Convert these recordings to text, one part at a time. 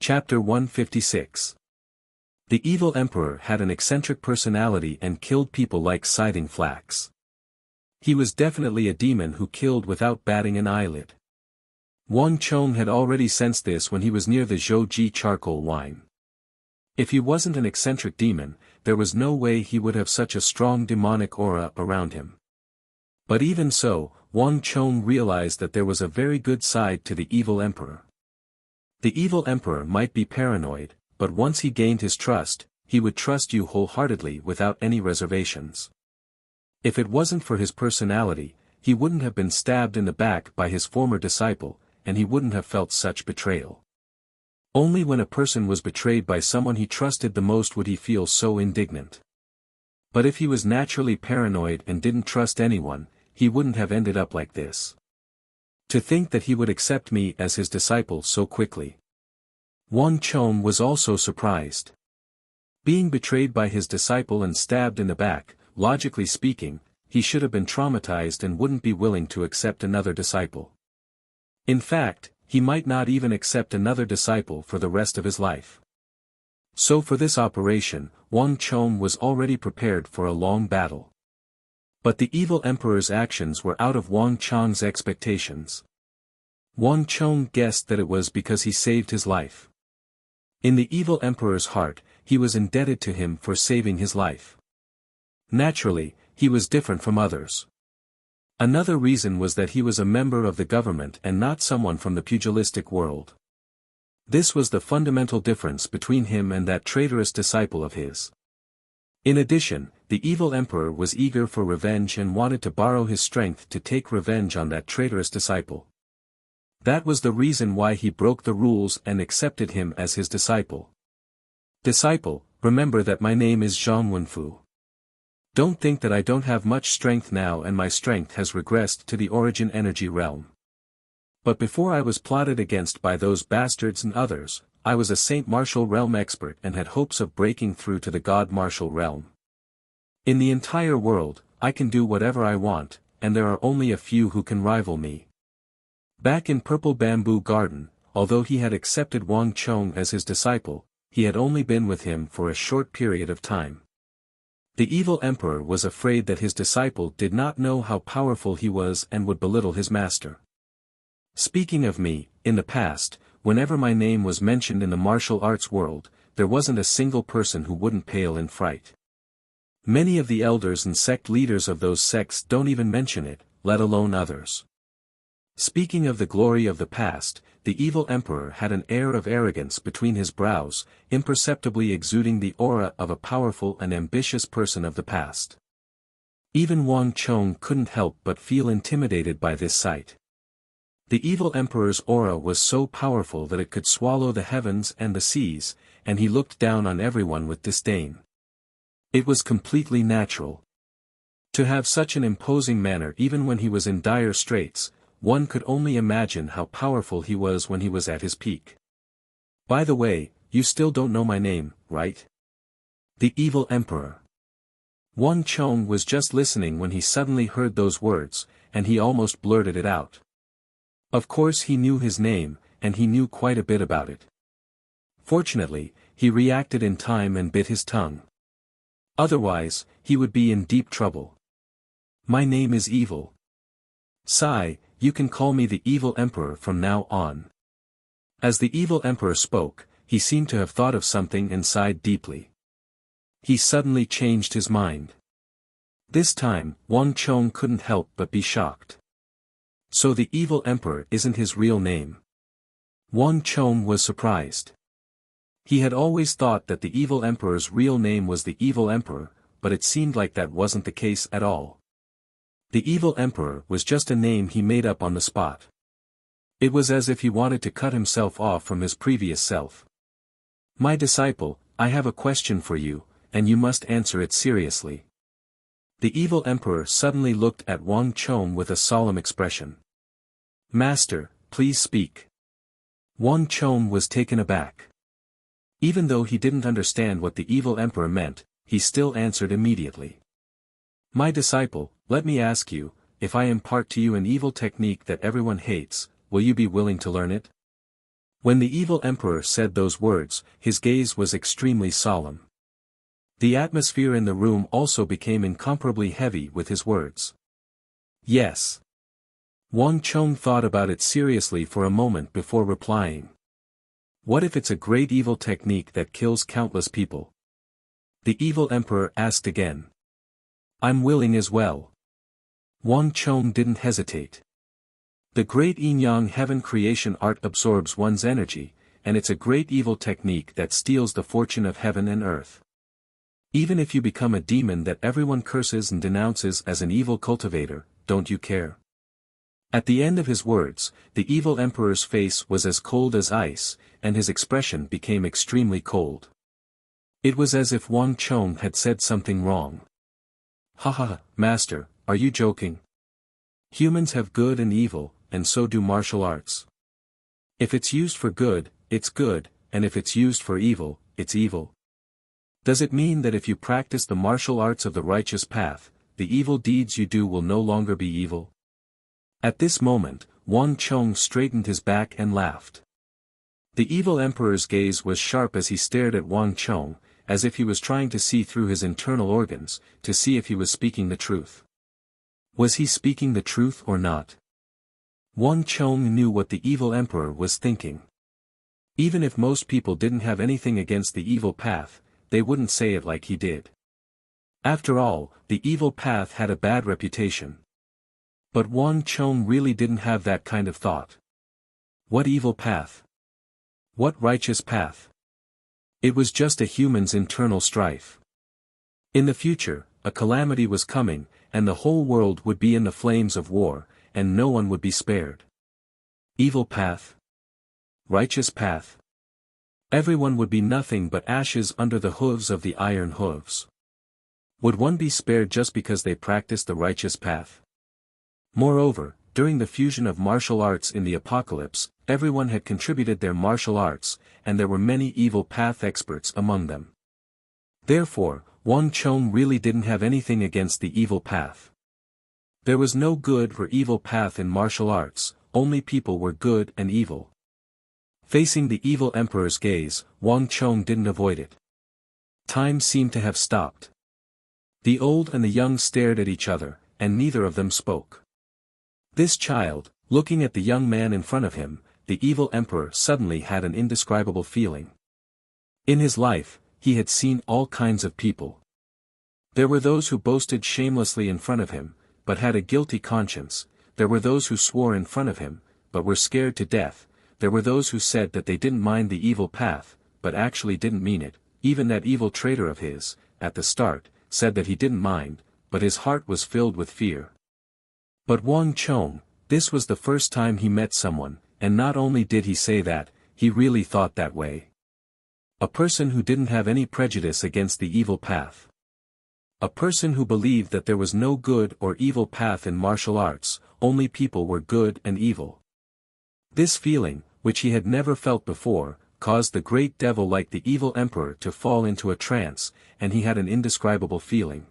Chapter 156. The evil emperor had an eccentric personality and killed people like scything flax. He was definitely a demon who killed without batting an eyelid. Wang Chong had already sensed this when he was near the Zhouji charcoal wine. If he wasn't an eccentric demon, there was no way he would have such a strong demonic aura around him. But even so, Wang Chong realized that there was a very good side to the evil emperor. The evil emperor might be paranoid, but once he gained his trust, he would trust you wholeheartedly without any reservations. If it wasn't for his personality, he wouldn't have been stabbed in the back by his former disciple, and he wouldn't have felt such betrayal. Only when a person was betrayed by someone he trusted the most would he feel so indignant. But if he was naturally paranoid and didn't trust anyone, he wouldn't have ended up like this. To think that he would accept me as his disciple so quickly. Wang Chong was also surprised. Being betrayed by his disciple and stabbed in the back, logically speaking, he should have been traumatized and wouldn't be willing to accept another disciple. In fact, he might not even accept another disciple for the rest of his life. So for this operation, Wang Chong was already prepared for a long battle. But the evil emperor's actions were out of Wang Chong's expectations. Wang Chong guessed that it was because he saved his life. In the evil emperor's heart, he was indebted to him for saving his life. Naturally, he was different from others. Another reason was that he was a member of the government and not someone from the pugilistic world. This was the fundamental difference between him and that traitorous disciple of his. In addition, the evil emperor was eager for revenge and wanted to borrow his strength to take revenge on that traitorous disciple. That was the reason why he broke the rules and accepted him as his disciple. Disciple, remember that my name is Zhang Wenfu. Don't think that I don't have much strength now and my strength has regressed to the origin energy realm. But before I was plotted against by those bastards and others, I was a Saint Martial Realm expert and had hopes of breaking through to the God Martial Realm. In the entire world, I can do whatever I want, and there are only a few who can rival me. Back in Purple Bamboo Garden, although he had accepted Wang Chong as his disciple, he had only been with him for a short period of time. The evil emperor was afraid that his disciple did not know how powerful he was and would belittle his master. Speaking of me, in the past, whenever my name was mentioned in the martial arts world, there wasn't a single person who wouldn't pale in fright. Many of the elders and sect leaders of those sects don't even mention it, let alone others. Speaking of the glory of the past, the evil emperor had an air of arrogance between his brows, imperceptibly exuding the aura of a powerful and ambitious person of the past. Even Wang Chong couldn't help but feel intimidated by this sight. The evil emperor's aura was so powerful that it could swallow the heavens and the seas, and he looked down on everyone with disdain. It was completely natural. To have such an imposing manner even when he was in dire straits, one could only imagine how powerful he was when he was at his peak. By the way, you still don't know my name, right? The evil emperor. Wang Chong was just listening when he suddenly heard those words, and he almost blurted it out. Of course he knew his name, and he knew quite a bit about it. Fortunately, he reacted in time and bit his tongue. Otherwise, he would be in deep trouble. My name is Evil. Sigh, you can call me the evil emperor from now on. As the evil emperor spoke, he seemed to have thought of something and sighed deeply. He suddenly changed his mind. This time, Wang Chong couldn't help but be shocked. So the evil emperor isn't his real name. Wang Chong was surprised. He had always thought that the evil emperor's real name was the evil emperor, but it seemed like that wasn't the case at all. The evil emperor was just a name he made up on the spot. It was as if he wanted to cut himself off from his previous self. My disciple, I have a question for you, and you must answer it seriously. The evil emperor suddenly looked at Wang Chong with a solemn expression. Master, please speak. Wang Chong was taken aback. Even though he didn't understand what the evil emperor meant, he still answered immediately. My disciple, let me ask you, if I impart to you an evil technique that everyone hates, will you be willing to learn it? When the evil emperor said those words, his gaze was extremely solemn. The atmosphere in the room also became incomparably heavy with his words. Yes. Wang Chong thought about it seriously for a moment before replying. What if it's a great evil technique that kills countless people? The evil emperor asked again. I'm willing as well. Wang Chong didn't hesitate. The great yin-yang heaven creation art absorbs one's energy, and it's a great evil technique that steals the fortune of heaven and earth. Even if you become a demon that everyone curses and denounces as an evil cultivator, don't you care? At the end of his words, the evil emperor's face was as cold as ice, and his expression became extremely cold. It was as if Wang Chong had said something wrong. Ha ha, master, are you joking? Humans have good and evil, and so do martial arts. If it's used for good, it's good, and if it's used for evil, it's evil. Does it mean that if you practice the martial arts of the righteous path, the evil deeds you do will no longer be evil? At this moment, Wang Chong straightened his back and laughed. The evil emperor's gaze was sharp as he stared at Wang Chong, as if he was trying to see through his internal organs, to see if he was speaking the truth. Was he speaking the truth or not? Wang Chong knew what the evil emperor was thinking. Even if most people didn't have anything against the evil path, they wouldn't say it like he did. After all, the evil path had a bad reputation. But Wang Chong really didn't have that kind of thought. What evil path? What righteous path? It was just a human's internal strife. In the future, a calamity was coming, and the whole world would be in the flames of war, and no one would be spared. Evil path? Righteous path? Everyone would be nothing but ashes under the hooves of the iron hooves. Would one be spared just because they practiced the righteous path? Moreover, during the fusion of martial arts in the apocalypse, everyone had contributed their martial arts, and there were many evil path experts among them. Therefore, Wang Chong really didn't have anything against the evil path. There was no good or evil path in martial arts, only people were good and evil. Facing the evil emperor's gaze, Wang Chong didn't avoid it. Time seemed to have stopped. The old and the young stared at each other, and neither of them spoke. This child, looking at the young man in front of him, the evil emperor suddenly had an indescribable feeling. In his life, he had seen all kinds of people. There were those who boasted shamelessly in front of him, but had a guilty conscience. There were those who swore in front of him, but were scared to death. There were those who said that they didn't mind the evil path, but actually didn't mean it. Even that evil traitor of his, at the start, said that he didn't mind, but his heart was filled with fear. But Wang Chong, this was the first time he met someone, and not only did he say that, he really thought that way. A person who didn't have any prejudice against the evil path. A person who believed that there was no good or evil path in martial arts, only people were good and evil. This feeling, which he had never felt before, caused the great devil like the evil emperor to fall into a trance, and he had an indescribable feeling.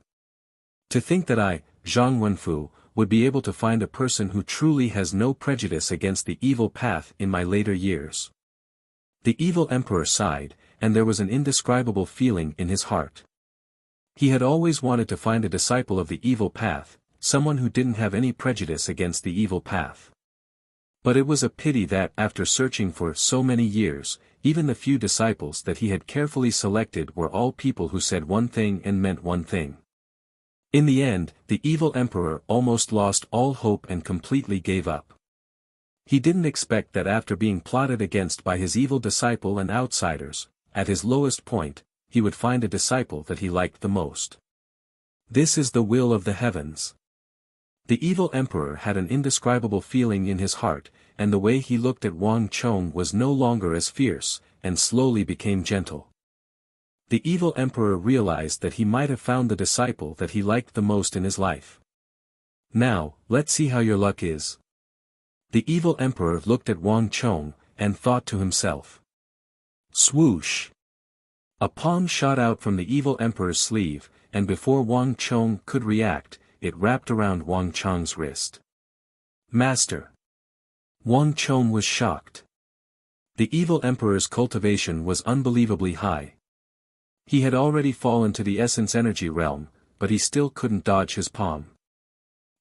To think that I, Zhang Wenfu, would be able to find a person who truly has no prejudice against the evil path in my later years. The evil emperor sighed, and there was an indescribable feeling in his heart. He had always wanted to find a disciple of the evil path, someone who didn't have any prejudice against the evil path. But it was a pity that after searching for so many years, even the few disciples that he had carefully selected were all people who said one thing and meant one thing. In the end, the evil emperor almost lost all hope and completely gave up. He didn't expect that after being plotted against by his evil disciple and outsiders, at his lowest point, he would find a disciple that he liked the most. This is the will of the heavens. The evil emperor had an indescribable feeling in his heart, and the way he looked at Wang Chong was no longer as fierce, and slowly became gentle. The evil emperor realized that he might have found the disciple that he liked the most in his life. Now, let's see how your luck is. The evil emperor looked at Wang Chong, and thought to himself. Swoosh! A palm shot out from the evil emperor's sleeve, and before Wang Chong could react, it wrapped around Wang Chong's wrist. Master! Wang Chong was shocked. The evil emperor's cultivation was unbelievably high. He had already fallen to the essence energy realm, but he still couldn't dodge his palm.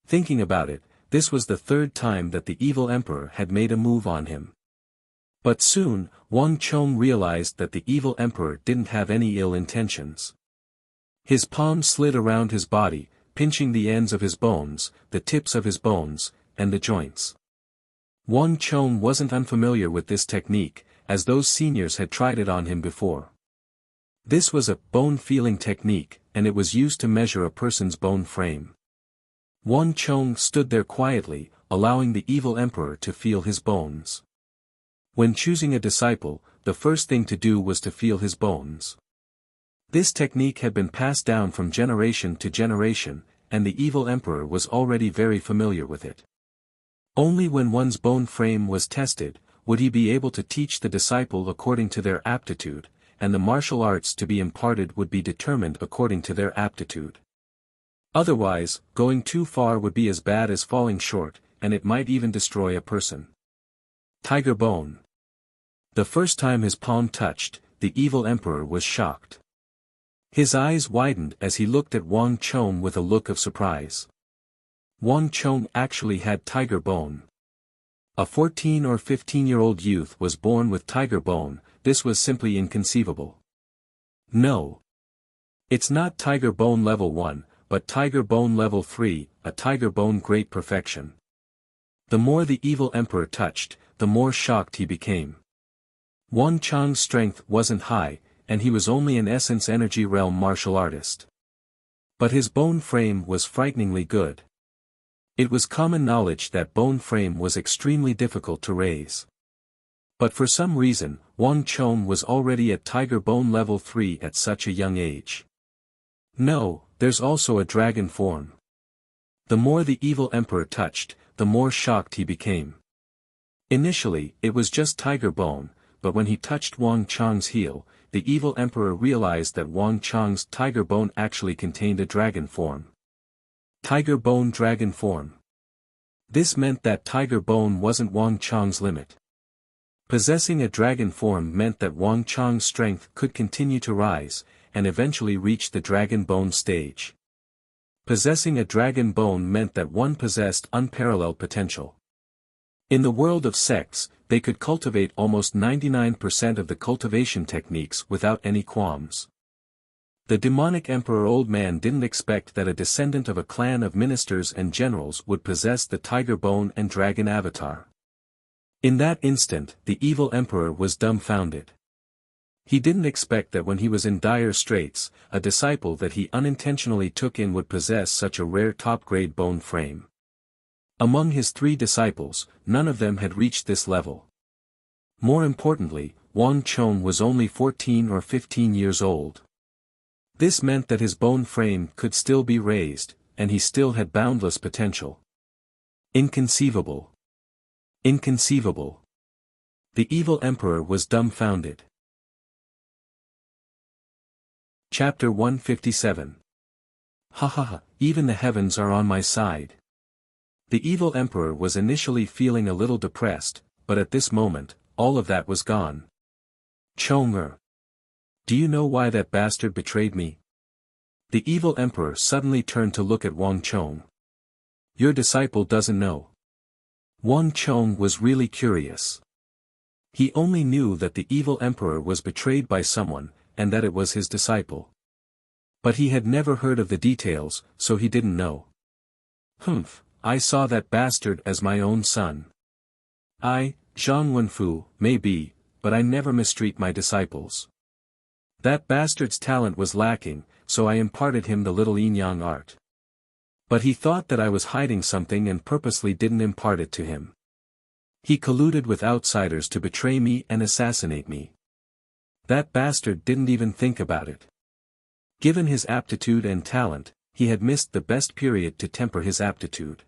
Thinking about it, this was the third time that the evil emperor had made a move on him. But soon, Wang Chong realized that the evil emperor didn't have any ill intentions. His palm slid around his body, pinching the ends of his bones, the tips of his bones, and the joints. Wang Chong wasn't unfamiliar with this technique, as those seniors had tried it on him before. This was a bone-feeling technique, and it was used to measure a person's bone frame. Wang Chong stood there quietly, allowing the evil emperor to feel his bones. When choosing a disciple, the first thing to do was to feel his bones. This technique had been passed down from generation to generation, and the evil emperor was already very familiar with it. Only when one's bone frame was tested, would he be able to teach the disciple according to their aptitude, and the martial arts to be imparted would be determined according to their aptitude. Otherwise, going too far would be as bad as falling short, and it might even destroy a person. Tiger bone. The first time his palm touched, the evil emperor was shocked. His eyes widened as he looked at Wang Chong with a look of surprise. Wang Chong actually had tiger bone. A 14 or 15-year-old youth was born with tiger bone. This was simply inconceivable. No. It's not tiger bone level 1, but tiger bone level 3, a tiger bone great perfection. The more the evil emperor touched, the more shocked he became. Wang Chong's strength wasn't high, and he was only an essence energy realm martial artist. But his bone frame was frighteningly good. It was common knowledge that bone frame was extremely difficult to raise. But for some reason, Wang Chong was already at tiger bone level 3 at such a young age. No, there's also a dragon form. The more the evil emperor touched, the more shocked he became. Initially, it was just tiger bone, but when he touched Wang Chong's heel, the evil emperor realized that Wang Chong's tiger bone actually contained a dragon form. Tiger bone dragon form. This meant that tiger bone wasn't Wang Chong's limit. Possessing a dragon form meant that Wang Chong's strength could continue to rise, and eventually reach the dragon bone stage. Possessing a dragon bone meant that one possessed unparalleled potential. In the world of sects, they could cultivate almost 99% of the cultivation techniques without any qualms. The demonic emperor old man didn't expect that a descendant of a clan of ministers and generals would possess the tiger bone and dragon avatar. In that instant, the evil emperor was dumbfounded. He didn't expect that when he was in dire straits, a disciple that he unintentionally took in would possess such a rare top-grade bone frame. Among his 3 disciples, none of them had reached this level. More importantly, Wang Chong was only 14 or 15 years old. This meant that his bone frame could still be raised, and he still had boundless potential. Inconceivable. Inconceivable. The evil emperor was dumbfounded. Chapter 157. Ha ha ha, even the heavens are on my side. The evil emperor was initially feeling a little depressed, but at this moment, all of that was gone. Chong-er. Do you know why that bastard betrayed me? The evil emperor suddenly turned to look at Wang Chong. Your disciple doesn't know. Wang Chong was really curious. He only knew that the evil emperor was betrayed by someone, and that it was his disciple. But he had never heard of the details, so he didn't know. Humph, I saw that bastard as my own son. I, Zhang Wenfu, may be, but I never mistreat my disciples. That bastard's talent was lacking, so I imparted him the little yin-yang art. But he thought that I was hiding something and purposely didn't impart it to him. He colluded with outsiders to betray me and assassinate me. That bastard didn't even think about it. Given his aptitude and talent, he had missed the best period to temper his aptitude.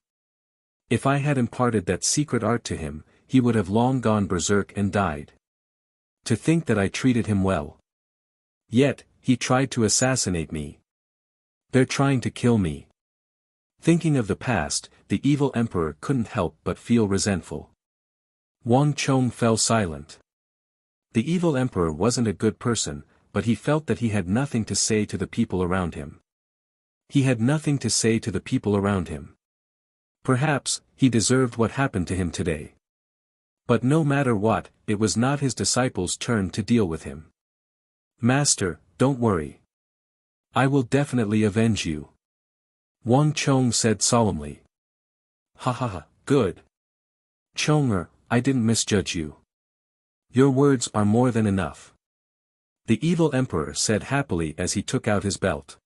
If I had imparted that secret art to him, he would have long gone berserk and died. To think that I treated him well. Yet, he tried to assassinate me. They're trying to kill me. Thinking of the past, the evil emperor couldn't help but feel resentful. Wang Chong fell silent. The evil emperor wasn't a good person, but he felt that he had nothing to say to the people around him. He had nothing to say to the people around him. Perhaps, he deserved what happened to him today. But no matter what, it was not his disciples' turn to deal with him. Master, don't worry. I will definitely avenge you. Wang Chong said solemnly. Ha ha ha, good. Chonger, I didn't misjudge you. Your words are more than enough. The evil emperor said happily as he took out his belt.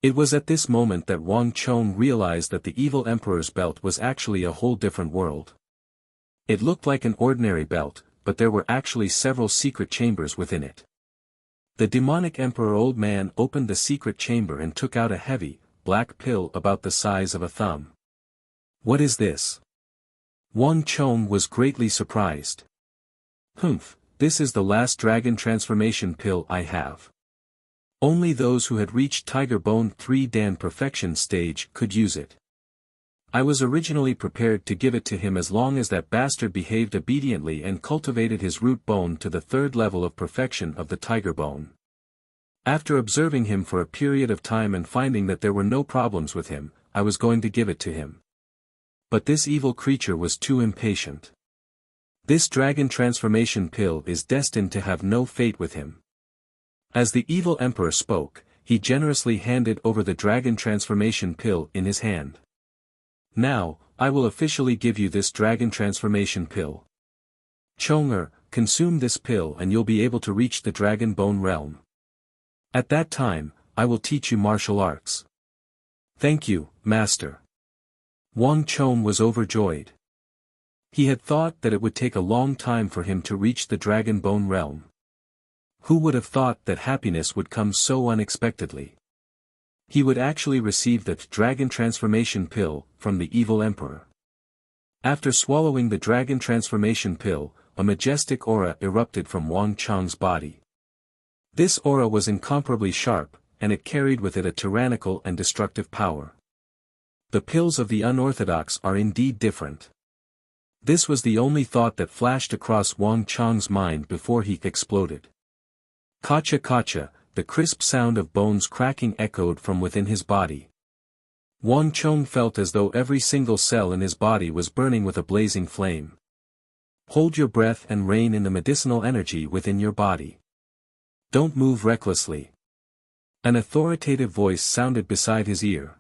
It was at this moment that Wang Chong realized that the evil emperor's belt was actually a whole different world. It looked like an ordinary belt, but there were actually several secret chambers within it. The demonic emperor old man opened the secret chamber and took out a heavy, black pill about the size of a thumb. What is this? Wang Chong was greatly surprised. Humph, this is the last dragon transformation pill I have. Only those who had reached Tiger Bone 3 Dan perfection stage could use it. I was originally prepared to give it to him as long as that bastard behaved obediently and cultivated his root bone to the 3rd level of perfection of the Tiger Bone. After observing him for a period of time and finding that there were no problems with him, I was going to give it to him. But this evil creature was too impatient. This dragon transformation pill is destined to have no fate with him. As the evil emperor spoke, he generously handed over the dragon transformation pill in his hand. Now, I will officially give you this dragon transformation pill. Chonger, consume this pill and you'll be able to reach the Dragon Bone realm. At that time, I will teach you martial arts. Thank you, Master. Wang Chong was overjoyed. He had thought that it would take a long time for him to reach the Dragon Bone realm. Who would have thought that happiness would come so unexpectedly? He would actually receive the dragon transformation pill from the evil emperor. After swallowing the dragon transformation pill, a majestic aura erupted from Wang Chong's body. This aura was incomparably sharp, and it carried with it a tyrannical and destructive power. The pills of the unorthodox are indeed different. This was the only thought that flashed across Wang Chong's mind before he exploded. Kacha kacha, the crisp sound of bones cracking echoed from within his body. Wang Chong felt as though every single cell in his body was burning with a blazing flame. Hold your breath and rein in the medicinal energy within your body. Don't move recklessly. An authoritative voice sounded beside his ear.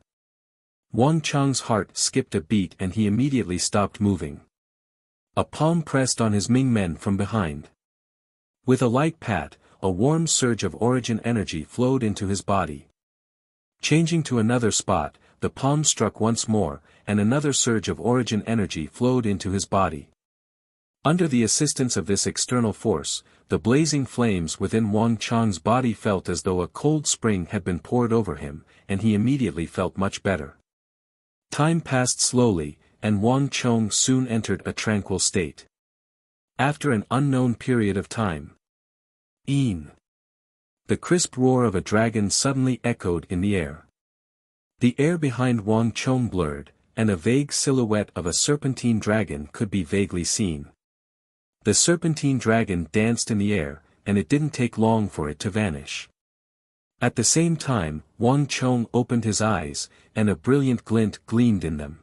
Wang Chong's heart skipped a beat and he immediately stopped moving. A palm pressed on his Ming Men from behind. With a light pat, a warm surge of origin energy flowed into his body. Changing to another spot, the palm struck once more, and another surge of origin energy flowed into his body. Under the assistance of this external force, the blazing flames within Wang Chong's body felt as though a cold spring had been poured over him, and he immediately felt much better. Time passed slowly, and Wang Chong soon entered a tranquil state. After an unknown period of time. The crisp roar of a dragon suddenly echoed in the air. The air behind Wang Chong blurred, and a vague silhouette of a serpentine dragon could be vaguely seen. The serpentine dragon danced in the air, and it didn't take long for it to vanish. At the same time, Wang Chong opened his eyes, and a brilliant glint gleamed in them.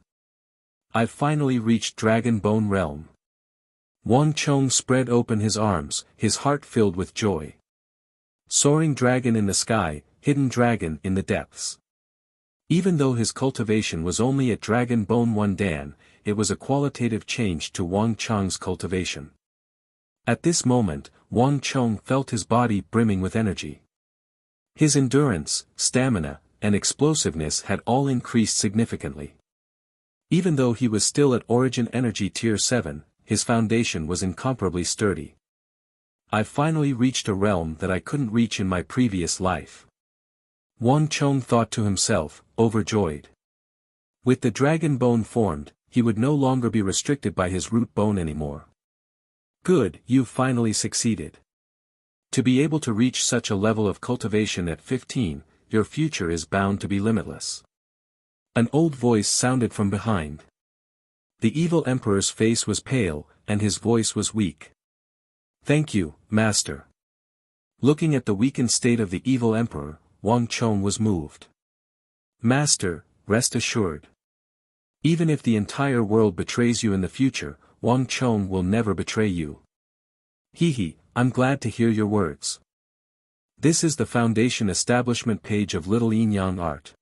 I've finally reached Dragon Bone Realm. Wang Chong spread open his arms, his heart filled with joy. Soaring dragon in the sky, hidden dragon in the depths. Even though his cultivation was only at Dragon Bone 1 Dan, it was a qualitative change to Wang Chong's cultivation. At this moment, Wang Chong felt his body brimming with energy. His endurance, stamina, and explosiveness had all increased significantly. Even though he was still at Origin Energy Tier 7, his foundation was incomparably sturdy. I've finally reached a realm that I couldn't reach in my previous life. Wang Chong thought to himself, overjoyed. With the dragon bone formed, he would no longer be restricted by his root bone anymore. Good, you've finally succeeded. To be able to reach such a level of cultivation at 15, your future is bound to be limitless. An old voice sounded from behind. The evil emperor's face was pale, and his voice was weak. Thank you, Master. Looking at the weakened state of the evil emperor, Wang Chong was moved. Master, rest assured. Even if the entire world betrays you in the future, Wang Chong will never betray you. Hehe, I'm glad to hear your words. This is the foundation establishment page of Little Yin Yang art.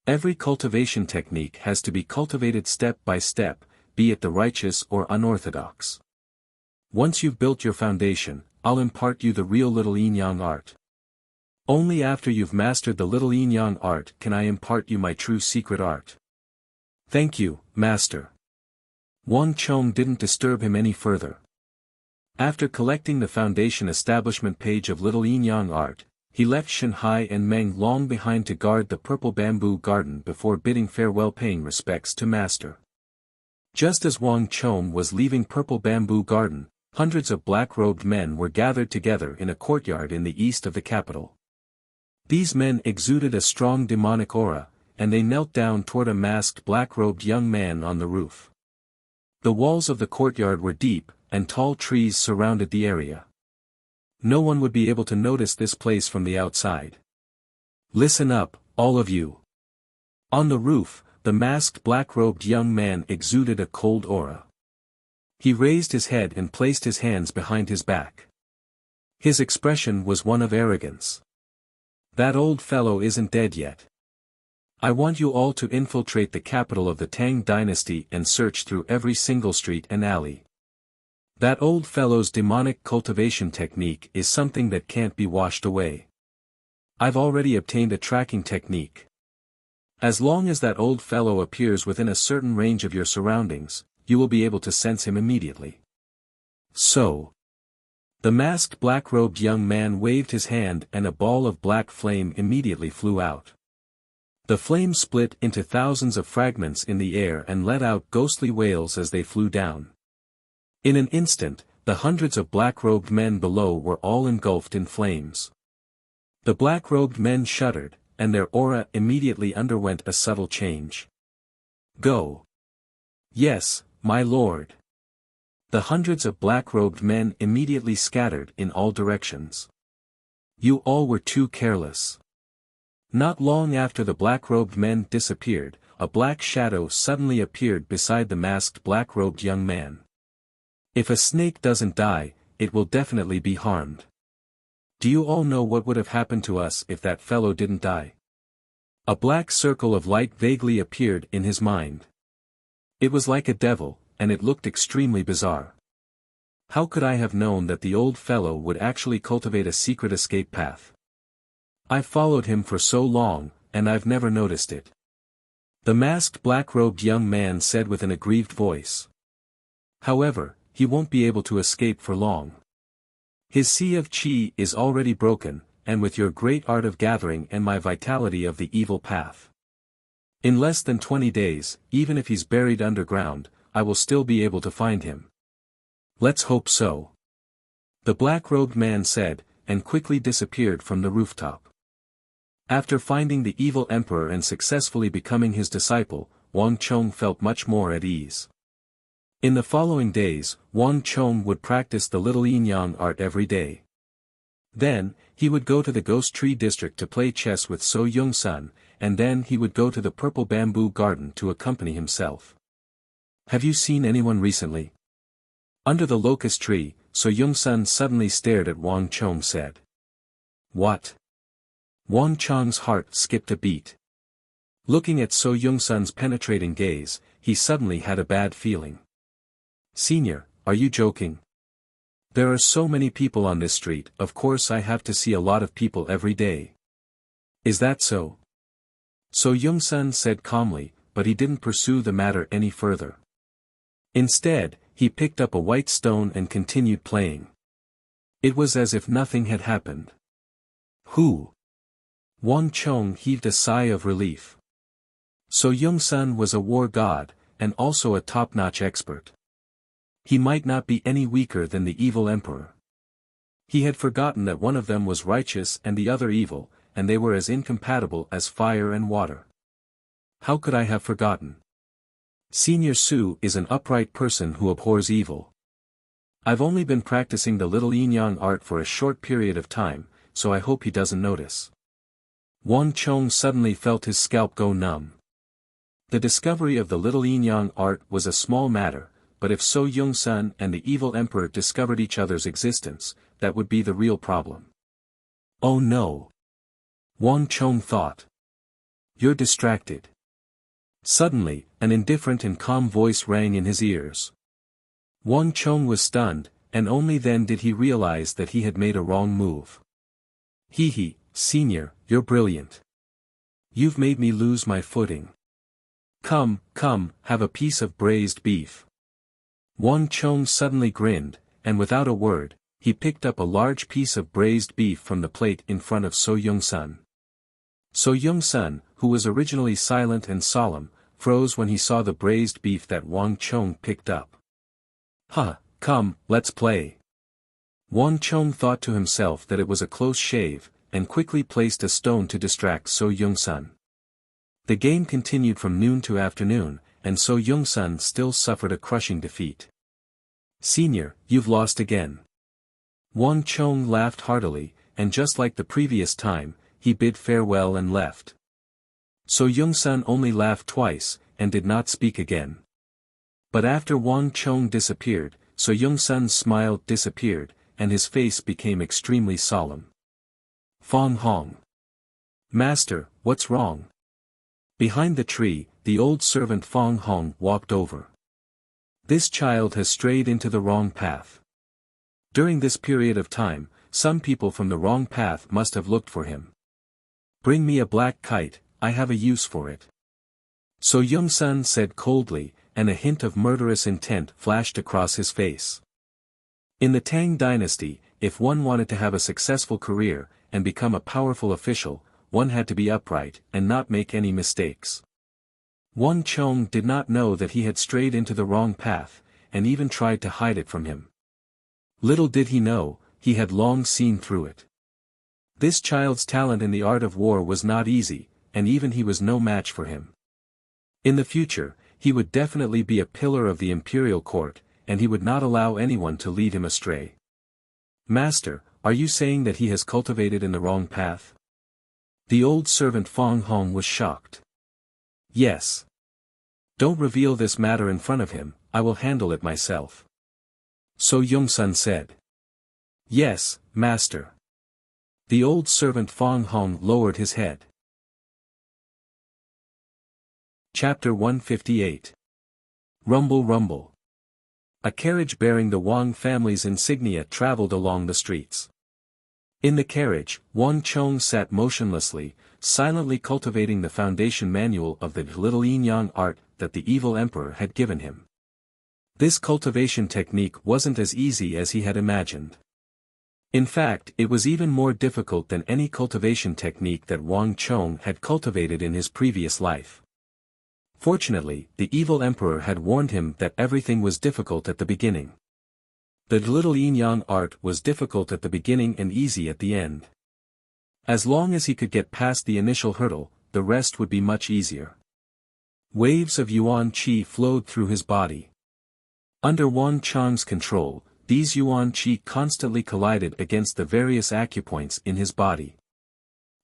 Every cultivation technique has to be cultivated step by step, be it the righteous or unorthodox. Once you've built your foundation, I'll impart you the real Little Yin Yang art. Only after you've mastered the Little Yin Yang art can I impart you my true secret art. Thank you, Master. Wang Chong didn't disturb him any further. After collecting the foundation establishment page of Little Yin Yang art, he left Shanhai and Meng Long behind to guard the purple bamboo garden before bidding farewell, paying respects to Master. Just as Wang Chong was leaving purple bamboo garden, hundreds of black-robed men were gathered together in a courtyard in the east of the capital. These men exuded a strong demonic aura, and they knelt down toward a masked black-robed young man on the roof. The walls of the courtyard were deep, and tall trees surrounded the area. No one would be able to notice this place from the outside. Listen up, all of you. On the roof, the masked black-robed young man exuded a cold aura. He raised his head and placed his hands behind his back. His expression was one of arrogance. That old fellow isn't dead yet. I want you all to infiltrate the capital of the Tang dynasty and search through every single street and alley. That old fellow's demonic cultivation technique is something that can't be washed away. I've already obtained a tracking technique. As long as that old fellow appears within a certain range of your surroundings, you will be able to sense him immediately. So. The masked black-robed young man waved his hand and a ball of black flame immediately flew out. The flame split into thousands of fragments in the air and let out ghostly wails as they flew down. In an instant, the hundreds of black-robed men below were all engulfed in flames. The black-robed men shuddered, and their aura immediately underwent a subtle change. Go. Yes, my lord. The hundreds of black-robed men immediately scattered in all directions. You all were too careless. Not long after the black-robed men disappeared, a black shadow suddenly appeared beside the masked black-robed young man. If a snake doesn't die, it will definitely be harmed. Do you all know what would have happened to us if that fellow didn't die? A black circle of light vaguely appeared in his mind. It was like a devil, and it looked extremely bizarre. How could I have known that the old fellow would actually cultivate a secret escape path? I've followed him for so long, and I've never noticed it. The masked black-robed young man said with an aggrieved voice. However, he won't be able to escape for long. His sea of qi is already broken, and with your great art of gathering and my vitality of the evil path. In less than 20 days, even if he's buried underground, I will still be able to find him. Let's hope so. The black-robed man said, and quickly disappeared from the rooftop. After finding the evil emperor and successfully becoming his disciple, Wang Chong felt much more at ease. In the following days, Wang Chong would practice the Little Yin Yang art every day. Then, he would go to the Ghost Tree District to play chess with So Yung-sun, and then he would go to the Purple Bamboo Garden to accompany himself. Have you seen anyone recently? Under the locust tree, So Yung-sun suddenly stared at Wang Chong said. What? Wang Chong's heart skipped a beat. Looking at So Yung-sun's penetrating gaze, he suddenly had a bad feeling. Senior, are you joking? There are so many people on this street, of course I have to see a lot of people every day. Is that so? So Yung-sun said calmly, but he didn't pursue the matter any further. Instead, he picked up a white stone and continued playing. It was as if nothing had happened. Who? Wang Chong heaved a sigh of relief. So Yung-sun was a war god, and also a top-notch expert. He might not be any weaker than the evil emperor. He had forgotten that one of them was righteous and the other evil, and they were as incompatible as fire and water. How could I have forgotten? Senior Su is an upright person who abhors evil. I've only been practicing the little yin-yang art for a short period of time, so I hope he doesn't notice. Wang Chong suddenly felt his scalp go numb. The discovery of the little yin-yang art was a small matter, but if So Yung-sun and the evil emperor discovered each other's existence, that would be the real problem. Oh no! Wang Chong thought. You're distracted. Suddenly, an indifferent and calm voice rang in his ears. Wang Chong was stunned, and only then did he realize that he had made a wrong move. Hee, senior, you're brilliant. You've made me lose my footing. Come, have a piece of braised beef. Wang Chong suddenly grinned, and without a word, he picked up a large piece of braised beef from the plate in front of So Yung-sun. So Yung-sun, who was originally silent and solemn, froze when he saw the braised beef that Wang Chong picked up. Come, let's play. Wang Chong thought to himself that it was a close shave, and quickly placed a stone to distract So Yung-sun. The game continued from noon to afternoon, and So Yung-sun still suffered a crushing defeat. Senior, you've lost again. Wang Chong laughed heartily, and just like the previous time, he bid farewell and left. So Yung-sun only laughed twice, and did not speak again. But after Wang Chong disappeared, So Yung-sun's smile disappeared, and his face became extremely solemn. Fong Hong. Master, what's wrong? Behind the tree, the old servant Fong Hong walked over. This child has strayed into the wrong path. During this period of time, some people from the wrong path must have looked for him. Bring me a black kite, I have a use for it. So Yung-sun said coldly, and a hint of murderous intent flashed across his face. In the Tang dynasty, if one wanted to have a successful career, and become a powerful official, one had to be upright and not make any mistakes. Wang Chong did not know that he had strayed into the wrong path, and even tried to hide it from him. Little did he know, he had long seen through it. This child's talent in the art of war was not easy, and even he was no match for him. In the future, he would definitely be a pillar of the imperial court, and he would not allow anyone to lead him astray. Master, are you saying that he has cultivated in the wrong path? The old servant Fong Hong was shocked. Yes. Don't reveal this matter in front of him, I will handle it myself. So Yung-sun said. Yes, master. The old servant Fong Hong lowered his head. Chapter 158. Rumble Rumble. A carriage bearing the Wang family's insignia traveled along the streets. In the carriage, Wang Chong sat motionlessly, silently cultivating the foundation manual of the little yin-yang art that the evil emperor had given him. This cultivation technique wasn't as easy as he had imagined. In fact, it was even more difficult than any cultivation technique that Wang Chong had cultivated in his previous life. Fortunately, the evil emperor had warned him that everything was difficult at the beginning. The little yin-yang art was difficult at the beginning and easy at the end. As long as he could get past the initial hurdle, the rest would be much easier. Waves of yuan qi flowed through his body. Under Wang Chong's control, these yuan qi constantly collided against the various acupoints in his body.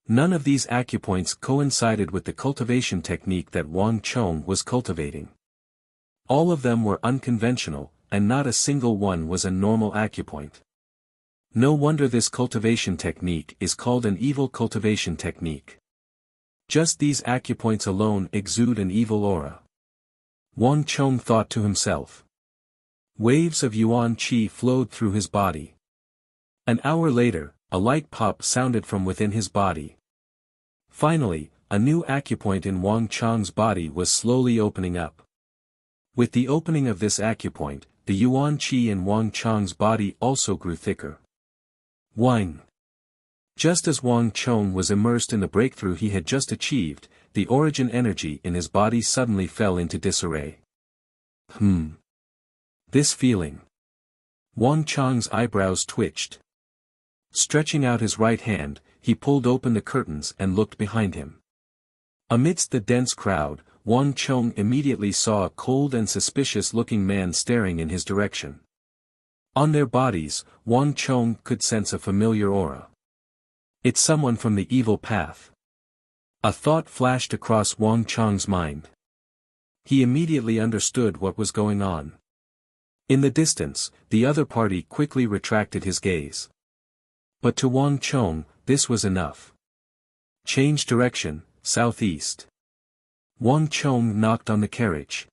None of these acupoints coincided with the cultivation technique that Wang Chong was cultivating. All of them were unconventional, and not a single one was a normal acupoint. No wonder this cultivation technique is called an evil cultivation technique. Just these acupoints alone exude an evil aura. Wang Chong thought to himself. Waves of yuan qi flowed through his body. An hour later, a light pop sounded from within his body. Finally, a new acupoint in Wang Chong's body was slowly opening up. With the opening of this acupoint, the yuan qi in Wang Chong's body also grew thicker. Wang. Just as Wang Chong was immersed in the breakthrough he had just achieved, the origin energy in his body suddenly fell into disarray. This feeling. Wang Chong's eyebrows twitched. Stretching out his right hand, he pulled open the curtains and looked behind him. Amidst the dense crowd, Wang Chong immediately saw a cold and suspicious-looking man staring in his direction. On their bodies, Wang Chong could sense a familiar aura. It's someone from the evil path. A thought flashed across Wang Chong's mind. He immediately understood what was going on. In the distance, the other party quickly retracted his gaze. But to Wang Chong, this was enough. Change direction, southeast. Wang Chong knocked on the carriage.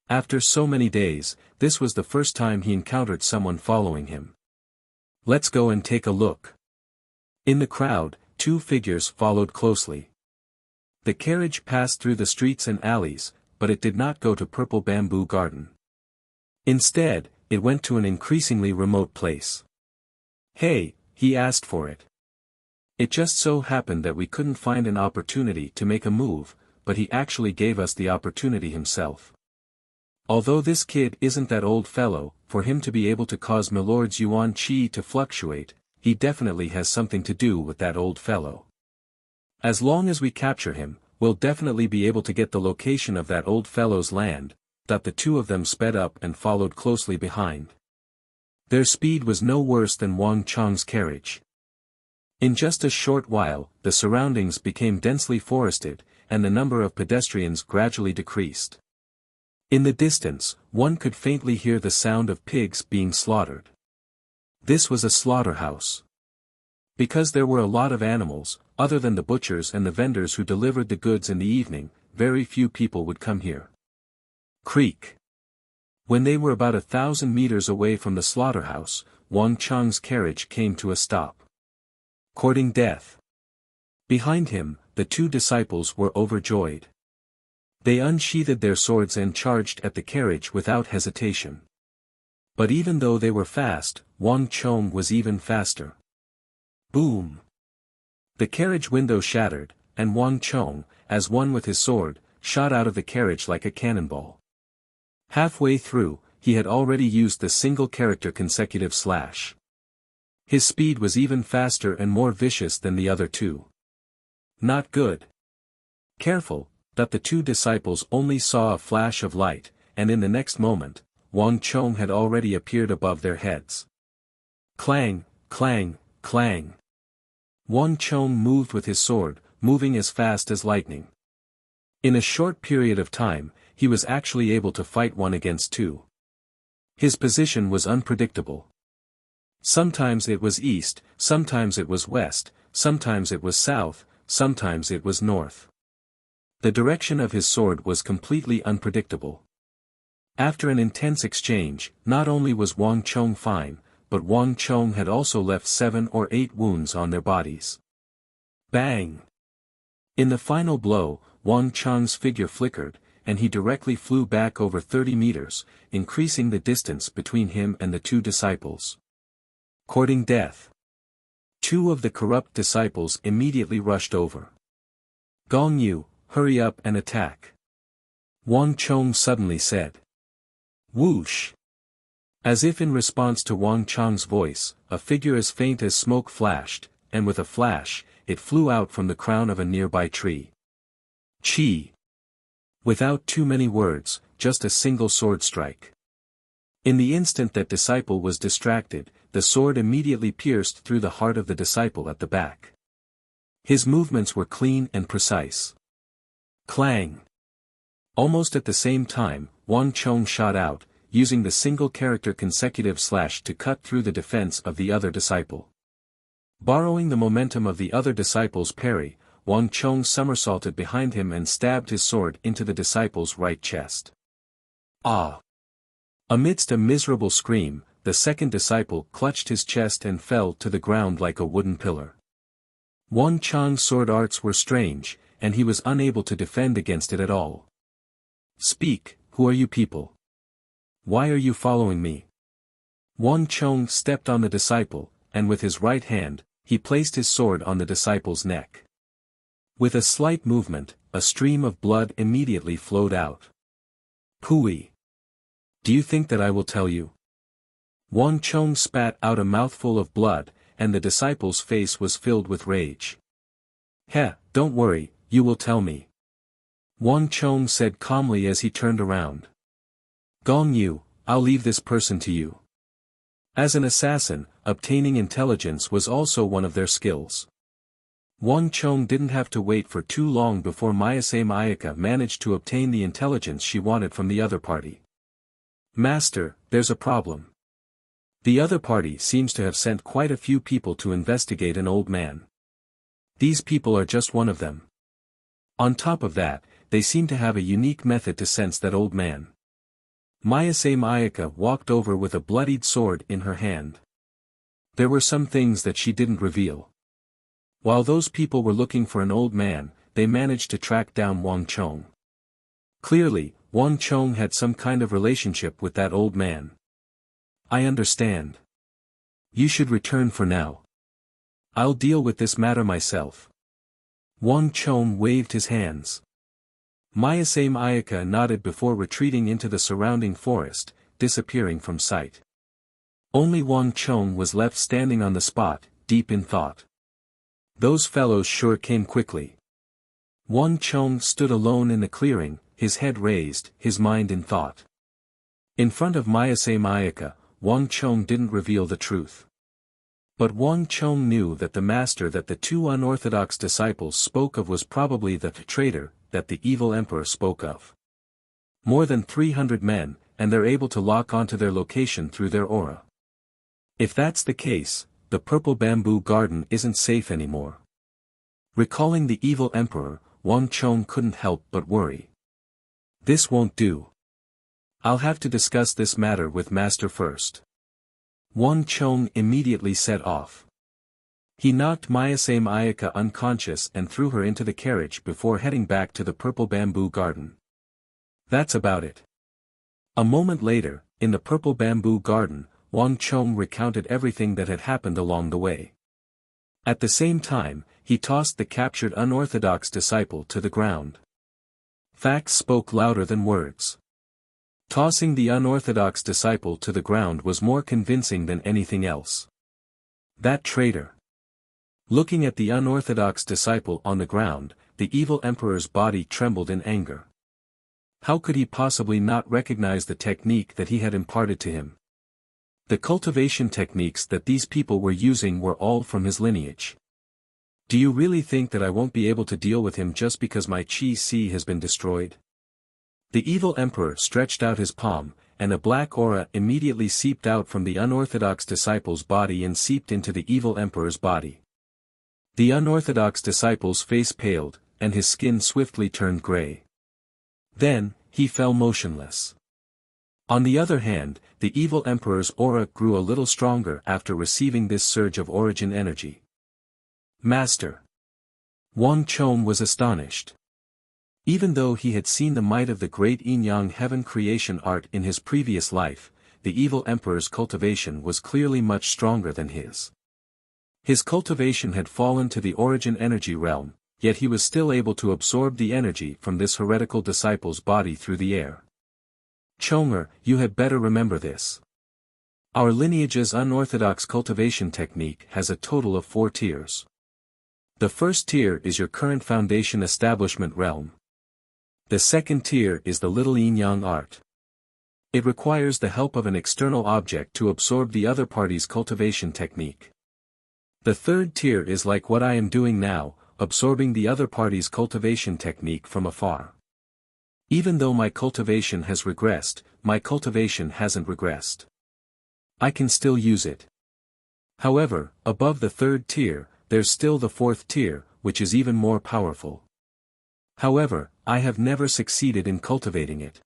After so many days, this was the first time he encountered someone following him. Let's go and take a look. In the crowd, two figures followed closely. The carriage passed through the streets and alleys, but it did not go to Purple Bamboo Garden. Instead, it went to an increasingly remote place. Hey, he asked for it. It just so happened that we couldn't find an opportunity to make a move, but he actually gave us the opportunity himself. Although this kid isn't that old fellow, for him to be able to cause Milord's Yuan Qi to fluctuate, he definitely has something to do with that old fellow. As long as we capture him, we'll definitely be able to get the location of that old fellow's land. That the two of them sped up and followed closely behind. Their speed was no worse than Wang Chong's carriage. In just a short while, the surroundings became densely forested, and the number of pedestrians gradually decreased. In the distance, one could faintly hear the sound of pigs being slaughtered. This was a slaughterhouse. Because there were a lot of animals, other than the butchers and the vendors who delivered the goods in the evening, very few people would come here. Creak. When they were about 1,000 meters away from the slaughterhouse, Wang Chong's carriage came to a stop. Courting death. Behind him, the two disciples were overjoyed. They unsheathed their swords and charged at the carriage without hesitation. But even though they were fast, Wang Chong was even faster. Boom! The carriage window shattered, and Wang Chong, as one with his sword, shot out of the carriage like a cannonball. Halfway through, he had already used the single-character consecutive slash. His speed was even faster and more vicious than the other two. Not good. Careful, that the two disciples only saw a flash of light, and in the next moment, Wang Chong had already appeared above their heads. Clang, clang, clang. Wang Chong moved with his sword, moving as fast as lightning. In a short period of time, he was actually able to fight one against two. His position was unpredictable. Sometimes it was east, sometimes it was west, sometimes it was south, sometimes it was north. The direction of his sword was completely unpredictable. After an intense exchange, not only was Wang Chong fine, but Wang Chong had also left 7 or 8 wounds on their bodies. Bang! In the final blow, Wang Chong's figure flickered, and he directly flew back over 30 meters, increasing the distance between him and the two disciples. Courting death. 2 of the corrupt disciples immediately rushed over. Gong Yu, hurry up and attack. Wang Chong suddenly said. Whoosh! As if in response to Wang Chong's voice, a figure as faint as smoke flashed, and with a flash, it flew out from the crown of a nearby tree. Chi! Without too many words, just a single sword strike. In the instant that disciple was distracted, the sword immediately pierced through the heart of the disciple at the back. His movements were clean and precise. Clang! Almost at the same time, Wang Chong shot out, using the single-character consecutive slash to cut through the defense of the other disciple. Borrowing the momentum of the other disciple's parry, Wang Chong somersaulted behind him and stabbed his sword into the disciple's right chest. Ah! Amidst a miserable scream, the second disciple clutched his chest and fell to the ground like a wooden pillar. Wang Chong's sword arts were strange, and he was unable to defend against it at all. Speak, who are you people? Why are you following me? Wang Chong stepped on the disciple, and with his right hand, he placed his sword on the disciple's neck. With a slight movement, a stream of blood immediately flowed out. Pooey! Do you think that I will tell you? Wang Chong spat out a mouthful of blood, and the disciple's face was filled with rage. Heh, don't worry, you will tell me. Wang Chong said calmly as he turned around. Gong Yu, I'll leave this person to you. As an assassin, obtaining intelligence was also one of their skills. Wang Chong didn't have to wait for too long before Mayase Mayaka managed to obtain the intelligence she wanted from the other party. Master, there's a problem. The other party seems to have sent quite a few people to investigate an old man. These people are just one of them. On top of that, they seem to have a unique method to sense that old man. Mayase Mayaka walked over with a bloodied sword in her hand. There were some things that she didn't reveal. While those people were looking for an old man, they managed to track down Wang Chong. Clearly, Wang Chong had some kind of relationship with that old man. I understand. You should return for now. I'll deal with this matter myself. Wang Chong waved his hands. Mayase Mayaka nodded before retreating into the surrounding forest, disappearing from sight. Only Wang Chong was left standing on the spot, deep in thought. Those fellows sure came quickly. Wang Chong stood alone in the clearing, his head raised, his mind in thought. In front of Mayase Mayaka, Wang Chong didn't reveal the truth. But Wang Chong knew that the master that the two unorthodox disciples spoke of was probably the traitor that the evil emperor spoke of. More than 300 men, and they're able to lock onto their location through their aura. If that's the case, the purple bamboo garden isn't safe anymore. Recalling the evil emperor, Wang Chong couldn't help but worry. This won't do. I'll have to discuss this matter with master first. Wang Chong immediately set off. He knocked Mayase Mayaka unconscious and threw her into the carriage before heading back to the purple bamboo garden. That's about it. A moment later, in the purple bamboo garden, Wang Chong recounted everything that had happened along the way. At the same time, he tossed the captured unorthodox disciple to the ground. Facts spoke louder than words. Tossing the unorthodox disciple to the ground was more convincing than anything else. That traitor. Looking at the unorthodox disciple on the ground, the evil emperor's body trembled in anger. How could he possibly not recognize the technique that he had imparted to him? The cultivation techniques that these people were using were all from his lineage. Do you really think that I won't be able to deal with him just because my Qi has been destroyed? The evil emperor stretched out his palm, and a black aura immediately seeped out from the unorthodox disciple's body and seeped into the evil emperor's body. The unorthodox disciple's face paled, and his skin swiftly turned gray. Then, he fell motionless. On the other hand, the evil emperor's aura grew a little stronger after receiving this surge of origin energy. Master. Wang Chong was astonished. Even though he had seen the might of the great yin-yang heaven creation art in his previous life, the evil emperor's cultivation was clearly much stronger than his. His cultivation had fallen to the origin energy realm, yet he was still able to absorb the energy from this heretical disciple's body through the air. Chonger, you had better remember this. Our lineage's unorthodox cultivation technique has a total of 4 tiers. The first tier is your current foundation establishment realm. The second tier is the little yin-yang art. It requires the help of an external object to absorb the other party's cultivation technique. The third tier is like what I am doing now, absorbing the other party's cultivation technique from afar. Even though my cultivation has regressed, my cultivation hasn't regressed. I can still use it. However, above the third tier, there's still the fourth tier, which is even more powerful. However, I have never succeeded in cultivating it.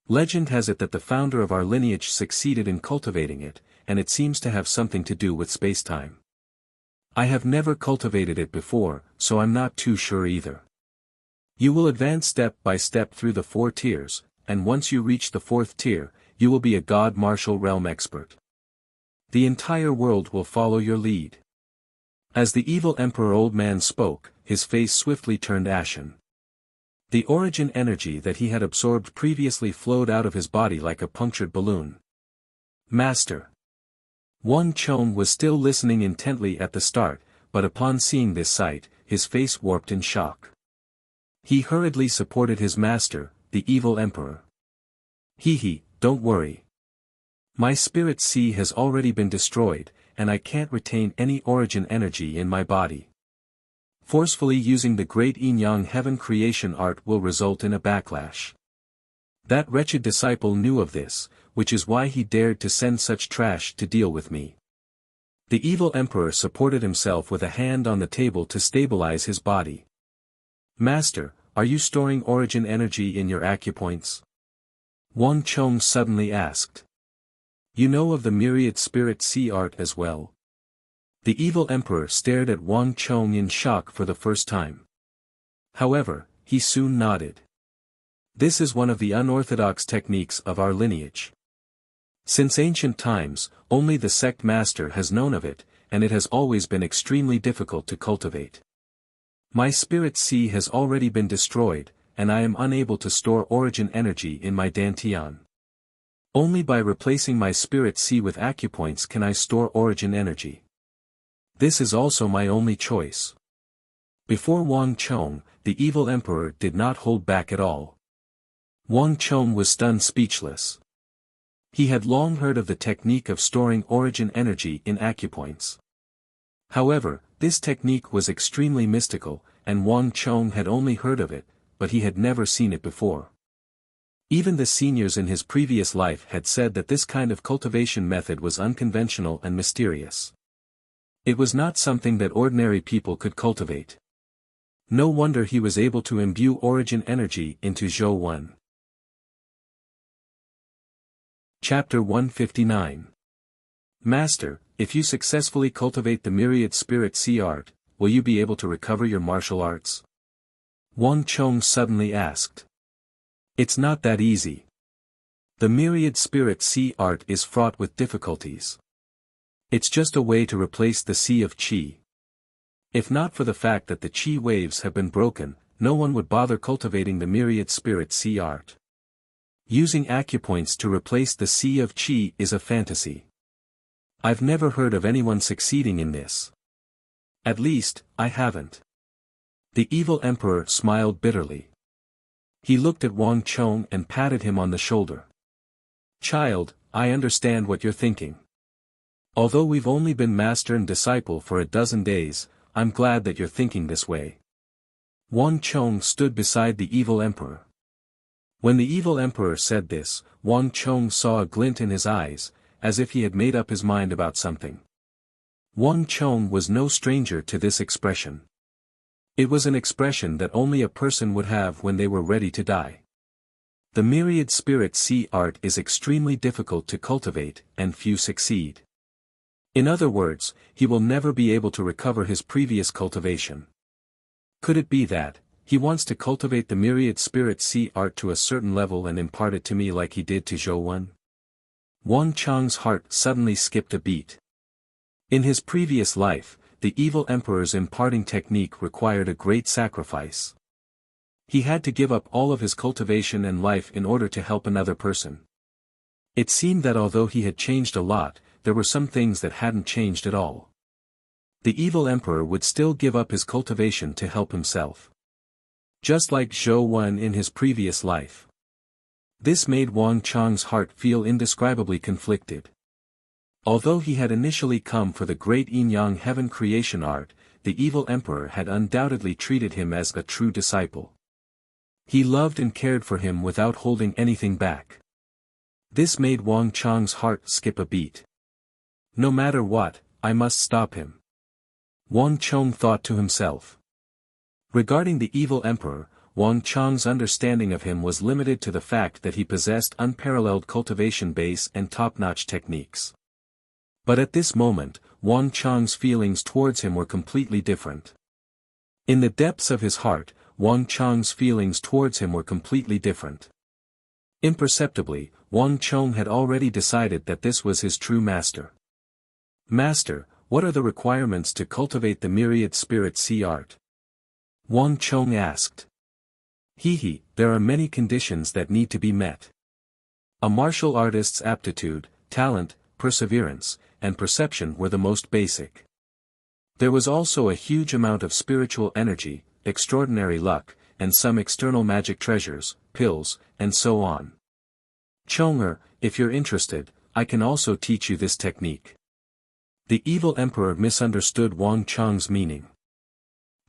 Legend has it that the founder of our lineage succeeded in cultivating it, and it seems to have something to do with space-time. I have never cultivated it before, so I'm not too sure either. You will advance step by step through the 4 tiers, and once you reach the 4th tier, you will be a God Martial Realm expert. The entire world will follow your lead. As the evil Emperor Old Man spoke, his face swiftly turned ashen. The origin energy that he had absorbed previously flowed out of his body like a punctured balloon. Master. Wang Chong was still listening intently at the start, but upon seeing this sight, his face warped in shock. He hurriedly supported his master, the evil emperor. Don't worry. My spirit sea has already been destroyed, and I can't retain any origin energy in my body. Forcefully using the great yin-yang heaven creation art will result in a backlash. That wretched disciple knew of this, which is why he dared to send such trash to deal with me. The evil emperor supported himself with a hand on the table to stabilize his body. Master, are you storing origin energy in your acupoints? Wang Chong suddenly asked. You know of the myriad spirit sea art as well? The evil emperor stared at Wang Chong in shock for the first time. However, he soon nodded. This is one of the unorthodox techniques of our lineage. Since ancient times, only the sect master has known of it, and it has always been extremely difficult to cultivate. My spirit sea has already been destroyed, and I am unable to store origin energy in my dantian. Only by replacing my spirit sea with acupoints can I store origin energy. This is also my only choice. Before Wang Chong, the evil emperor did not hold back at all. Wang Chong was stunned speechless. He had long heard of the technique of storing origin energy in acupoints. However, this technique was extremely mystical, and Wang Chong had only heard of it, but he had never seen it before. Even the seniors in his previous life had said that this kind of cultivation method was unconventional and mysterious. It was not something that ordinary people could cultivate. No wonder he was able to imbue origin energy into Zhou Wen. Chapter 159. Master, if you successfully cultivate the myriad spirit sea art, will you be able to recover your martial arts? Wang Chong suddenly asked. It's not that easy. The myriad spirit sea art is fraught with difficulties. It's just a way to replace the sea of qi. If not for the fact that the qi waves have been broken, no one would bother cultivating the myriad spirit sea art. Using acupoints to replace the sea of qi is a fantasy. I've never heard of anyone succeeding in this. At least, I haven't. The evil emperor smiled bitterly. He looked at Wang Chong and patted him on the shoulder. Child, I understand what you're thinking. Although we've only been master and disciple for a dozen days, I'm glad that you're thinking this way. Wang Chong stood beside the evil emperor. When the evil emperor said this, Wang Chong saw a glint in his eyes, as if he had made up his mind about something. Wang Chong was no stranger to this expression. It was an expression that only a person would have when they were ready to die. The myriad spirit sea art is extremely difficult to cultivate, and few succeed. In other words, he will never be able to recover his previous cultivation. Could it be that he wants to cultivate the myriad spirit sea art to a certain level and impart it to me like he did to Zhou Wen? Wang Chong's heart suddenly skipped a beat. In his previous life, the evil emperor's imparting technique required a great sacrifice. He had to give up all of his cultivation and life in order to help another person. It seemed that although he had changed a lot, there were some things that hadn't changed at all. The evil emperor would still give up his cultivation to help himself. Just like Zhou Wen in his previous life. This made Wang Chong's heart feel indescribably conflicted. Although he had initially come for the great yin-yang heaven creation art, the evil emperor had undoubtedly treated him as a true disciple. He loved and cared for him without holding anything back. This made Wang Chong's heart skip a beat. No matter what, I must stop him. Wang Chong thought to himself. Regarding the evil emperor, Wang Chong's understanding of him was limited to the fact that he possessed unparalleled cultivation base and top-notch techniques. But at this moment, Wang Chong's feelings towards him were completely different. In the depths of his heart, Wang Chong's feelings towards him were completely different. Imperceptibly, Wang Chong had already decided that this was his true master. Master, what are the requirements to cultivate the myriad spirit sea art? Wang Chong asked. There are many conditions that need to be met. A martial artist's aptitude, talent, perseverance, and perception were the most basic. There was also a huge amount of spiritual energy, extraordinary luck, and some external magic treasures, pills, and so on. Chonger, if you're interested, I can also teach you this technique. The evil emperor misunderstood Wang Chong's meaning.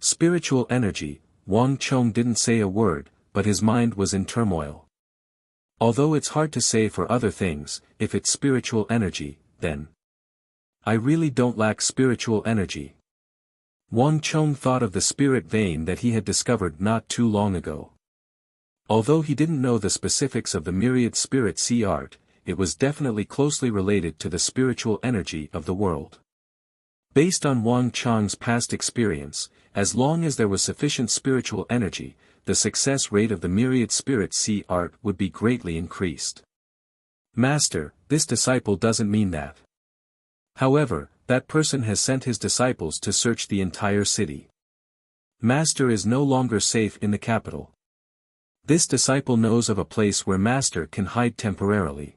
Spiritual energy, Wang Chong didn't say a word, but his mind was in turmoil. Although it's hard to say for other things, if it's spiritual energy, then I really don't lack spiritual energy. Wang Chong thought of the spirit vein that he had discovered not too long ago. Although he didn't know the specifics of the myriad spirit sea art, it was definitely closely related to the spiritual energy of the world. Based on Wang Chong's past experience, as long as there was sufficient spiritual energy, the success rate of the myriad spirit sea art would be greatly increased. Master, this disciple doesn't mean that. However, that person has sent his disciples to search the entire city. Master is no longer safe in the capital. This disciple knows of a place where Master can hide temporarily.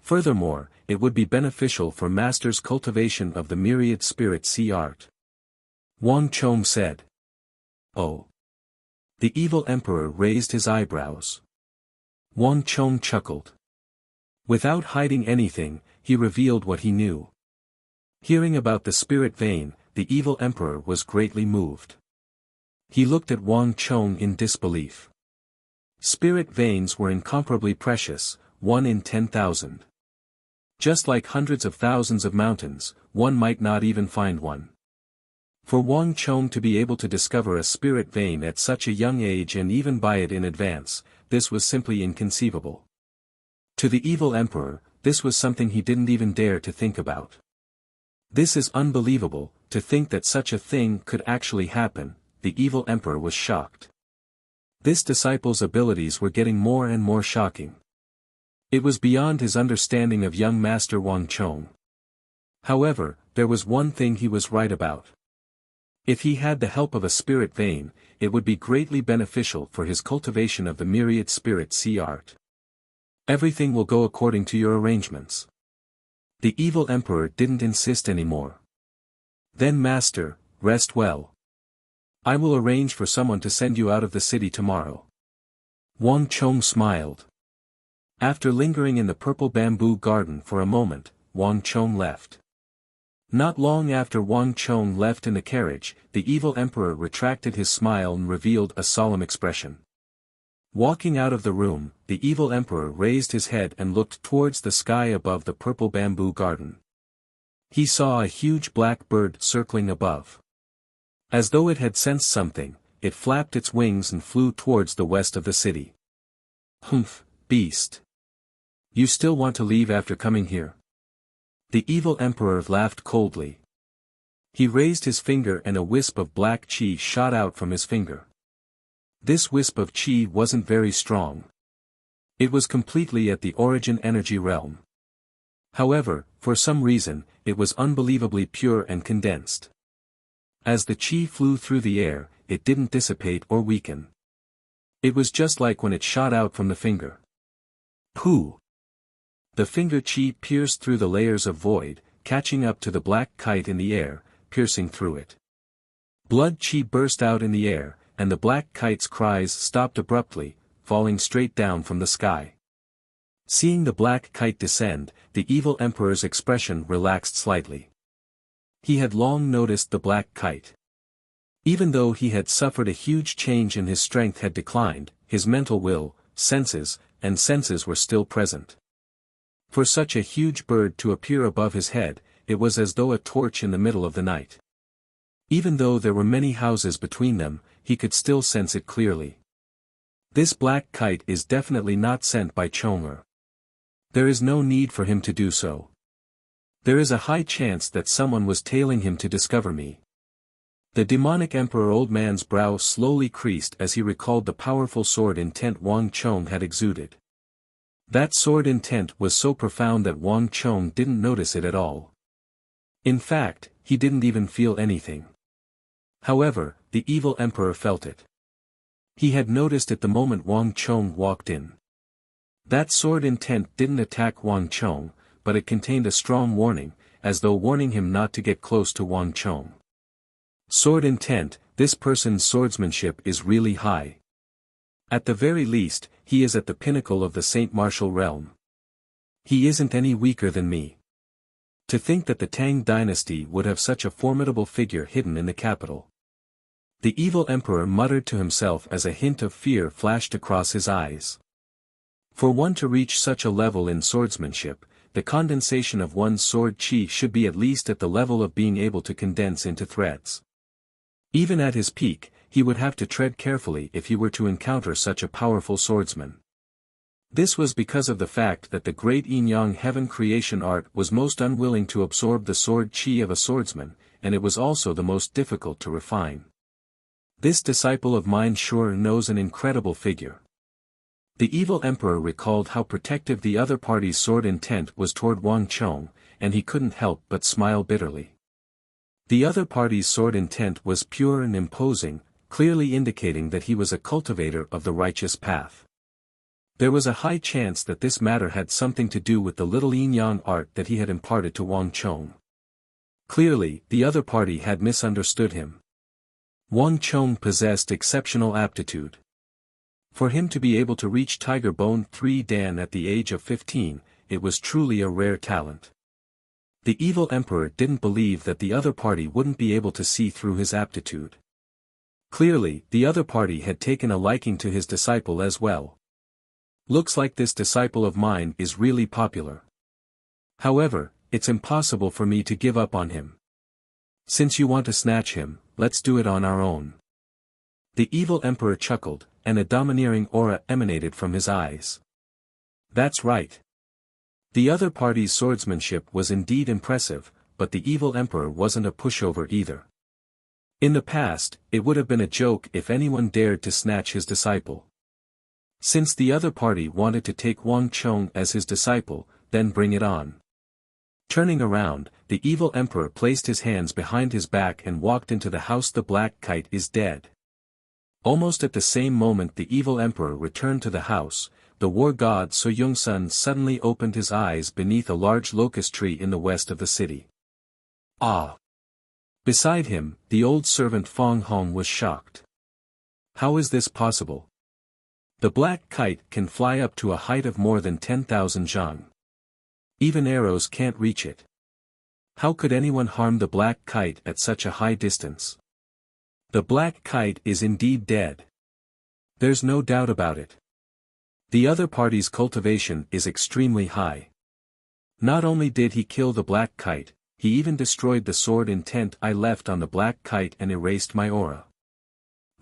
Furthermore, it would be beneficial for Master's cultivation of the myriad spirit sea art. Wang Chong said. Oh. The evil emperor raised his eyebrows. Wang Chong chuckled. Without hiding anything, he revealed what he knew. Hearing about the spirit vein, the evil emperor was greatly moved. He looked at Wang Chong in disbelief. Spirit veins were incomparably precious, 1 in 10,000. Just like hundreds of thousands of mountains, one might not even find one. For Wang Chong to be able to discover a spirit vein at such a young age and even buy it in advance, this was simply inconceivable. To the evil emperor, this was something he didn't even dare to think about. This is unbelievable, to think that such a thing could actually happen, the evil emperor was shocked. This disciple's abilities were getting more and more shocking. It was beyond his understanding of young Master Wang Chong. However, there was one thing he was right about. If he had the help of a spirit vein, it would be greatly beneficial for his cultivation of the myriad spirit sea art. Everything will go according to your arrangements. The evil emperor didn't insist anymore. Then Master, rest well. I will arrange for someone to send you out of the city tomorrow. Wang Chong smiled. After lingering in the purple bamboo garden for a moment, Wang Chong left. Not long after Wang Chong left in the carriage, the evil emperor retracted his smile and revealed a solemn expression. Walking out of the room, the evil emperor raised his head and looked towards the sky above the purple bamboo garden. He saw a huge black bird circling above. As though it had sensed something, it flapped its wings and flew towards the west of the city. Humph, beast. You still want to leave after coming here? The evil emperor laughed coldly. He raised his finger and a wisp of black chi shot out from his finger. This wisp of chi wasn't very strong. It was completely at the origin energy realm. However, for some reason, it was unbelievably pure and condensed. As the chi flew through the air, it didn't dissipate or weaken. It was just like when it shot out from the finger. Pooh! The finger chi pierced through the layers of void, catching up to the black kite in the air, piercing through it. Blood chi burst out in the air, and the black kite's cries stopped abruptly, falling straight down from the sky. Seeing the black kite descend, the evil emperor's expression relaxed slightly. He had long noticed the black kite. Even though he had suffered a huge change and his strength had declined, his mental will, senses were still present. For such a huge bird to appear above his head, it was as though a torch in the middle of the night. Even though there were many houses between them, he could still sense it clearly. This black kite is definitely not sent by Chonger. There is no need for him to do so. There is a high chance that someone was tailing him to discover me. The demonic emperor old man's brow slowly creased as he recalled the powerful sword intent Wang Chong had exuded. That sword intent was so profound that Wang Chong didn't notice it at all. In fact, he didn't even feel anything. However, the evil emperor felt it. He had noticed it the moment Wang Chong walked in. That sword intent didn't attack Wang Chong, but it contained a strong warning, as though warning him not to get close to Wang Chong. Sword intent, this person's swordsmanship is really high. At the very least, he is at the pinnacle of the Saint Martial realm. He isn't any weaker than me. To think that the Tang dynasty would have such a formidable figure hidden in the capital. The evil emperor muttered to himself as a hint of fear flashed across his eyes. For one to reach such a level in swordsmanship, the condensation of one's sword chi should be at least at the level of being able to condense into threads. Even at his peak, he would have to tread carefully if he were to encounter such a powerful swordsman. This was because of the fact that the great yin-yang heaven creation art was most unwilling to absorb the sword chi of a swordsman, and it was also the most difficult to refine. This disciple of mine sure knows an incredible figure. The evil emperor recalled how protective the other party's sword intent was toward Wang Chong, and he couldn't help but smile bitterly. The other party's sword intent was pure and imposing, clearly indicating that he was a cultivator of the righteous path. There was a high chance that this matter had something to do with the little yin-yang art that he had imparted to Wang Chong. Clearly, the other party had misunderstood him. Wang Chong possessed exceptional aptitude. For him to be able to reach Tiger Bone 3 Dan at the age of 15, it was truly a rare talent. The evil emperor didn't believe that the other party wouldn't be able to see through his aptitude. Clearly, the other party had taken a liking to his disciple as well. Looks like this disciple of mine is really popular. However, it's impossible for me to give up on him. Since you want to snatch him, let's do it on our own. The evil emperor chuckled, and a domineering aura emanated from his eyes. That's right. The other party's swordsmanship was indeed impressive, but the evil emperor wasn't a pushover either. In the past, it would have been a joke if anyone dared to snatch his disciple. Since the other party wanted to take Wang Chong as his disciple, then bring it on. Turning around, the evil emperor placed his hands behind his back and walked into the house. The black kite is dead. Almost at the same moment the evil emperor returned to the house, the war god So Young-sun suddenly opened his eyes beneath a large locust tree in the west of the city. Ah! Beside him, the old servant Fong Hong was shocked. How is this possible? The black kite can fly up to a height of more than 10,000 zhang. Even arrows can't reach it. How could anyone harm the black kite at such a high distance? The black kite is indeed dead. There's no doubt about it. The other party's cultivation is extremely high. Not only did he kill the black kite, he even destroyed the sword intent I left on the black kite and erased my aura.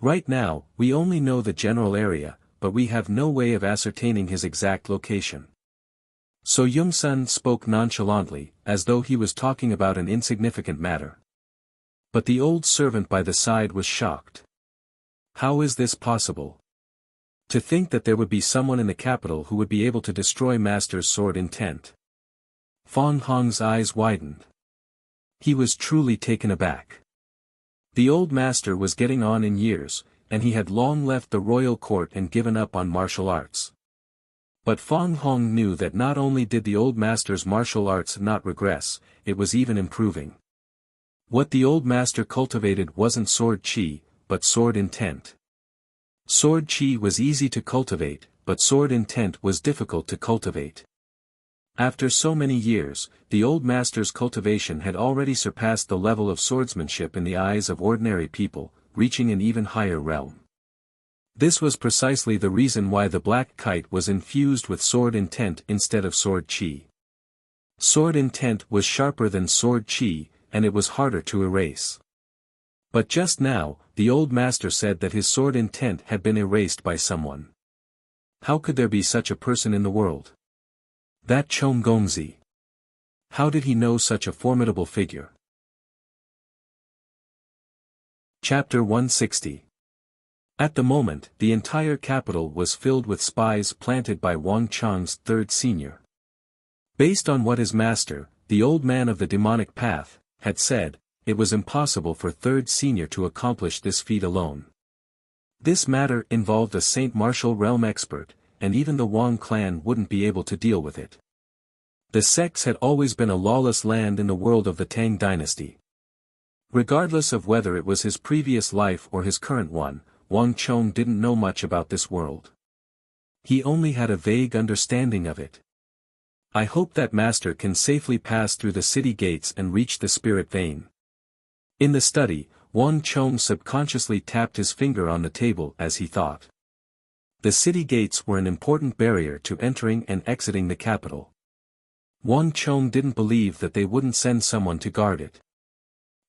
Right now, we only know the general area, but we have no way of ascertaining his exact location. So Young-sun spoke nonchalantly, as though he was talking about an insignificant matter. But the old servant by the side was shocked. How is this possible? To think that there would be someone in the capital who would be able to destroy Master's sword intent. Fong Hong's eyes widened. He was truly taken aback. The old master was getting on in years, and he had long left the royal court and given up on martial arts. But Fong Hong knew that not only did the old master's martial arts not regress, it was even improving. What the old master cultivated wasn't sword chi, but sword intent. Sword chi was easy to cultivate, but sword intent was difficult to cultivate. After so many years, the old master's cultivation had already surpassed the level of swordsmanship in the eyes of ordinary people, reaching an even higher realm. This was precisely the reason why the black kite was infused with sword intent instead of sword chi. Sword intent was sharper than sword chi, and it was harder to erase. But just now, the old master said that his sword intent had been erased by someone. How could there be such a person in the world? That Chong Gongzi. How did he know such a formidable figure? Chapter 160. At the moment, the entire capital was filled with spies planted by Wang Chong's third senior. Based on what his master, the old man of the demonic path, had said, it was impossible for third senior to accomplish this feat alone. This matter involved a Saint Martial realm expert, and even the Wang clan wouldn't be able to deal with it. The sects had always been a lawless land in the world of the Tang dynasty. Regardless of whether it was his previous life or his current one, Wang Chong didn't know much about this world. He only had a vague understanding of it. I hope that master can safely pass through the city gates and reach the spirit vein. In the study, Wang Chong subconsciously tapped his finger on the table as he thought. The city gates were an important barrier to entering and exiting the capital. Wang Chong didn't believe that they wouldn't send someone to guard it.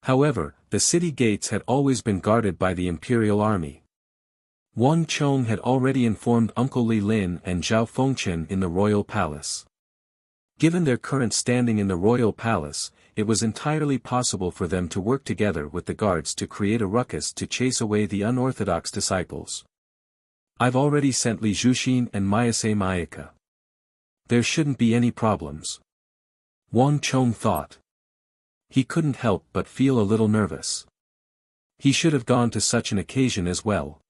However, the city gates had always been guarded by the imperial army. Wang Chong had already informed Uncle Li Lin and Zhao Fengchen in the royal palace. Given their current standing in the royal palace, it was entirely possible for them to work together with the guards to create a ruckus to chase away the unorthodox disciples. I've already sent Li Zhuxin and Mayase Mayaka. There shouldn't be any problems. Wang Chong thought. He couldn't help but feel a little nervous. He should have gone to such an occasion as well.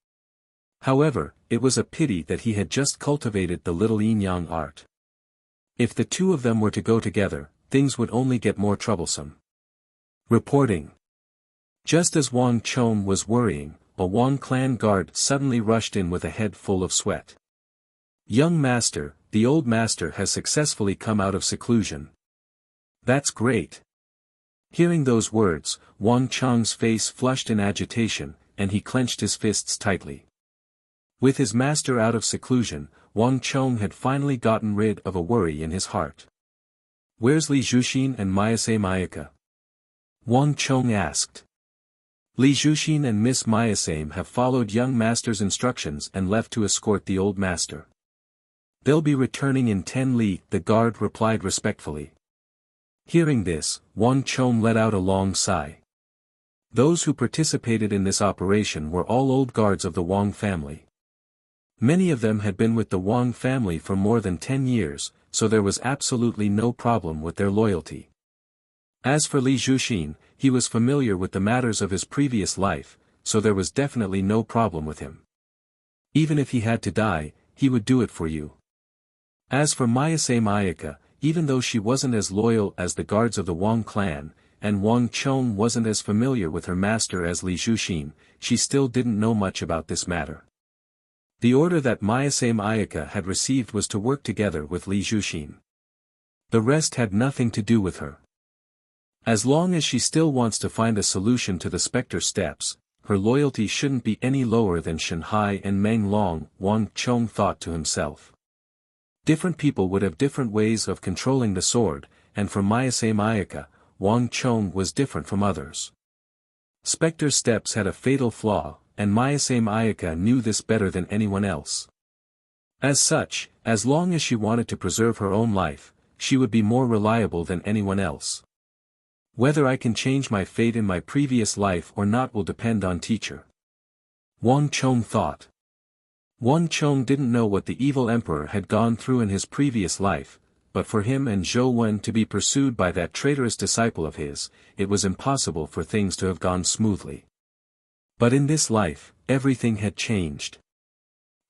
However, it was a pity that he had just cultivated the little yin-yang art. If the two of them were to go together, things would only get more troublesome. Reporting. Just as Wang Chong was worrying, a Wang clan guard suddenly rushed in with a head full of sweat. Young master, the old master has successfully come out of seclusion. That's great. Hearing those words, Wang Chong's face flushed in agitation, and he clenched his fists tightly. With his master out of seclusion, Wang Chong had finally gotten rid of a worry in his heart. Where's Li Zhuxin and Mayase Mayaka? Wang Chong asked. Li Zhuxin and Miss Mayase have followed young master's instructions and left to escort the old master. They'll be returning in 10 li, the guard replied respectfully. Hearing this, Wang Chong let out a long sigh. Those who participated in this operation were all old guards of the Wang family. Many of them had been with the Wang family for more than 10 years, so there was absolutely no problem with their loyalty. As for Li Zhuxin, he was familiar with the matters of his previous life, so there was definitely no problem with him. Even if he had to die, he would do it for you. As for Mayase Mayaka, even though she wasn't as loyal as the guards of the Wang clan, and Wang Chong wasn't as familiar with her master as Li Zhuxin, she still didn't know much about this matter. The order that Mayase Mayaka had received was to work together with Li Zhuxin. The rest had nothing to do with her. As long as she still wants to find a solution to the specter steps, her loyalty shouldn't be any lower than Shanhai and Meng Long, Wang Chong thought to himself. Different people would have different ways of controlling the sword, and for Mayase Mayaka, Wang Chong was different from others. Specter steps had a fatal flaw, and Mayase Mayaka knew this better than anyone else. As such, as long as she wanted to preserve her own life, she would be more reliable than anyone else. Whether I can change my fate in my previous life or not will depend on teacher. Wang Chong thought. Wang Chong didn't know what the evil emperor had gone through in his previous life, but for him and Zhou Wen to be pursued by that traitorous disciple of his, it was impossible for things to have gone smoothly. But in this life, everything had changed.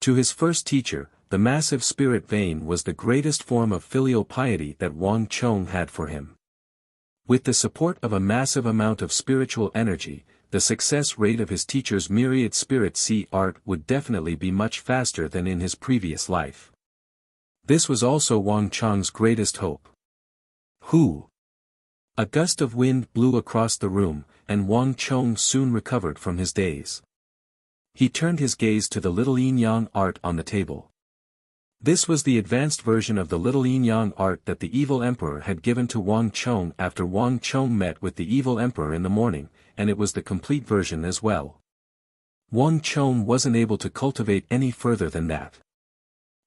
To his first teacher, the massive spirit vein was the greatest form of filial piety that Wang Chong had for him. With the support of a massive amount of spiritual energy, the success rate of his teacher's myriad spirit sea art would definitely be much faster than in his previous life. This was also Wang Chong's greatest hope. Who? A gust of wind blew across the room, and Wang Chong soon recovered from his daze. He turned his gaze to the little yin-yang art on the table. This was the advanced version of the little yin-yang art that the evil emperor had given to Wang Chong after Wang Chong met with the evil emperor in the morning, and it was the complete version as well. Wang Chong wasn't able to cultivate any further than that.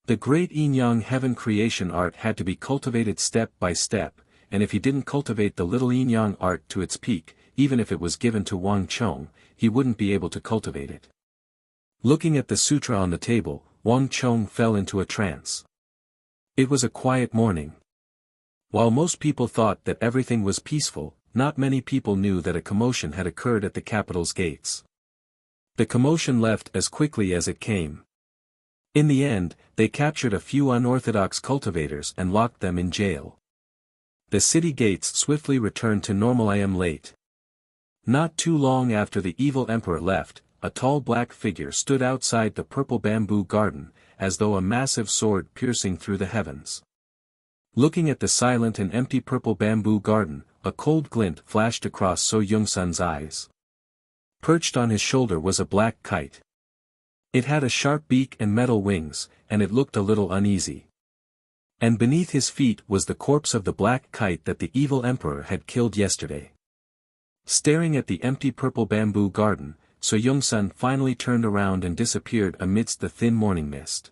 The great yin-yang heaven creation art had to be cultivated step by step, and if he didn't cultivate the little yin-yang art to its peak, even if it was given to Wang Chong, he wouldn't be able to cultivate it. Looking at the sutra on the table, Wang Chong fell into a trance. It was a quiet morning. While most people thought that everything was peaceful, not many people knew that a commotion had occurred at the capital's gates. The commotion left as quickly as it came. In the end, they captured a few unorthodox cultivators and locked them in jail. The city gates swiftly returned to normal. I am late. Not too long after the evil emperor left, a tall black figure stood outside the purple bamboo garden, as though a massive sword piercing through the heavens. Looking at the silent and empty purple bamboo garden, a cold glint flashed across So Young-sun's eyes. Perched on his shoulder was a black kite. It had a sharp beak and metal wings, and it looked a little uneasy. And beneath his feet was the corpse of the black kite that the evil emperor had killed yesterday. Staring at the empty purple bamboo garden, So Young-sun finally turned around and disappeared amidst the thin morning mist.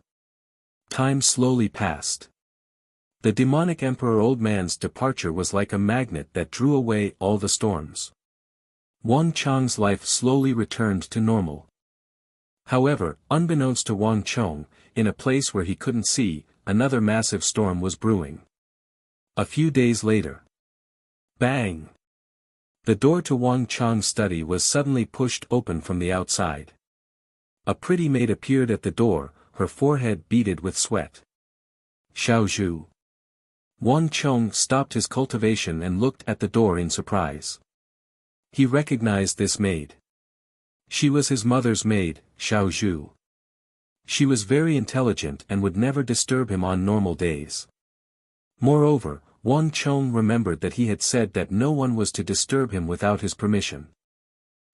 Time slowly passed. The demonic Emperor Old Man's departure was like a magnet that drew away all the storms. Wang Chong's life slowly returned to normal. However, unbeknownst to Wang Chong, in a place where he couldn't see, another massive storm was brewing. A few days later. Bang! The door to Wang Chong's study was suddenly pushed open from the outside. A pretty maid appeared at the door, her forehead beaded with sweat. Xiao Zhu. Wang Chong stopped his cultivation and looked at the door in surprise. He recognized this maid. She was his mother's maid, Xiao Zhu. She was very intelligent and would never disturb him on normal days. Moreover, Wang Chong remembered that he had said that no one was to disturb him without his permission.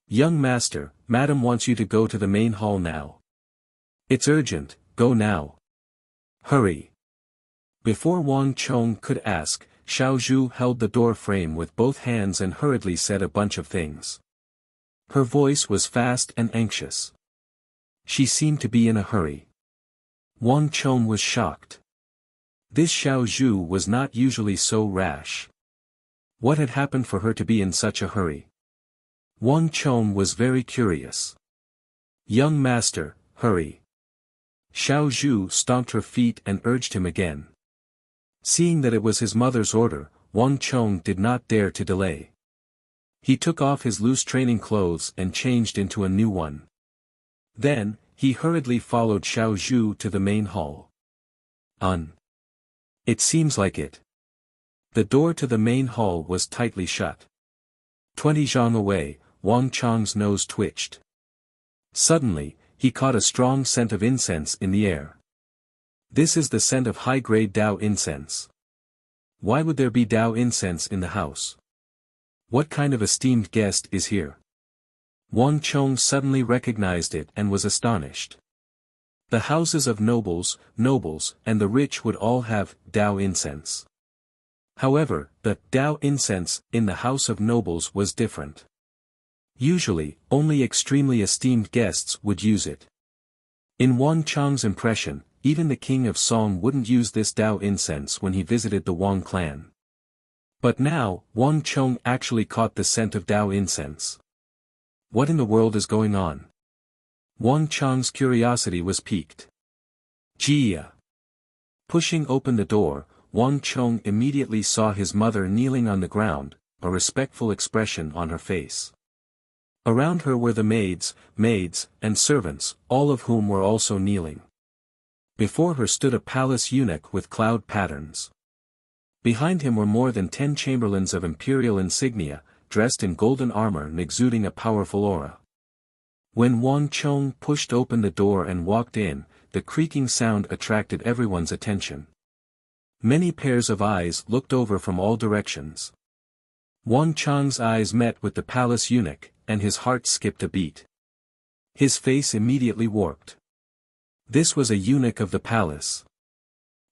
Young master, madam wants you to go to the main hall now. It's urgent, go now. Hurry. Before Wang Chong could ask, Xiao Zhu held the door frame with both hands and hurriedly said a bunch of things. Her voice was fast and anxious. She seemed to be in a hurry. Wang Chong was shocked. This Xiao Zhu was not usually so rash. What had happened for her to be in such a hurry? Wang Chong was very curious. Young master, hurry. Xiao Zhu stomped her feet and urged him again. Seeing that it was his mother's order, Wang Chong did not dare to delay. He took off his loose training clothes and changed into a new one. Then, he hurriedly followed Xiao Zhu to the main hall. It seems like it. The door to the main hall was tightly shut. 20 zhang away, Wang Chong's nose twitched. Suddenly, he caught a strong scent of incense in the air. This is the scent of high-grade Dao incense. Why would there be Dao incense in the house? What kind of esteemed guest is here? Wang Chong suddenly recognized it and was astonished. The houses of nobles, and the rich would all have Dao incense. However, the Dao incense in the house of nobles was different. Usually, only extremely esteemed guests would use it. In Wang Chong's impression, even the king of Song wouldn't use this Dao incense when he visited the Wang clan. But now, Wang Chong actually caught the scent of Dao incense. What in the world is going on? Wang Chong's curiosity was piqued. Jia. Pushing open the door, Wang Chong immediately saw his mother kneeling on the ground, a respectful expression on her face. Around her were the maids, and servants, all of whom were also kneeling. Before her stood a palace eunuch with cloud patterns. Behind him were more than 10 chamberlains of imperial insignia, dressed in golden armor and exuding a powerful aura. When Wang Chong pushed open the door and walked in, the creaking sound attracted everyone's attention. Many pairs of eyes looked over from all directions. Wang Chong's eyes met with the palace eunuch, and his heart skipped a beat. His face immediately warped. This was a eunuch of the palace.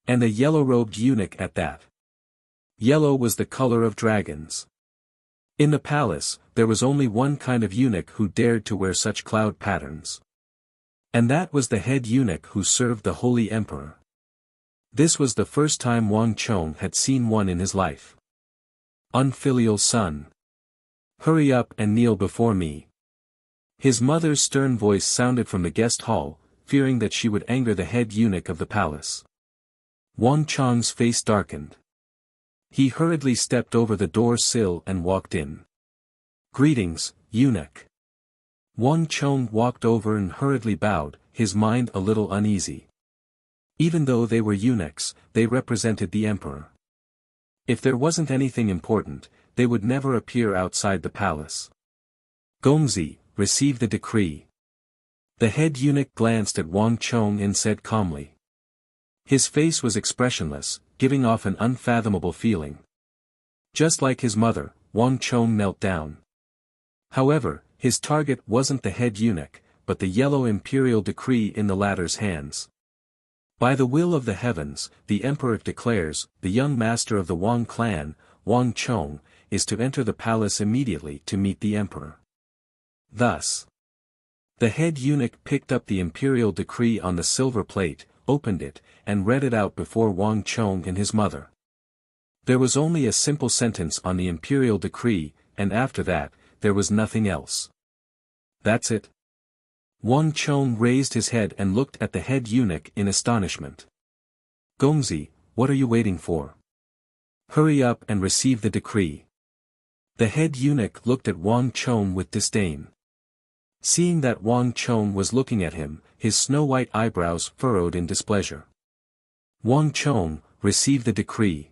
And a yellow-robed eunuch at that. Yellow was the color of dragons. In the palace, there was only one kind of eunuch who dared to wear such cloud patterns. And that was the head eunuch who served the holy emperor. This was the first time Wang Chong had seen one in his life. Unfilial son. Hurry up and kneel before me. His mother's stern voice sounded from the guest hall, fearing that she would anger the head eunuch of the palace. Wang Chong's face darkened. He hurriedly stepped over the door sill and walked in. Greetings, eunuch. Wang Chong walked over and hurriedly bowed, his mind a little uneasy. Even though they were eunuchs, they represented the emperor. If there wasn't anything important, they would never appear outside the palace. Gongzi, receive the decree. The head eunuch glanced at Wang Chong and said calmly. His face was expressionless, giving off an unfathomable feeling. Just like his mother, Wang Chong knelt down. However, his target wasn't the head eunuch, but the yellow imperial decree in the latter's hands. By the will of the heavens, the emperor declares, the young master of the Wang clan, Wang Chong, is to enter the palace immediately to meet the emperor. Thus, the head eunuch picked up the imperial decree on the silver plate, opened it, and read it out before Wang Chong and his mother. There was only a simple sentence on the imperial decree, and after that, there was nothing else. That's it? Wang Chong raised his head and looked at the head eunuch in astonishment. Gongzi, what are you waiting for? Hurry up and receive the decree. The head eunuch looked at Wang Chong with disdain. Seeing that Wang Chong was looking at him, his snow-white eyebrows furrowed in displeasure. Wang Chong, receive the decree.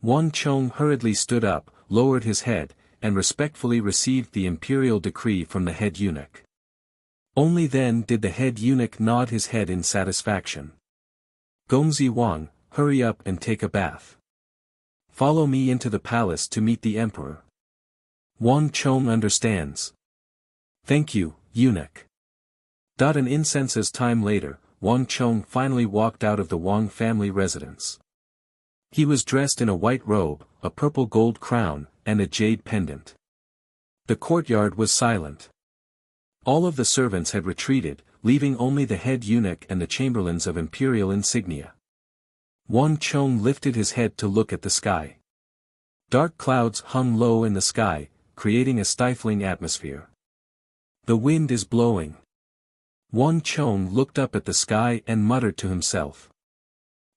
Wang Chong hurriedly stood up, lowered his head, and respectfully received the imperial decree from the head eunuch. Only then did the head eunuch nod his head in satisfaction. Gongzi Wang, hurry up and take a bath. Follow me into the palace to meet the emperor. Wang Chong understands. Thank you, eunuch. An incense's time later, Wang Chong finally walked out of the Wang family residence. He was dressed in a white robe, a purple gold crown, and a jade pendant. The courtyard was silent. All of the servants had retreated, leaving only the head eunuch and the chamberlains of imperial insignia. Wang Chong lifted his head to look at the sky. Dark clouds hung low in the sky, creating a stifling atmosphere. The wind is blowing. Wang Chong looked up at the sky and muttered to himself.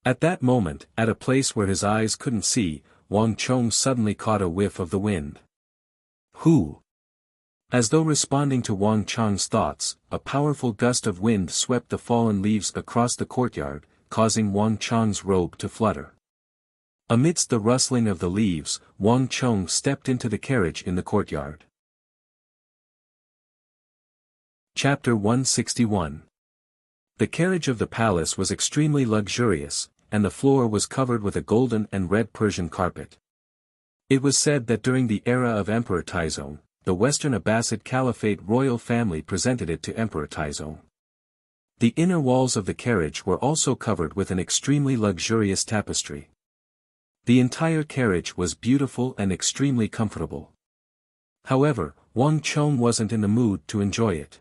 At that moment, at a place where his eyes couldn't see, Wang Chong suddenly caught a whiff of the wind. Who? As though responding to Wang Chong's thoughts, a powerful gust of wind swept the fallen leaves across the courtyard, causing Wang Chong's robe to flutter. Amidst the rustling of the leaves, Wang Chong stepped into the carriage in the courtyard. Chapter 161. The carriage of the palace was extremely luxurious, and the floor was covered with a golden and red Persian carpet. It was said that during the era of Emperor Taizong, the Western Abbasid Caliphate royal family presented it to Emperor Taizong. The inner walls of the carriage were also covered with an extremely luxurious tapestry. The entire carriage was beautiful and extremely comfortable. However, Wang Chong wasn't in the mood to enjoy it.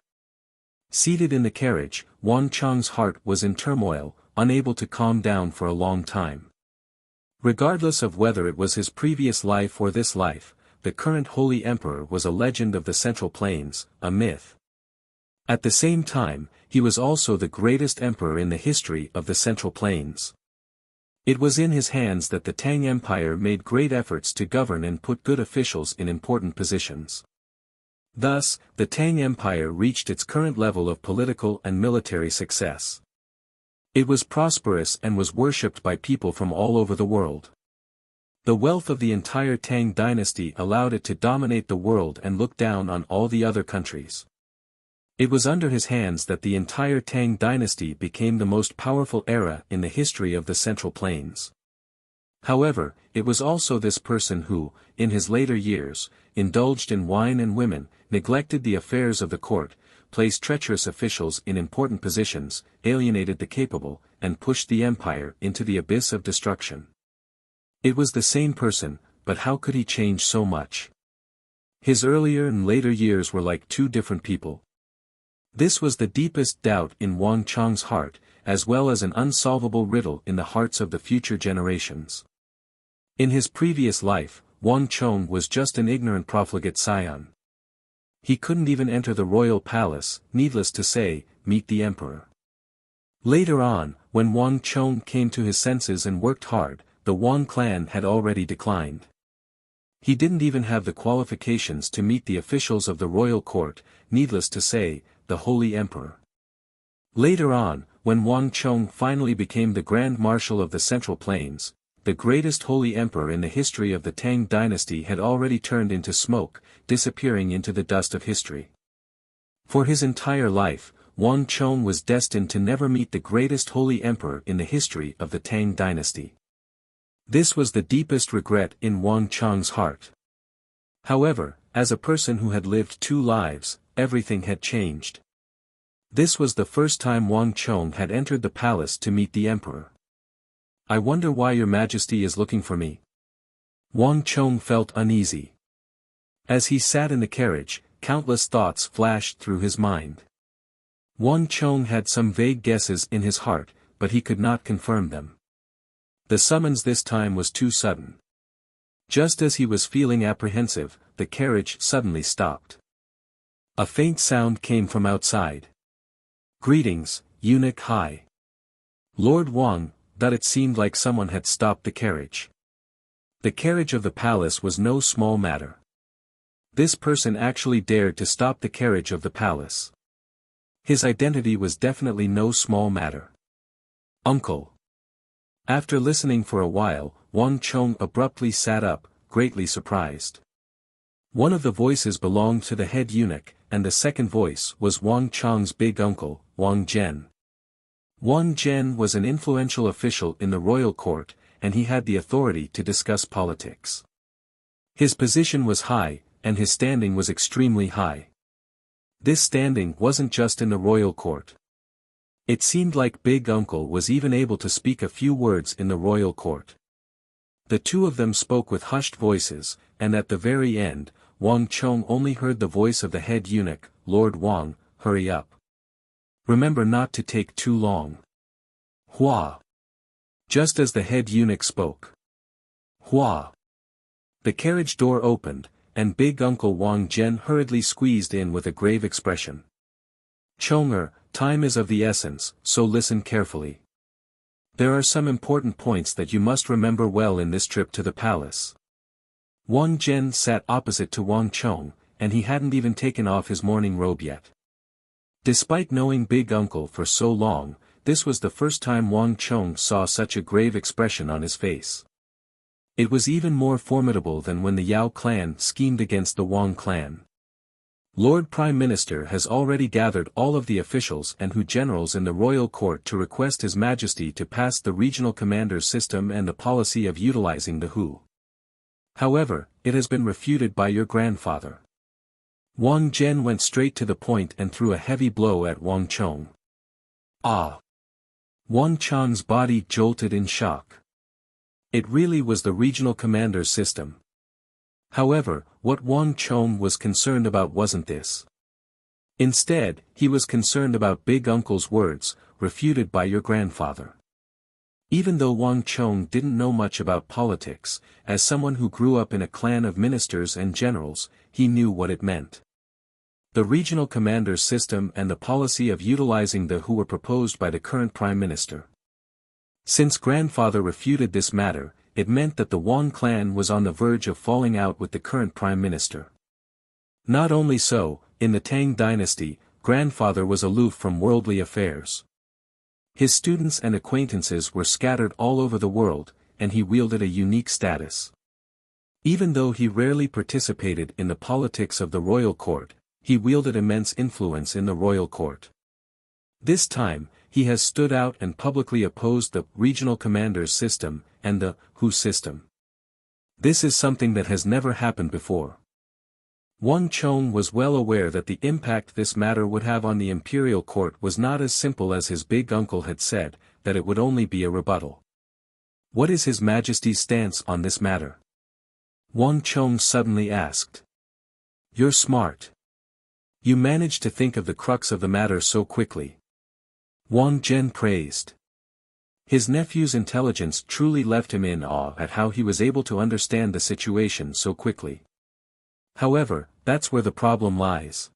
Seated in the carriage, Wang Chong's heart was in turmoil, unable to calm down for a long time. Regardless of whether it was his previous life or this life, the current holy emperor was a legend of the Central Plains, a myth. At the same time, he was also the greatest emperor in the history of the Central Plains. It was in his hands that the Tang Empire made great efforts to govern and put good officials in important positions. Thus, the Tang Empire reached its current level of political and military success. It was prosperous and was worshipped by people from all over the world. The wealth of the entire Tang dynasty allowed it to dominate the world and look down on all the other countries. It was under his hands that the entire Tang dynasty became the most powerful era in the history of the Central Plains. However, it was also this person who, in his later years, indulged in wine and women, neglected the affairs of the court, placed treacherous officials in important positions, alienated the capable, and pushed the empire into the abyss of destruction. It was the same person, but how could he change so much? His earlier and later years were like two different people. This was the deepest doubt in Wang Chong's heart, as well as an unsolvable riddle in the hearts of the future generations. In his previous life, Wang Chong was just an ignorant profligate scion. He couldn't even enter the royal palace, needless to say, meet the emperor. Later on, when Wang Chong came to his senses and worked hard, the Wang clan had already declined. He didn't even have the qualifications to meet the officials of the royal court, needless to say, the holy emperor. Later on, when Wang Chong finally became the Grand Marshal of the Central Plains, the greatest holy emperor in the history of the Tang dynasty had already turned into smoke, disappearing into the dust of history. For his entire life, Wang Chong was destined to never meet the greatest holy emperor in the history of the Tang dynasty. This was the deepest regret in Wang Chong's heart. However, as a person who had lived 2 lives, everything had changed. This was the first time Wang Chong had entered the palace to meet the emperor. "I wonder why your majesty is looking for me?" Wang Chong felt uneasy. As he sat in the carriage, countless thoughts flashed through his mind. Wang Chong had some vague guesses in his heart, but he could not confirm them. The summons this time was too sudden. Just as he was feeling apprehensive, the carriage suddenly stopped. A faint sound came from outside. "Greetings, eunuch Hai." Lord Wang, that it seemed like someone had stopped the carriage. The carriage of the palace was no small matter. This person actually dared to stop the carriage of the palace. His identity was definitely no small matter. "Uncle." After listening for a while, Wang Chong abruptly sat up, greatly surprised. One of the voices belonged to the head eunuch, and the second voice was Wang Chong's big uncle, Wang Zhen. Wang Zhen was an influential official in the royal court, and he had the authority to discuss politics. His position was high, and his standing was extremely high. This standing wasn't just in the royal court. It seemed like Big Uncle was even able to speak a few words in the royal court. The two of them spoke with hushed voices, and at the very end, Wang Chong only heard the voice of the head eunuch, "Lord Wang, hurry up. Remember not to take too long." "Hua." Just as the head eunuch spoke. "Hua." The carriage door opened, and Big Uncle Wang Zhen hurriedly squeezed in with a grave expression. "Chonger, time is of the essence, so listen carefully. There are some important points that you must remember well in this trip to the palace." Wang Zhen sat opposite to Wang Chong, and he hadn't even taken off his morning robe yet. Despite knowing Big Uncle for so long, this was the first time Wang Chong saw such a grave expression on his face. It was even more formidable than when the Yao clan schemed against the Wang clan. Lord Prime Minister has already gathered all of the officials and generals in the royal court to request His Majesty to pass the regional commanders system and the policy of utilizing the WHO. However, it has been refuted by your grandfather. Wang Zhen went straight to the point and threw a heavy blow at Wang Chong. "Ah!" Wang Chong's body jolted in shock. It really was the regional commanders system. However, what Wang Chong was concerned about wasn't this. Instead, he was concerned about Big Uncle's words, "refuted by your grandfather." Even though Wang Chong didn't know much about politics, as someone who grew up in a clan of ministers and generals, he knew what it meant. The regional commanders system and the policy of utilizing the WHO were proposed by the current Prime Minister. Since grandfather refuted this matter, it meant that the Wang clan was on the verge of falling out with the current Prime Minister. Not only so, in the Tang dynasty, grandfather was aloof from worldly affairs. His students and acquaintances were scattered all over the world, and he wielded a unique status. Even though he rarely participated in the politics of the royal court, he wielded immense influence in the royal court. This time, he has stood out and publicly opposed the regional commanders system and the WHO system. This is something that has never happened before. Wang Chong was well aware that the impact this matter would have on the imperial court was not as simple as his big uncle had said, that it would only be a rebuttal. What is His Majesty's stance on this matter? Wang Chong suddenly asked. You're smart. You managed to think of the crux of the matter so quickly. Wang Zhen praised. His nephew's intelligence truly left him in awe at how he was able to understand the situation so quickly. However, that's where the problem lies.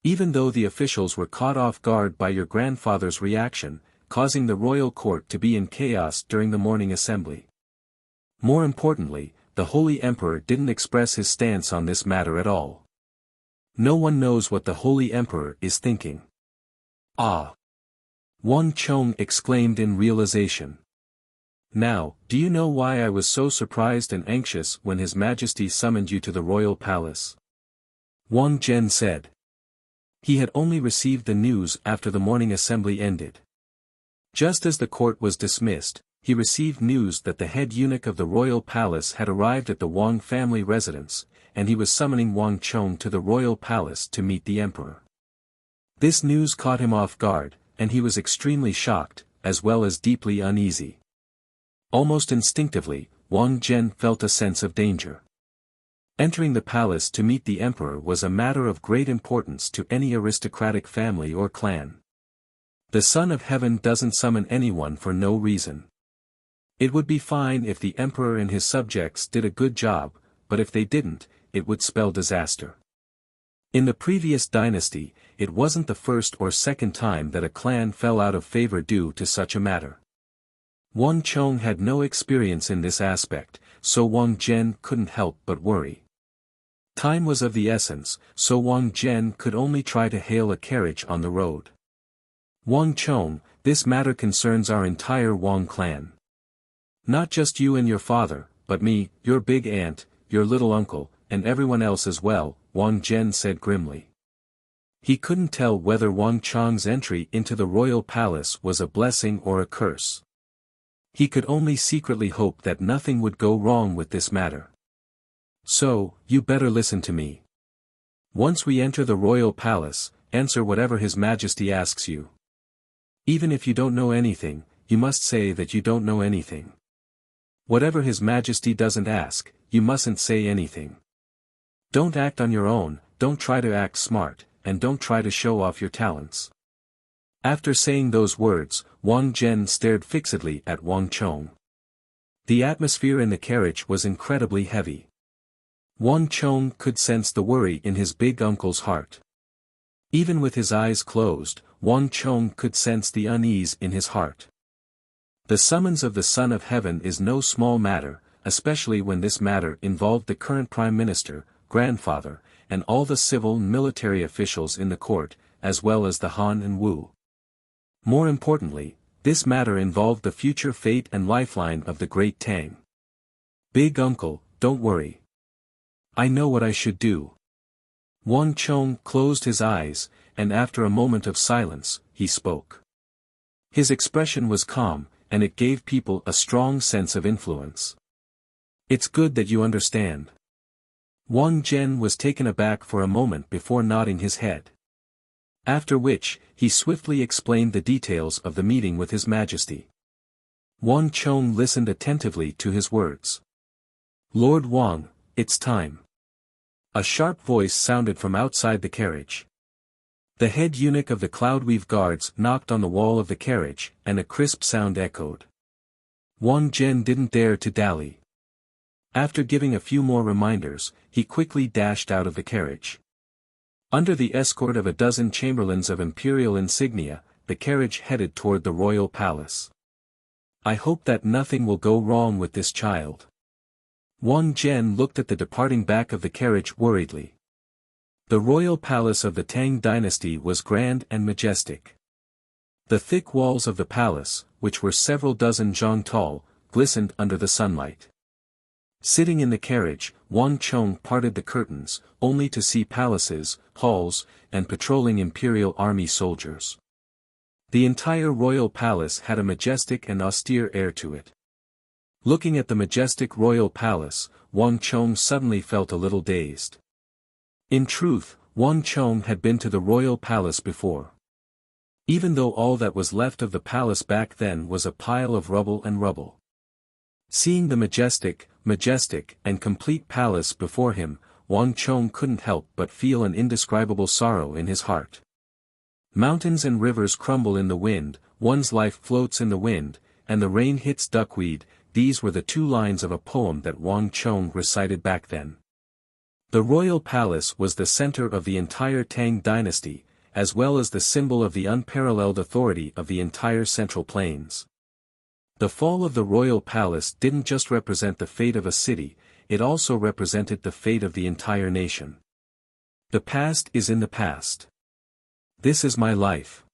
Even though the officials were caught off guard by your grandfather's reaction, causing the royal court to be in chaos during the morning assembly. More importantly, the Holy Emperor didn't express his stance on this matter at all. No one knows what the Holy Emperor is thinking. Ah! Wang Chong exclaimed in realization. Now, do you know why I was so surprised and anxious when His Majesty summoned you to the royal palace? Wang Zhen said. He had only received the news after the morning assembly ended. Just as the court was dismissed, he received news that the head eunuch of the royal palace had arrived at the Wang family residence, and he was summoning Wang Chong to the royal palace to meet the emperor. This news caught him off guard, and he was extremely shocked, as well as deeply uneasy. Almost instinctively, Wang Zhen felt a sense of danger. Entering the palace to meet the emperor was a matter of great importance to any aristocratic family or clan. The Son of Heaven doesn't summon anyone for no reason. It would be fine if the emperor and his subjects did a good job, but if they didn't, it would spell disaster. In the previous dynasty, it wasn't the first or second time that a clan fell out of favor due to such a matter. Wang Chong had no experience in this aspect, so Wang Zhen couldn't help but worry. Time was of the essence, so Wang Zhen could only try to hail a carriage on the road. Wang Chong, this matter concerns our entire Wang clan. Not just you and your father, but me, your big aunt, your little uncle, and everyone else as well, Wang Zhen said grimly. He couldn't tell whether Wang Chong's entry into the royal palace was a blessing or a curse. He could only secretly hope that nothing would go wrong with this matter. So, you better listen to me. Once we enter the royal palace, answer whatever His Majesty asks you. Even if you don't know anything, you must say that you don't know anything. Whatever His Majesty doesn't ask, you mustn't say anything. Don't act on your own, don't try to act smart, and don't try to show off your talents. After saying those words, Wang Zhen stared fixedly at Wang Chong. The atmosphere in the carriage was incredibly heavy. Wang Chong could sense the worry in his big uncle's heart. Even with his eyes closed, Wang Chong could sense the unease in his heart. The summons of the Son of Heaven is no small matter, especially when this matter involved the current Prime Minister, grandfather, and all the civil and military officials in the court, as well as the Han and Wu. More importantly, this matter involved the future fate and lifeline of the great Tang. Big uncle, don't worry. I know what I should do. Wang Chong closed his eyes, and after a moment of silence, he spoke. His expression was calm, and it gave people a strong sense of influence. It's good that you understand. Wang Zhen was taken aback for a moment before nodding his head. After which, he swiftly explained the details of the meeting with His Majesty. Wang Chong listened attentively to his words. Lord Wang, it's time. A sharp voice sounded from outside the carriage. The head eunuch of the Cloudweave guards knocked on the wall of the carriage, and a crisp sound echoed. Wang Zhen didn't dare to dally. After giving a few more reminders, he quickly dashed out of the carriage. Under the escort of a dozen chamberlains of imperial insignia, the carriage headed toward the royal palace. I hope that nothing will go wrong with this child. Wang Zhen looked at the departing back of the carriage worriedly. The royal palace of the Tang dynasty was grand and majestic. The thick walls of the palace, which were several dozen zhang tall, glistened under the sunlight. Sitting in the carriage, Wang Chong parted the curtains, only to see palaces, halls, and patrolling imperial army soldiers. The entire royal palace had a majestic and austere air to it. Looking at the majestic royal palace, Wang Chong suddenly felt a little dazed. In truth, Wang Chong had been to the royal palace before. Even though all that was left of the palace back then was a pile of rubble and rubble. Seeing the majestic, and complete palace before him, Wang Chong couldn't help but feel an indescribable sorrow in his heart. Mountains and rivers crumble in the wind, one's life floats in the wind, and the rain hits duckweed. These were the two lines of a poem that Wang Chong recited back then. The royal palace was the center of the entire Tang dynasty, as well as the symbol of the unparalleled authority of the entire Central Plains. The fall of the royal palace didn't just represent the fate of a city, it also represented the fate of the entire nation. The past is in the past. This is my life.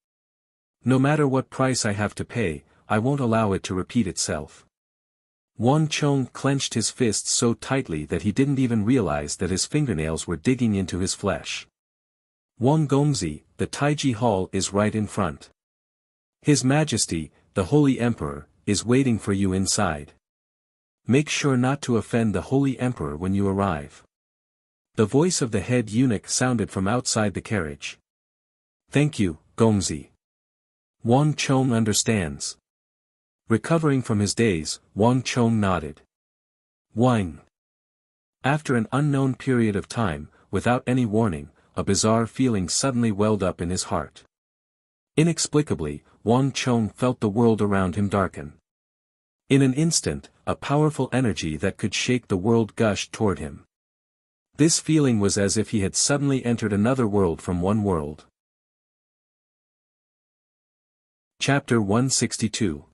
No matter what price I have to pay, I won't allow it to repeat itself. Wang Chong clenched his fists so tightly that he didn't even realize that his fingernails were digging into his flesh. Wang Gongzi, the Taiji Hall is right in front. His Majesty, the Holy Emperor, is waiting for you inside. Make sure not to offend the Holy Emperor when you arrive. The voice of the head eunuch sounded from outside the carriage. Thank you, Gongzi. Wang Chong understands. Recovering from his daze, Wang Chong nodded. Wang. After an unknown period of time, without any warning, a bizarre feeling suddenly welled up in his heart. Inexplicably, Wang Chong felt the world around him darken. In an instant, a powerful energy that could shake the world gushed toward him. This feeling was as if he had suddenly entered another world from one world. Chapter 162.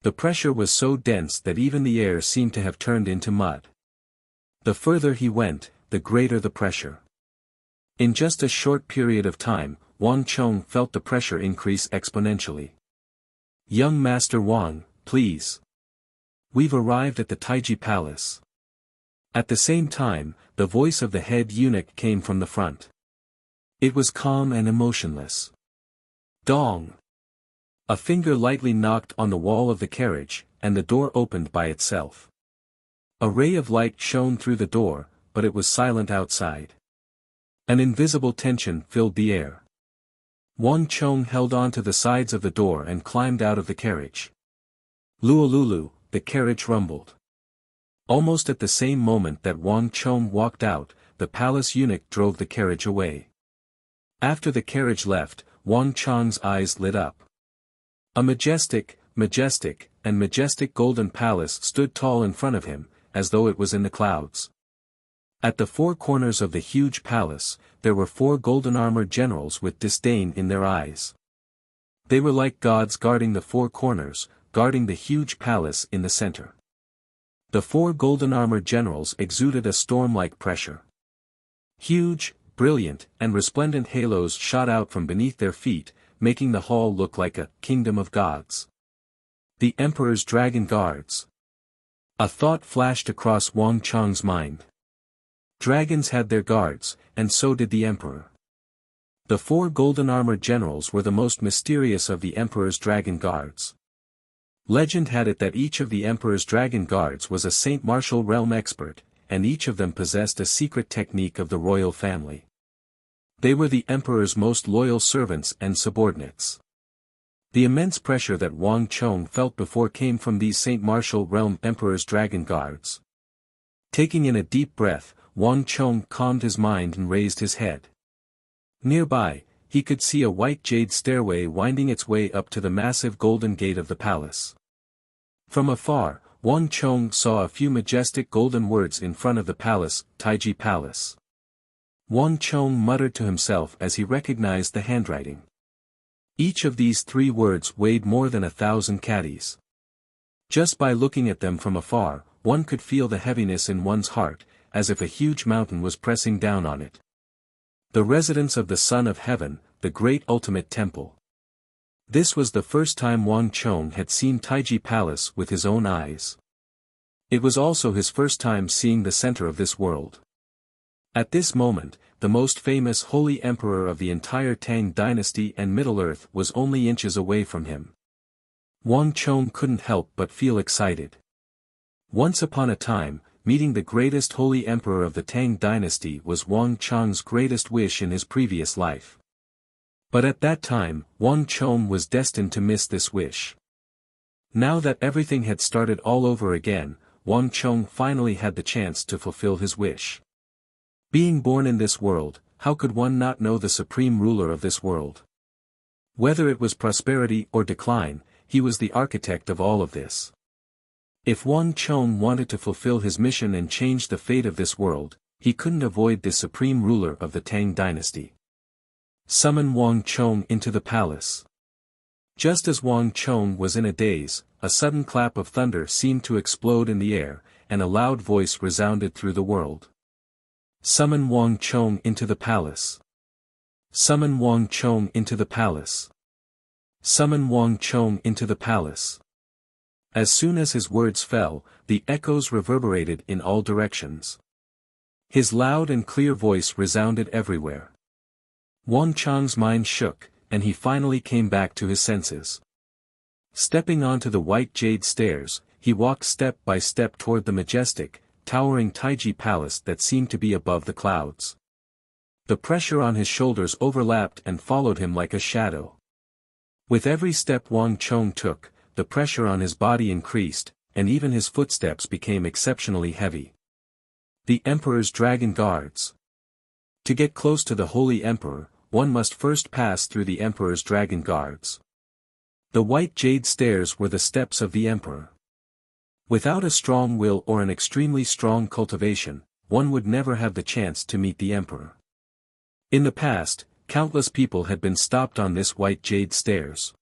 The pressure was so dense that even the air seemed to have turned into mud. The further he went, the greater the pressure. In just a short period of time, Wang Chong felt the pressure increase exponentially. Young Master Wang, please. We've arrived at the Taiji Palace. At the same time, the voice of the head eunuch came from the front. It was calm and emotionless. Dong! A finger lightly knocked on the wall of the carriage, and the door opened by itself. A ray of light shone through the door, but it was silent outside. An invisible tension filled the air. Wang Chong held on to the sides of the door and climbed out of the carriage. Luolulu, the carriage rumbled. Almost at the same moment that Wang Chong walked out, the palace eunuch drove the carriage away. After the carriage left, Wang Chong's eyes lit up. A majestic golden palace stood tall in front of him, as though it was in the clouds. At the four corners of the huge palace, there were four golden-armored generals with disdain in their eyes. They were like gods guarding the four corners, guarding the huge palace in the center. The four golden-armored generals exuded a storm-like pressure. Huge, brilliant, and resplendent halos shot out from beneath their feet, making the hall look like a kingdom of gods. The Emperor's Dragon Guards. A thought flashed across Wang Chong's mind. Dragons had their guards, and so did the Emperor. The four golden-armored generals were the most mysterious of the Emperor's Dragon Guards. Legend had it that each of the Emperor's Dragon Guards was a Saint Martial realm expert, and each of them possessed a secret technique of the royal family. They were the Emperor's most loyal servants and subordinates. The immense pressure that Wang Chong felt before came from these Saint Martial realm Emperor's Dragon Guards. Taking in a deep breath, Wang Chong calmed his mind and raised his head. Nearby, he could see a white jade stairway winding its way up to the massive golden gate of the palace. From afar, Wang Chong saw a few majestic golden words in front of the palace, Taiji Palace. Wang Chong muttered to himself as he recognized the handwriting. Each of these three words weighed more than 1,000 caddies. Just by looking at them from afar, one could feel the heaviness in one's heart, as if a huge mountain was pressing down on it. The residence of the Son of Heaven, the great ultimate temple. This was the first time Wang Chong had seen Taiji Palace with his own eyes. It was also his first time seeing the center of this world. At this moment, the most famous holy emperor of the entire Tang dynasty and Middle-earth was only inches away from him. Wang Chong couldn't help but feel excited. Once upon a time, meeting the greatest holy emperor of the Tang dynasty was Wang Chong's greatest wish in his previous life. But at that time, Wang Chong was destined to miss this wish. Now that everything had started all over again, Wang Chong finally had the chance to fulfill his wish. Being born in this world, how could one not know the supreme ruler of this world? Whether it was prosperity or decline, he was the architect of all of this. If Wang Chong wanted to fulfill his mission and change the fate of this world, he couldn't avoid the supreme ruler of the Tang dynasty. Summon Wang Chong into the palace. Just as Wang Chong was in a daze, a sudden clap of thunder seemed to explode in the air, and a loud voice resounded through the world. Summon Wang Chong into the palace. Summon Wang Chong into the palace. Summon Wang Chong into the palace. As soon as his words fell, the echoes reverberated in all directions. His loud and clear voice resounded everywhere. Wang Chang's mind shook, and he finally came back to his senses. Stepping onto the white jade stairs, he walked step by step toward the majestic, towering Taiji palace that seemed to be above the clouds. The pressure on his shoulders overlapped and followed him like a shadow. With every step Wang Chong took, the pressure on his body increased, and even his footsteps became exceptionally heavy. The Emperor's Dragon Guards. To get close to the Holy Emperor, one must first pass through the Emperor's Dragon Guards. The white jade stairs were the steps of the Emperor. Without a strong will or an extremely strong cultivation, one would never have the chance to meet the Emperor. In the past, countless people had been stopped on this white jade stairs.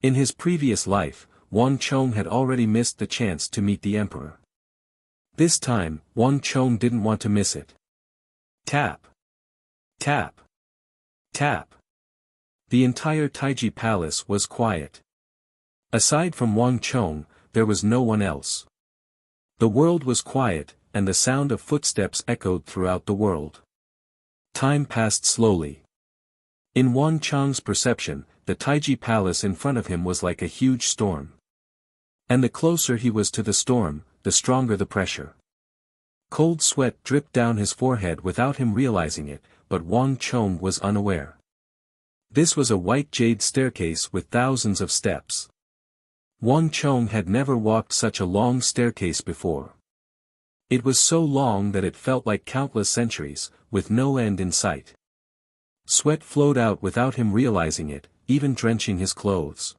In his previous life, Wang Chong had already missed the chance to meet the Emperor. This time, Wang Chong didn't want to miss it. Tap. Tap. Tap. The entire Taiji palace was quiet. Aside from Wang Chong, there was no one else. The world was quiet, and the sound of footsteps echoed throughout the world. Time passed slowly. In Wang Chang's perception, the Taiji palace in front of him was like a huge storm. And the closer he was to the storm, the stronger the pressure. Cold sweat dripped down his forehead without him realizing it, but Wang Chong was unaware. This was a white jade staircase with thousands of steps. Wang Chong had never walked such a long staircase before. It was so long that it felt like countless centuries, with no end in sight. Sweat flowed out without him realizing it, even drenching his clothes.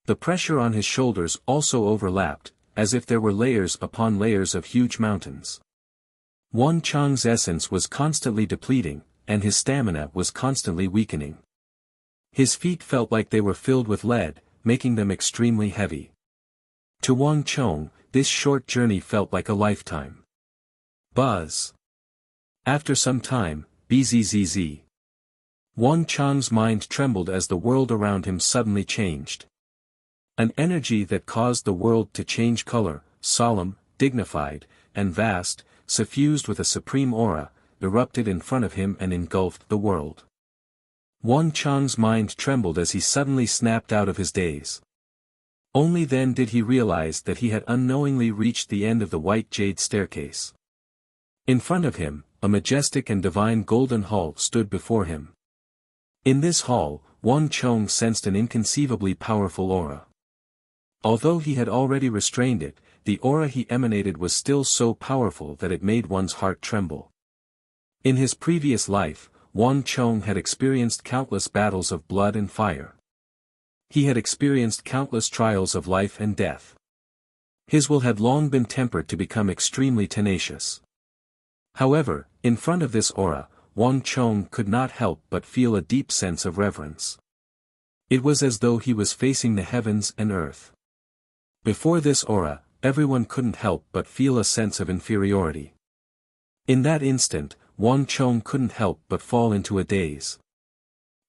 The pressure on his shoulders also overlapped, as if there were layers upon layers of huge mountains. Wang Chang's essence was constantly depleting, and his stamina was constantly weakening. His feet felt like they were filled with lead, making them extremely heavy. To Wang Chong, this short journey felt like a lifetime. Buzz. After some time, bzzz. Wang Chang's mind trembled as the world around him suddenly changed. An energy that caused the world to change color, solemn, dignified, and vast, suffused with a supreme aura, erupted in front of him and engulfed the world. Wang Chang's mind trembled as he suddenly snapped out of his daze. Only then did he realize that he had unknowingly reached the end of the white jade staircase. In front of him, a majestic and divine golden hall stood before him. In this hall, Wang Chong sensed an inconceivably powerful aura. Although he had already restrained it, the aura he emanated was still so powerful that it made one's heart tremble. In his previous life, Wang Chong had experienced countless battles of blood and fire. He had experienced countless trials of life and death. His will had long been tempered to become extremely tenacious. However, in front of this aura, Wang Chong could not help but feel a deep sense of reverence. It was as though he was facing the heavens and earth. Before this aura, everyone couldn't help but feel a sense of inferiority. In that instant, Wang Chong couldn't help but fall into a daze.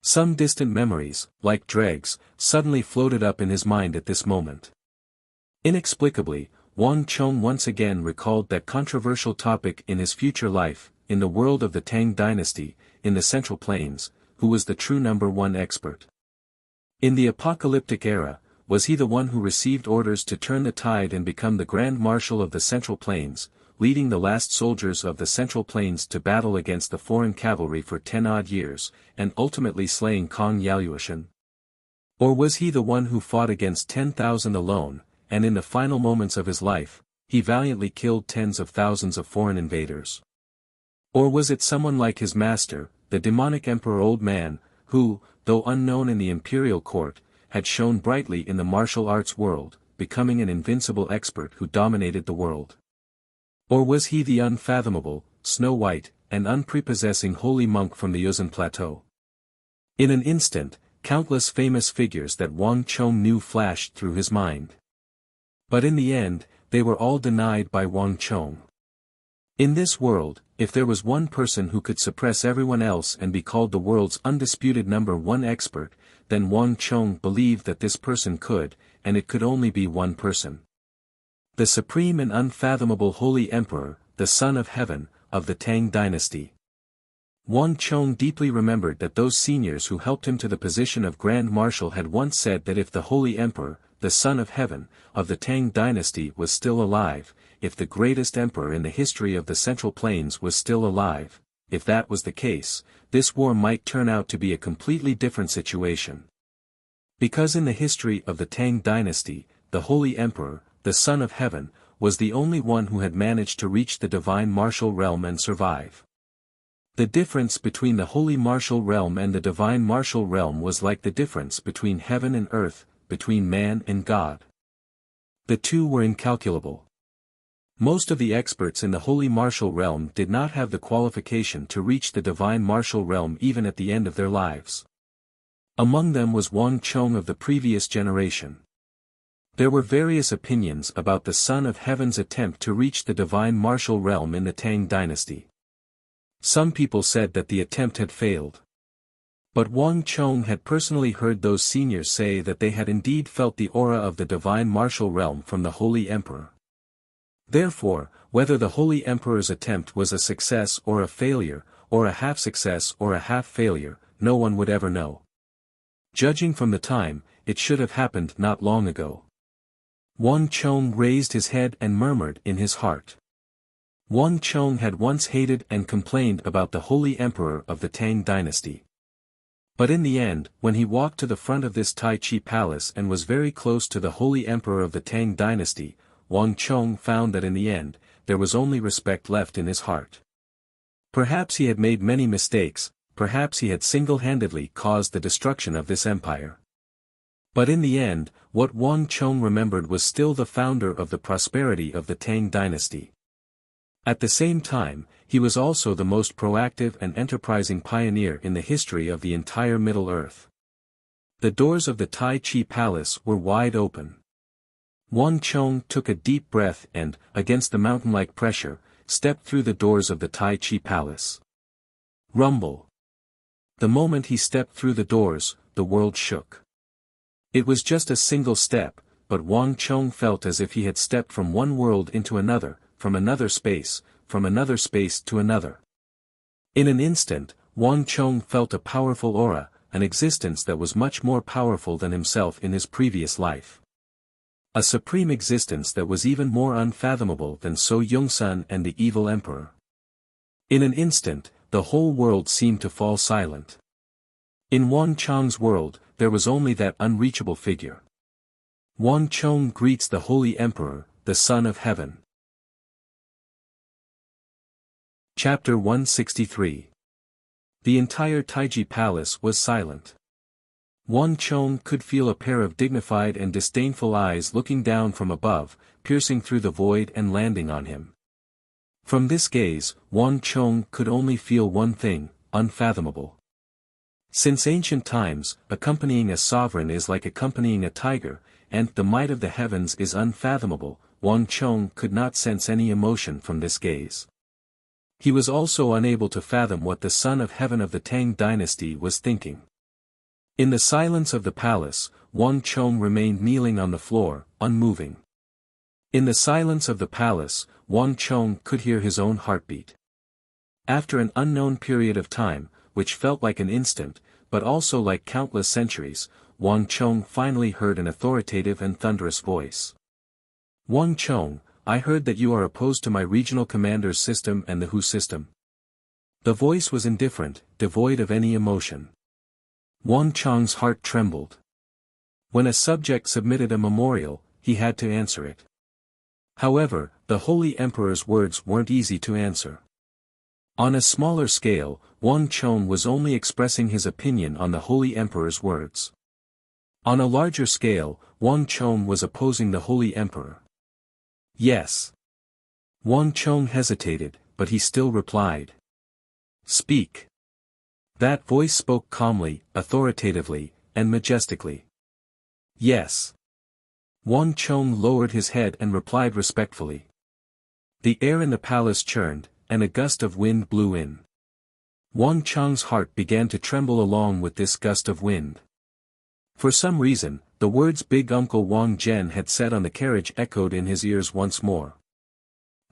Some distant memories, like dregs, suddenly floated up in his mind at this moment. Inexplicably, Wang Chong once again recalled that controversial topic in his future life, in the world of the Tang dynasty, in the Central Plains, who was the true #1 expert. In the apocalyptic era, was he the one who received orders to turn the tide and become the Grand Marshal of the Central Plains, leading the last soldiers of the Central Plains to battle against the foreign cavalry for 10-odd years, and ultimately slaying Kong Yaluoshan? Or was he the one who fought against 10,000 alone, and in the final moments of his life, he valiantly killed tens of thousands of foreign invaders? Or was it someone like his master, the demonic Emperor Old Man, who, though unknown in the imperial court, had shone brightly in the martial arts world, becoming an invincible expert who dominated the world? Or was he the unfathomable, snow-white, and unprepossessing holy monk from the Yuzhan Plateau? In an instant, countless famous figures that Wang Chong knew flashed through his mind. But in the end, they were all denied by Wang Chong. In this world, if there was one person who could suppress everyone else and be called the world's undisputed #1 expert, then Wang Chong believed that this person could, and it could only be one person. The supreme and unfathomable Holy Emperor, the Son of Heaven, of the Tang dynasty. Wang Chong deeply remembered that those seniors who helped him to the position of Grand Marshal had once said that if the Holy Emperor, the Son of Heaven, of the Tang dynasty was still alive, if the greatest emperor in the history of the Central Plains was still alive, if that was the case, this war might turn out to be a completely different situation. Because in the history of the Tang dynasty, the Holy Emperor, the Son of Heaven, was the only one who had managed to reach the divine martial realm and survive. The difference between the holy martial realm and the divine martial realm was like the difference between heaven and earth, between man and God. The two were incalculable. Most of the experts in the holy martial realm did not have the qualification to reach the divine martial realm even at the end of their lives. Among them was Wang Chong of the previous generation. There were various opinions about the Son of Heaven's attempt to reach the divine martial realm in the Tang dynasty. Some people said that the attempt had failed. But Wang Chong had personally heard those seniors say that they had indeed felt the aura of the divine martial realm from the Holy Emperor. Therefore, whether the Holy Emperor's attempt was a success or a failure, or a half success or a half failure, no one would ever know. Judging from the time, it should have happened not long ago. Wang Chong raised his head and murmured in his heart. Wang Chong had once hated and complained about the Holy Emperor of the Tang dynasty. But in the end, when he walked to the front of this Tai Chi palace and was very close to the Holy Emperor of the Tang dynasty, Wang Chong found that in the end, there was only respect left in his heart. Perhaps he had made many mistakes, perhaps he had single-handedly caused the destruction of this empire. But in the end, what Wang Chong remembered was still the founder of the prosperity of the Tang dynasty. At the same time, he was also the most proactive and enterprising pioneer in the history of the entire Middle Earth. The doors of the Tai Chi Palace were wide open. Wang Chong took a deep breath and, against the mountain-like pressure, stepped through the doors of the Tai Chi Palace. Rumble. The moment he stepped through the doors, the world shook. It was just a single step, but Wang Chong felt as if he had stepped from one world into another, from another space to another. In an instant, Wang Chong felt a powerful aura, an existence that was much more powerful than himself in his previous life. A supreme existence that was even more unfathomable than So Yongsun and the evil emperor. In an instant, the whole world seemed to fall silent. In Wang Chong's world, there was only that unreachable figure. Wang Chong greets the Holy Emperor, the Son of Heaven. Chapter 163. The entire Taiji Palace was silent. Wang Chong could feel a pair of dignified and disdainful eyes looking down from above, piercing through the void and landing on him. From this gaze, Wang Chong could only feel one thing, unfathomable. Since ancient times, accompanying a sovereign is like accompanying a tiger, and the might of the heavens is unfathomable, Wang Chong could not sense any emotion from this gaze. He was also unable to fathom what the Son of Heaven of the Tang dynasty was thinking. In the silence of the palace, Wang Chong remained kneeling on the floor, unmoving. In the silence of the palace, Wang Chong could hear his own heartbeat. After an unknown period of time, which felt like an instant, but also like countless centuries, Wang Chong finally heard an authoritative and thunderous voice. Wang Chong, I heard that you are opposed to my regional commander's system and the Hu system. The voice was indifferent, devoid of any emotion. Wang Chong's heart trembled. When a subject submitted a memorial, he had to answer it. However, the Holy Emperor's words weren't easy to answer. On a smaller scale, Wang Chong was only expressing his opinion on the Holy Emperor's words. On a larger scale, Wang Chong was opposing the Holy Emperor. Yes. Wang Chong hesitated, but he still replied. Speak. That voice spoke calmly, authoritatively, and majestically. Yes. Wang Chong lowered his head and replied respectfully. The air in the palace churned, and a gust of wind blew in. Wang Chong's heart began to tremble along with this gust of wind. For some reason, the words Big Uncle Wang Zhen had said on the carriage echoed in his ears once more.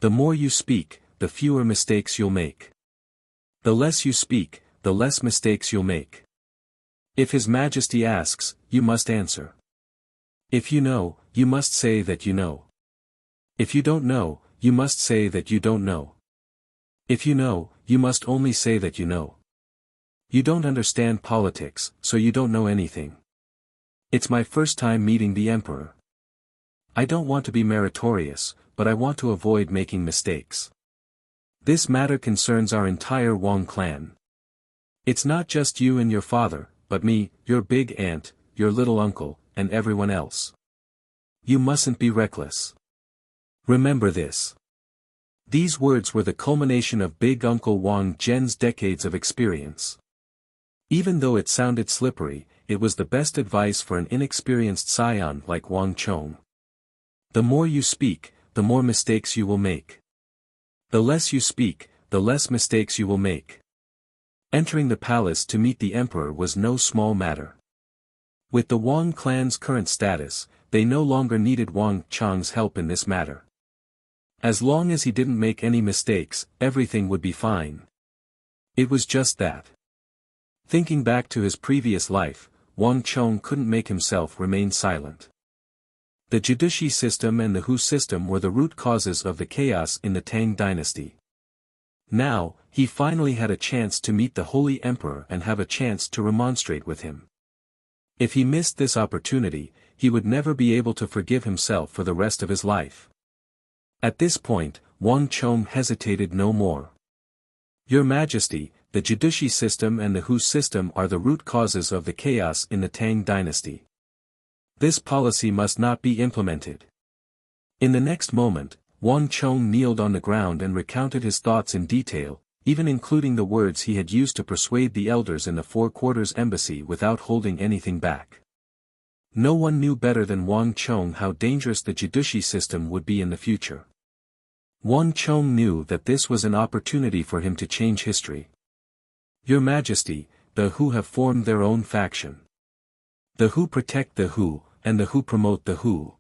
The more you speak, the fewer mistakes you'll make. The less you speak, the less mistakes you'll make. If His Majesty asks, you must answer. If you know, you must say that you know. If you don't know, you must say that you don't know. If you know, you must only say that you know. You don't understand politics, so you don't know anything. It's my first time meeting the Emperor. I don't want to be meritorious, but I want to avoid making mistakes. This matter concerns our entire Wang clan. It's not just you and your father, but me, your big aunt, your little uncle, and everyone else. You mustn't be reckless. Remember this. These words were the culmination of Big Uncle Wang Zhen's decades of experience. Even though it sounded slippery, it was the best advice for an inexperienced scion like Wang Chong. The more you speak, the more mistakes you will make. The less you speak, the less mistakes you will make. Entering the palace to meet the emperor was no small matter. With the Wang clan's current status, they no longer needed Wang Chong's help in this matter. As long as he didn't make any mistakes, everything would be fine. It was just that. Thinking back to his previous life, Wang Chong couldn't make himself remain silent. The Judici system and the Hu system were the root causes of the chaos in the Tang dynasty. Now, he finally had a chance to meet the Holy Emperor and have a chance to remonstrate with him. If he missed this opportunity, he would never be able to forgive himself for the rest of his life. At this point, Wang Chong hesitated no more. Your Majesty, the Judici system and the Hu system are the root causes of the chaos in the Tang dynasty. This policy must not be implemented. In the next moment, Wang Chong kneeled on the ground and recounted his thoughts in detail, even including the words he had used to persuade the elders in the Four Quarters Embassy without holding anything back. No one knew better than Wang Chong how dangerous the Judici system would be in the future. Wang Chong knew that this was an opportunity for him to change history. Your Majesty, the Hu have formed their own faction. The Hu protect the Hu, and the Hu promote the Hu.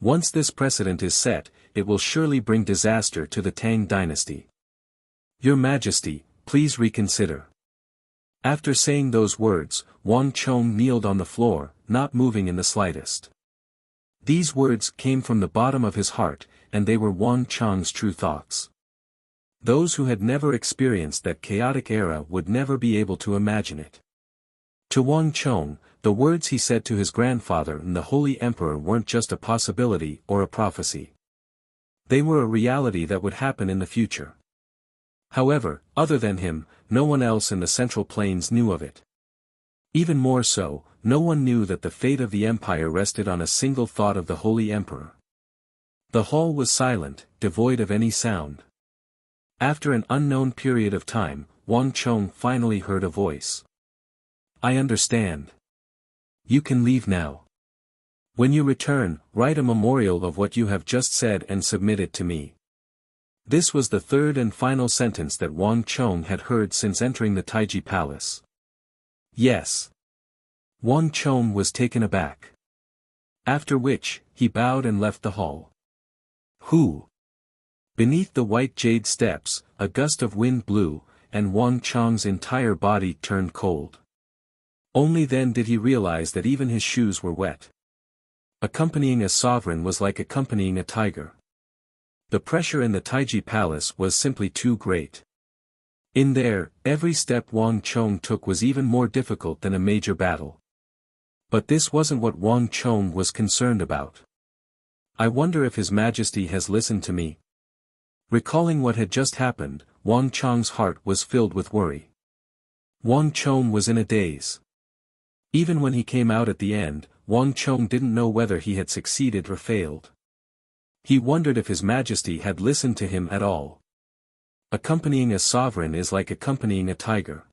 Once this precedent is set, it will surely bring disaster to the Tang dynasty. Your Majesty, please reconsider. After saying those words, Wang Chong kneeled on the floor, not moving in the slightest. These words came from the bottom of his heart, and they were Wang Chong's true thoughts. Those who had never experienced that chaotic era would never be able to imagine it. To Wang Chong, the words he said to his grandfather and the Holy Emperor weren't just a possibility or a prophecy. They were a reality that would happen in the future. However, other than him, no one else in the Central Plains knew of it. Even more so, no one knew that the fate of the empire rested on a single thought of the Holy Emperor. The hall was silent, devoid of any sound. After an unknown period of time, Wang Chong finally heard a voice. I understand. You can leave now. When you return, write a memorial of what you have just said and submit it to me. This was the third and final sentence that Wang Chong had heard since entering the Taiji Palace. Yes. Wang Chong was taken aback. After which, he bowed and left the hall. Who? Beneath the white jade steps, a gust of wind blew, and Wang Chong's entire body turned cold. Only then did he realize that even his shoes were wet. Accompanying a sovereign was like accompanying a tiger. The pressure in the Taiji Palace was simply too great. In there, every step Wang Chong took was even more difficult than a major battle. But this wasn't what Wang Chong was concerned about. I wonder if His Majesty has listened to me. Recalling what had just happened, Wang Chong's heart was filled with worry. Wang Chong was in a daze. Even when he came out at the end, Wang Chong didn't know whether he had succeeded or failed. He wondered if His Majesty had listened to him at all. Accompanying a sovereign is like accompanying a tiger.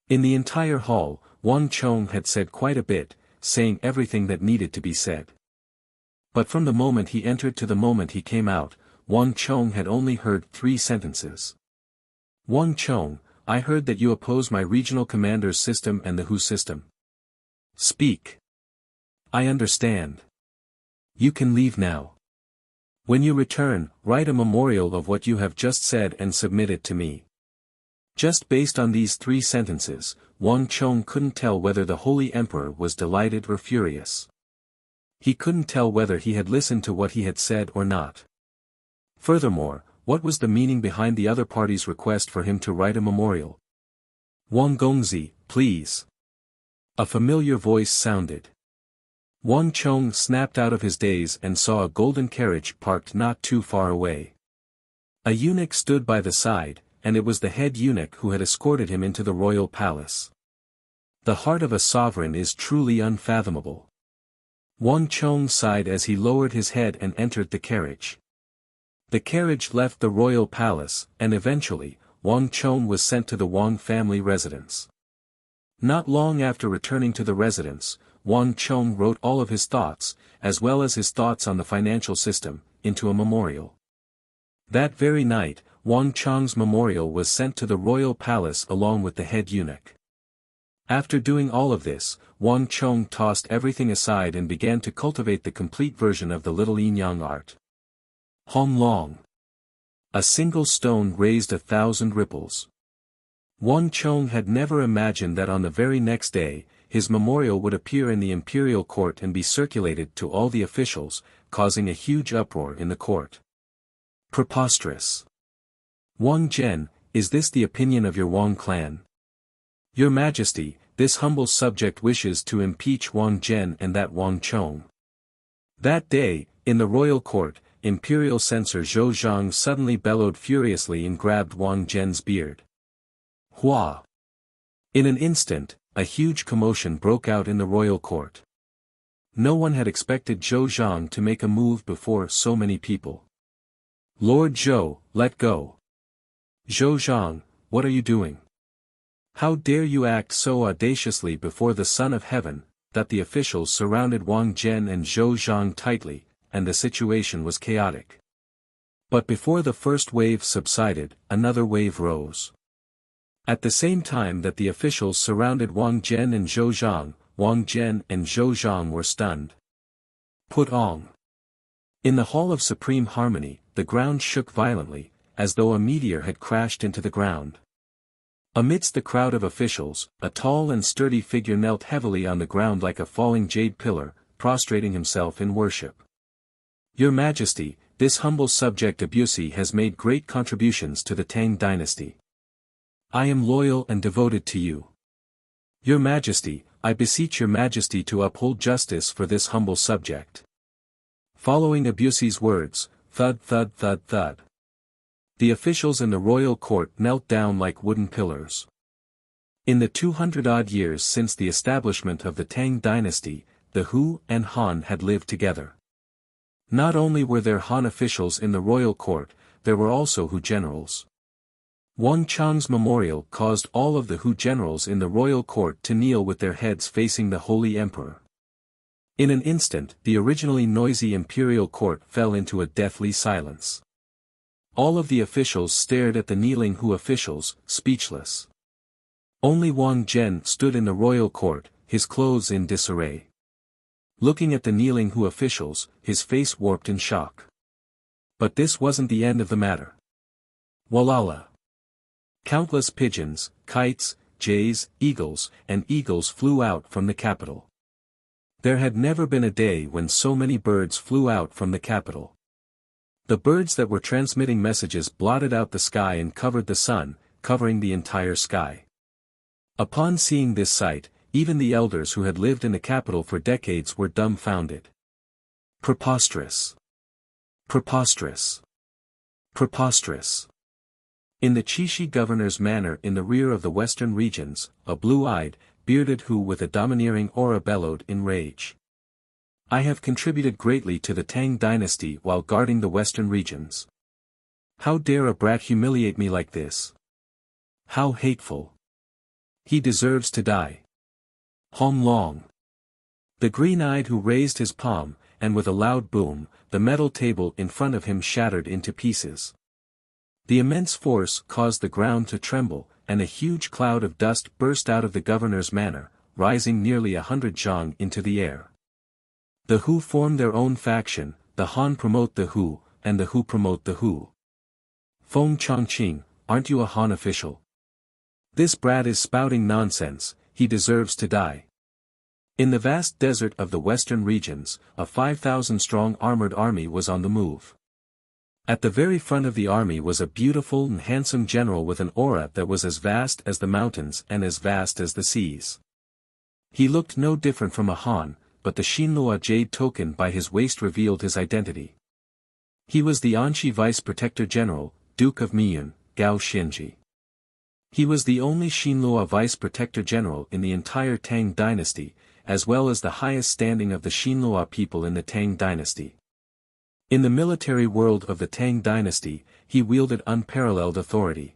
In the entire hall, Wang Chong had said quite a bit, saying everything that needed to be said. But from the moment he entered to the moment he came out, Wang Chong had only heard 3 sentences. Wang Chong, I heard that you oppose my regional commander's system and the Hu system. Speak. I understand. You can leave now. When you return, write a memorial of what you have just said and submit it to me. Just based on these 3 sentences, Wang Chong couldn't tell whether the Holy Emperor was delighted or furious. He couldn't tell whether he had listened to what he had said or not. Furthermore, what was the meaning behind the other party's request for him to write a memorial? Wang Gongzi, please. A familiar voice sounded. Wang Chong snapped out of his daze and saw a golden carriage parked not too far away. A eunuch stood by the side, and it was the head eunuch who had escorted him into the royal palace. The heart of a sovereign is truly unfathomable. Wang Chong sighed as he lowered his head and entered the carriage. The carriage left the royal palace, and eventually, Wang Chong was sent to the Wang family residence. Not long after returning to the residence, Wang Chong wrote all of his thoughts, as well as his thoughts on the financial system, into a memorial. That very night, Wang Chong's memorial was sent to the royal palace along with the head eunuch. After doing all of this, Wang Chong tossed everything aside and began to cultivate the complete version of the little yin-yang art. Hong Long. A single stone raised 1,000 ripples. Wang Chong had never imagined that on the very next day, his memorial would appear in the imperial court and be circulated to all the officials, causing a huge uproar in the court. Preposterous. Wang Zhen, is this the opinion of your Wang clan? Your Majesty, this humble subject wishes to impeach Wang Zhen and that Wang Chong. That day, in the royal court, imperial censor Zhou Zhang suddenly bellowed furiously and grabbed Wang Zhen's beard. Hua! In an instant, a huge commotion broke out in the royal court. No one had expected Zhou Zhang to make a move before so many people. Lord Zhou, let go. Zhou Zhang, what are you doing? How dare you act so audaciously before the Son of Heaven? That the officials surrounded Wang Zhen and Zhou Zhang tightly, and the situation was chaotic. But before the first wave subsided, another wave rose. At the same time that the officials surrounded Wang Zhen and Zhou Zhang, Wang Zhen and Zhou Zhang were stunned. Put on. In the Hall of Supreme Harmony, the ground shook violently, as though a meteor had crashed into the ground. Amidst the crowd of officials, a tall and sturdy figure knelt heavily on the ground like a falling jade pillar, prostrating himself in worship. Your Majesty, this humble subject Abusi has made great contributions to the Tang dynasty. I am loyal and devoted to you. Your Majesty, I beseech your Majesty to uphold justice for this humble subject. Following Abusi's words, thud thud thud thud. The officials in the royal court knelt down like wooden pillars. In the 200-odd years since the establishment of the Tang dynasty, the Hu and Han had lived together. Not only were there Han officials in the royal court, there were also Hu generals. Wang Chong's memorial caused all of the Hu generals in the royal court to kneel with their heads facing the Holy Emperor. In an instant, the originally noisy imperial court fell into a deathly silence. All of the officials stared at the kneeling Hu officials, speechless. Only Wang Zhen stood in the royal court, his clothes in disarray. Looking at the kneeling Hu officials, his face warped in shock. But this wasn't the end of the matter. Walala! Countless pigeons, kites, jays, and eagles flew out from the capital. There had never been a day when so many birds flew out from the capital. The birds that were transmitting messages blotted out the sky and covered the sun, covering the entire sky. Upon seeing this sight, even the elders who had lived in the capital for decades were dumbfounded. Preposterous! Preposterous! Preposterous! In the Chishi governor's manor in the rear of the western regions, a blue-eyed, bearded Hu with a domineering aura bellowed in rage. I have contributed greatly to the Tang dynasty while guarding the western regions. How dare a brat humiliate me like this? How hateful! He deserves to die. Hong Long. The green-eyed Hu raised his palm, and with a loud boom, the metal table in front of him shattered into pieces. The immense force caused the ground to tremble, and a huge cloud of dust burst out of the governor's manor, rising nearly 100 zhang into the air. The Hu form their own faction, the Han promote the Hu, and the Hu promote the Hu. Feng Chongqing, aren't you a Han official? This brat is spouting nonsense, he deserves to die. In the vast desert of the western regions, a 5,000-strong armored army was on the move. At the very front of the army was a beautiful and handsome general with an aura that was as vast as the mountains and as vast as the seas. He looked no different from a Han, but the Shinlua jade token by his waist revealed his identity. He was the Anshi Vice Protector General, Duke of Miyun, Gao Xinji. He was the only Shinlua Vice Protector General in the entire Tang dynasty, as well as the highest standing of the Shinlua people in the Tang dynasty. In the military world of the Tang dynasty, he wielded unparalleled authority.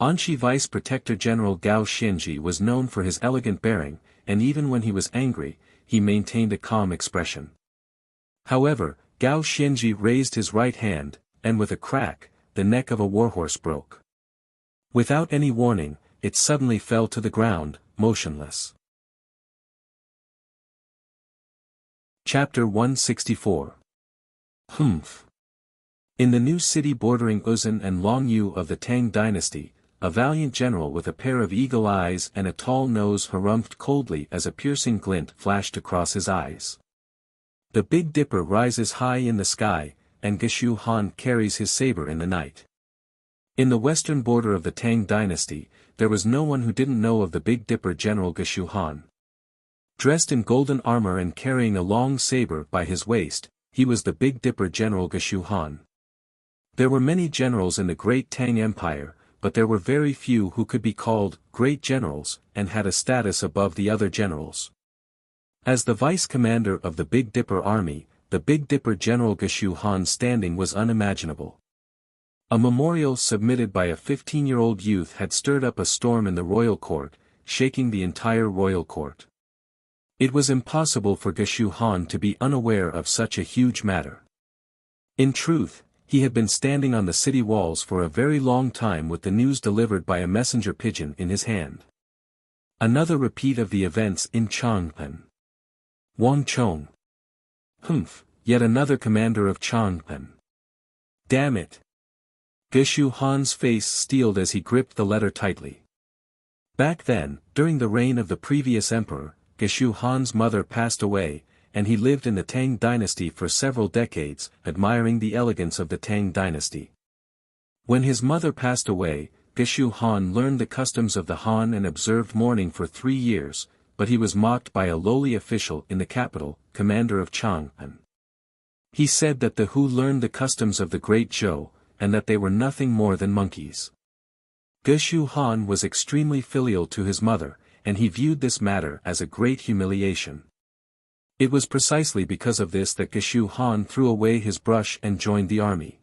Anshi Vice Protector General Gao Xinji was known for his elegant bearing, and even when he was angry, he maintained a calm expression. However, Gao Xinji raised his right hand, and with a crack, the neck of a warhorse broke. Without any warning, it suddenly fell to the ground, motionless. Chapter 164. Humph. In the new city bordering Uzan and Longyu of the Tang dynasty, a valiant general with a pair of eagle eyes and a tall nose harumphed coldly as a piercing glint flashed across his eyes. The Big Dipper rises high in the sky, and Geshu Han carries his saber in the night. In the western border of the Tang dynasty, there was no one who didn't know of the Big Dipper General Geshu Han. Dressed in golden armor and carrying a long saber by his waist, he was the Big Dipper General Geshu Han. There were many generals in the great Tang Empire, but there were very few who could be called great generals and had a status above the other generals. As the vice commander of the Big Dipper army, the Big Dipper General Geshu Han's standing was unimaginable. A memorial submitted by a 15-year-old youth had stirred up a storm in the royal court, shaking the entire royal court. It was impossible for Geshu Han to be unaware of such a huge matter. In truth, he had been standing on the city walls for a very long time with the news delivered by a messenger pigeon in his hand. Another repeat of the events in Changpan. Wang Chong. Humph, yet another commander of Changpan. Damn it. Geshu Han's face steeled as he gripped the letter tightly. Back then, during the reign of the previous emperor, Geshu Han's mother passed away, and he lived in the Tang dynasty for several decades, admiring the elegance of the Tang dynasty. When his mother passed away, Geshu Han learned the customs of the Han and observed mourning for 3 years, but he was mocked by a lowly official in the capital, commander of Changpan. He said that the Hu learned the customs of the great Zhou, and that they were nothing more than monkeys. Geshu Han was extremely filial to his mother, and he viewed this matter as a great humiliation. It was precisely because of this that Geshu Han threw away his brush and joined the army.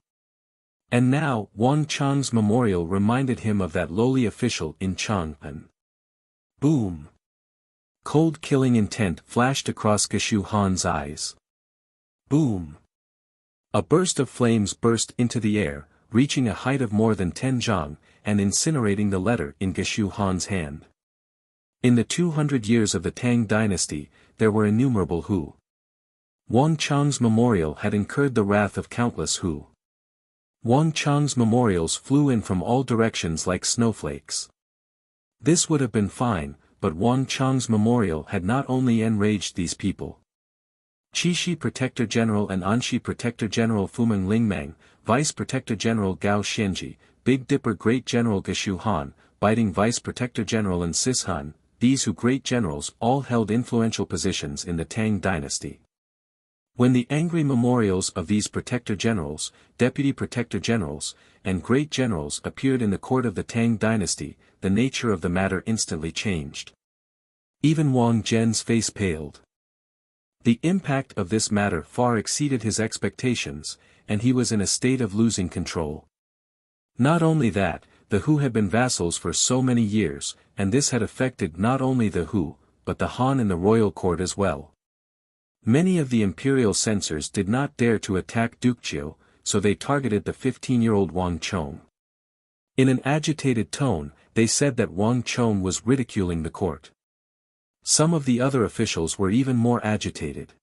And now, Wang Chang's memorial reminded him of that lowly official in Changpan. Boom! Cold killing intent flashed across Geshu Han's eyes. Boom! A burst of flames burst into the air, reaching a height of more than 10 zhang, and incinerating the letter in Geshu Han's hand. In the 200 years of the Tang dynasty, there were innumerable Hu. Wang Chang's memorial had incurred the wrath of countless Hu. Wang Chang's memorials flew in from all directions like snowflakes. This would have been fine, but Wang Chang's memorial had not only enraged these people. Qishi Protector General and Anshi Protector General Fumeng Lingmang, Vice Protector General Gao Xinji, Big Dipper Great General Geshu Han, Biting Vice Protector General and Sishan, these Hu great generals all held influential positions in the Tang dynasty. When the angry memorials of these Protector Generals, Deputy Protector Generals, and Great Generals appeared in the court of the Tang dynasty, the nature of the matter instantly changed. Even Wang Zhen's face paled. The impact of this matter far exceeded his expectations, and he was in a state of losing control. Not only that, the Hu had been vassals for so many years, and this had affected not only the Hu, but the Han in the royal court as well. Many of the imperial censors did not dare to attack Duke Qiu, so they targeted the 15-year-old Wang Chong. In an agitated tone, they said that Wang Chong was ridiculing the court. Some of the other officials were even more agitated.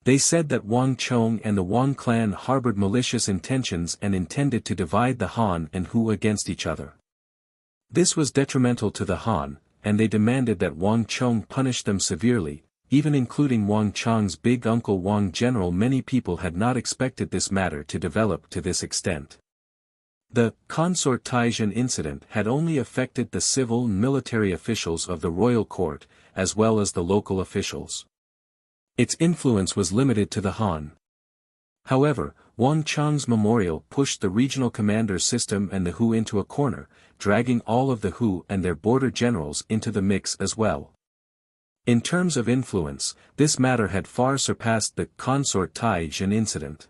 They said that Wang Chong and the Wang clan harbored malicious intentions and intended to divide the Han and Hu against each other. This was detrimental to the Han, and they demanded that Wang Chong punish them severely, even including Wang Chong's big uncle Wang General. Many people had not expected this matter to develop to this extent. The consort Taizhen incident had only affected the civil and military officials of the royal court, as well as the local officials. Its influence was limited to the Han. However, Wang Chong's memorial pushed the regional commander system and the Hu into a corner, dragging all of the Hu and their border generals into the mix as well. In terms of influence, this matter had far surpassed the consort Taizhen incident.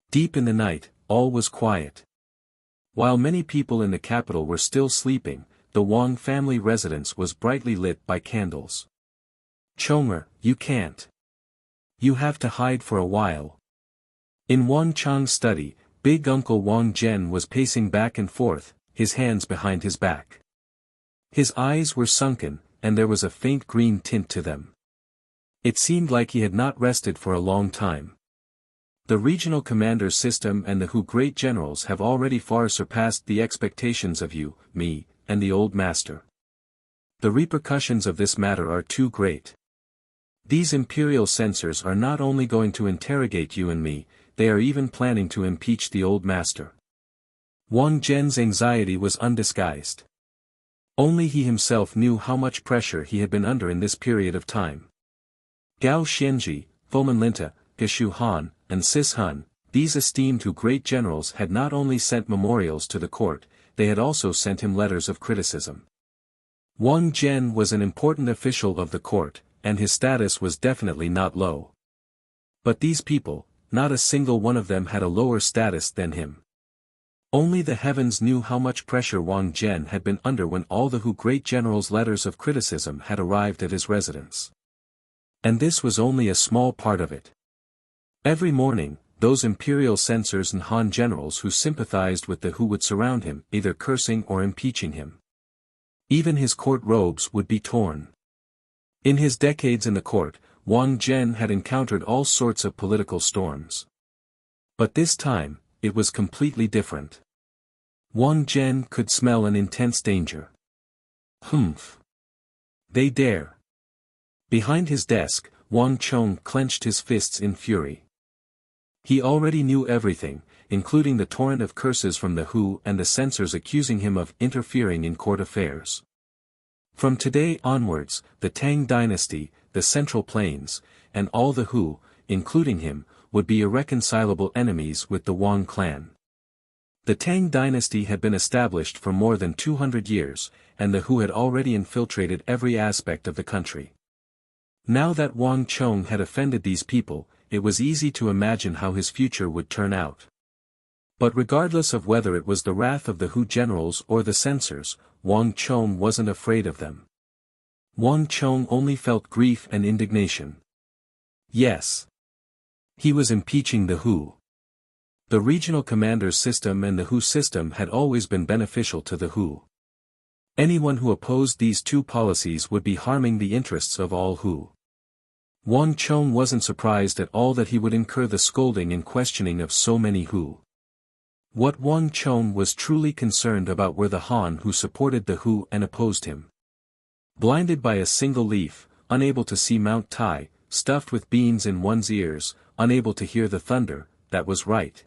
Deep in the night, all was quiet. While many people in the capital were still sleeping, the Wang family residence was brightly lit by candles. "Chonger, you can't. You have to hide for a while." In Wang Chong's study, big uncle Wang Zhen was pacing back and forth, his hands behind his back. His eyes were sunken, and there was a faint green tint to them. It seemed like he had not rested for a long time. The regional commander system and the Hu great generals have already far surpassed the expectations of you, me, and the old master. The repercussions of this matter are too great. These imperial censors are not only going to interrogate you and me, they are even planning to impeach the old master. Wang Zhen's anxiety was undisguised. Only he himself knew how much pressure he had been under in this period of time. Gao Xianji, Foman Linta, Geshu Han, and Sis Han, these esteemed Hu great generals had not only sent memorials to the court, they had also sent him letters of criticism. Wang Zhen was an important official of the court, and his status was definitely not low. But these people, not a single one of them had a lower status than him. Only the heavens knew how much pressure Wang Zhen had been under when all the Hu great generals' letters of criticism had arrived at his residence. And this was only a small part of it. Every morning, those imperial censors and Han generals who sympathized with the Hu would surround him, either cursing or impeaching him. Even his court robes would be torn. In his decades in the court, Wang Zhen had encountered all sorts of political storms. But this time, it was completely different. Wang Zhen could smell an intense danger. Humph! They dare. Behind his desk, Wang Chong clenched his fists in fury. He already knew everything, including the torrent of curses from the Hu and the censors accusing him of interfering in court affairs. From today onwards, the Tang dynasty, the Central Plains, and all the Hu, including him, would be irreconcilable enemies with the Wang clan. The Tang dynasty had been established for more than 200 years, and the Hu had already infiltrated every aspect of the country. Now that Wang Chong had offended these people, it was easy to imagine how his future would turn out. But regardless of whether it was the wrath of the Hu generals or the censors, Wang Chong wasn't afraid of them. Wang Chong only felt grief and indignation. Yes. He was impeaching the Hu. The regional commander's system and the Hu system had always been beneficial to the Hu. Anyone who opposed these two policies would be harming the interests of all Hu. Wang Chong wasn't surprised at all that he would incur the scolding and questioning of so many Hu. What Wang Chong was truly concerned about were the Han who supported the Hu and opposed him. Blinded by a single leaf, unable to see Mount Tai, stuffed with beans in one's ears, unable to hear the thunder, that was right.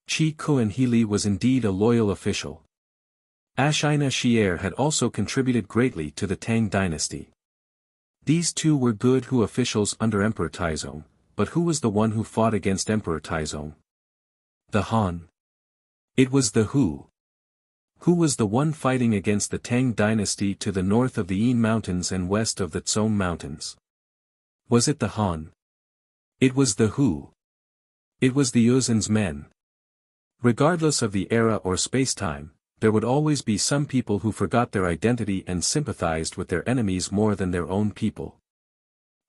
Chi Kuan Hili was indeed a loyal official. Ashina Xier had also contributed greatly to the Tang dynasty. These two were good Hu officials under Emperor Taizong, but who was the one who fought against Emperor Taizong? The Han. It was the Hu. Who was the one fighting against the Tang dynasty to the north of the Yin Mountains and west of the Tsong Mountains? Was it the Han? It was the Hu. It was the Yuzhan's men. Regardless of the era or space-time, there would always be some people who forgot their identity and sympathized with their enemies more than their own people.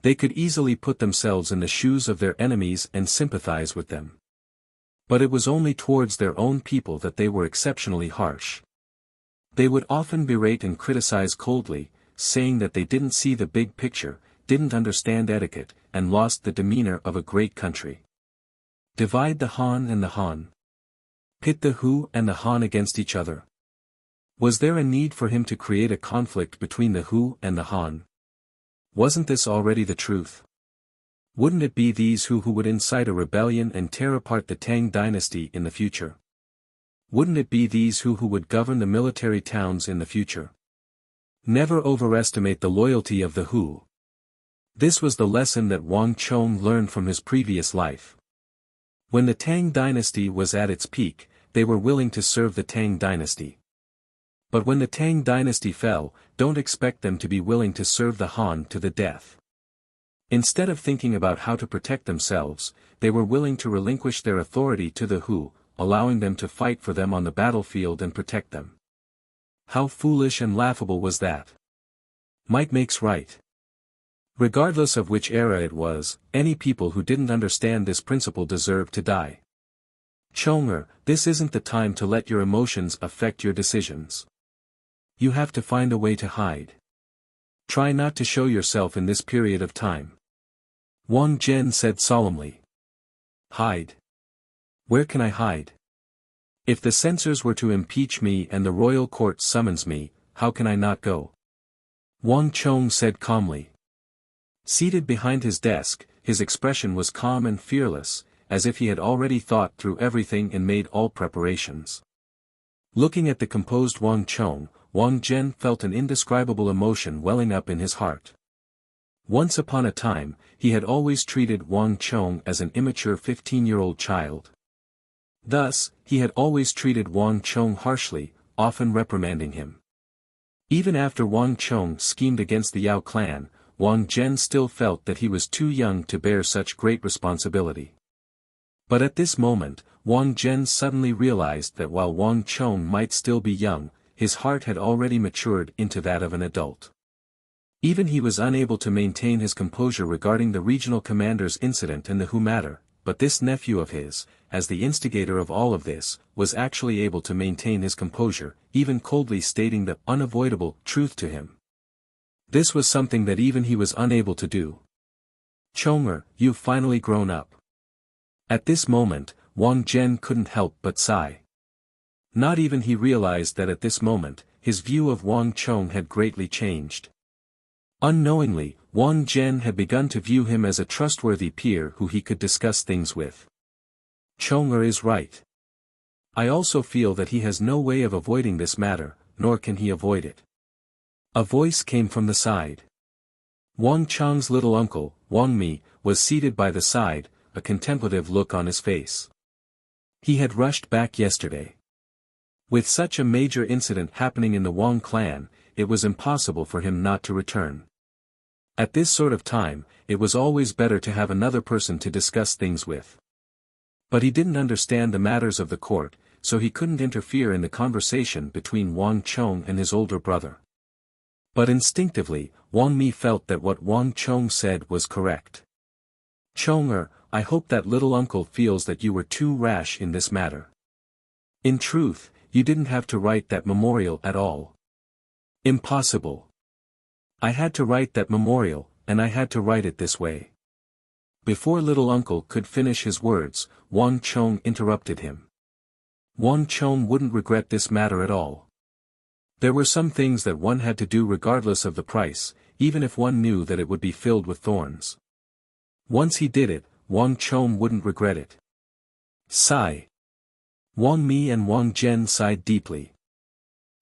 They could easily put themselves in the shoes of their enemies and sympathize with them. But it was only towards their own people that they were exceptionally harsh. They would often berate and criticize coldly, saying that they didn't see the big picture, didn't understand etiquette, and lost the demeanor of a great country. Divide the Han and the Han. Pit the Hu and the Han against each other. Was there a need for him to create a conflict between the Hu and the Han? Wasn't this already the truth? Wouldn't it be these who would incite a rebellion and tear apart the Tang dynasty in the future? Wouldn't it be these who would govern the military towns in the future? Never overestimate the loyalty of the Hu. This was the lesson that Wang Chong learned from his previous life. When the Tang dynasty was at its peak, they were willing to serve the Tang dynasty. But when the Tang dynasty fell, don't expect them to be willing to serve the Han to the death. Instead of thinking about how to protect themselves, they were willing to relinquish their authority to the Hu, allowing them to fight for them on the battlefield and protect them. How foolish and laughable was that? Might makes right. Regardless of which era it was, any people who didn't understand this principle deserved to die. Chonger, this isn't the time to let your emotions affect your decisions. You have to find a way to hide. Try not to show yourself in this period of time. Wang Zhen said solemnly. Hide? Where can I hide? If the censors were to impeach me and the royal court summons me, how can I not go? Wang Chong said calmly. Seated behind his desk, his expression was calm and fearless, as if he had already thought through everything and made all preparations. Looking at the composed Wang Chong, Wang Zhen felt an indescribable emotion welling up in his heart. Once upon a time, he had always treated Wang Chong as an immature 15-year-old child. Thus, he had always treated Wang Chong harshly, often reprimanding him. Even after Wang Chong schemed against the Yao clan, Wang Zhen still felt that he was too young to bear such great responsibility. But at this moment, Wang Zhen suddenly realized that while Wang Chong might still be young, his heart had already matured into that of an adult. Even he was unable to maintain his composure regarding the regional commander's incident and the Hu matter, but this nephew of his, as the instigator of all of this, was actually able to maintain his composure, even coldly stating the unavoidable truth to him. This was something that even he was unable to do. Chonger, you've finally grown up. At this moment, Wang Zhen couldn't help but sigh. Not even he realized that at this moment, his view of Wang Chong had greatly changed. Unknowingly, Wang Zhen had begun to view him as a trustworthy peer who he could discuss things with. Chonger is right. I also feel that he has no way of avoiding this matter, nor can he avoid it. A voice came from the side. Wang Chong's little uncle, Wang Mi, was seated by the side, a contemplative look on his face. He had rushed back yesterday. With such a major incident happening in the Wang clan, it was impossible for him not to return. At this sort of time, it was always better to have another person to discuss things with. But he didn't understand the matters of the court, so he couldn't interfere in the conversation between Wang Chong and his older brother. But instinctively, Wang Mi felt that what Wang Chong said was correct. Chonger, I hope that little uncle feels that you were too rash in this matter. In truth, you didn't have to write that memorial at all. Impossible. I had to write that memorial, and I had to write it this way. Before little uncle could finish his words, Wang Chong interrupted him. Wang Chong wouldn't regret this matter at all. There were some things that one had to do regardless of the price, even if one knew that it would be filled with thorns. Once he did it, Wang Chong wouldn't regret it. Sigh. Wang Mi and Wang Zhen sighed deeply.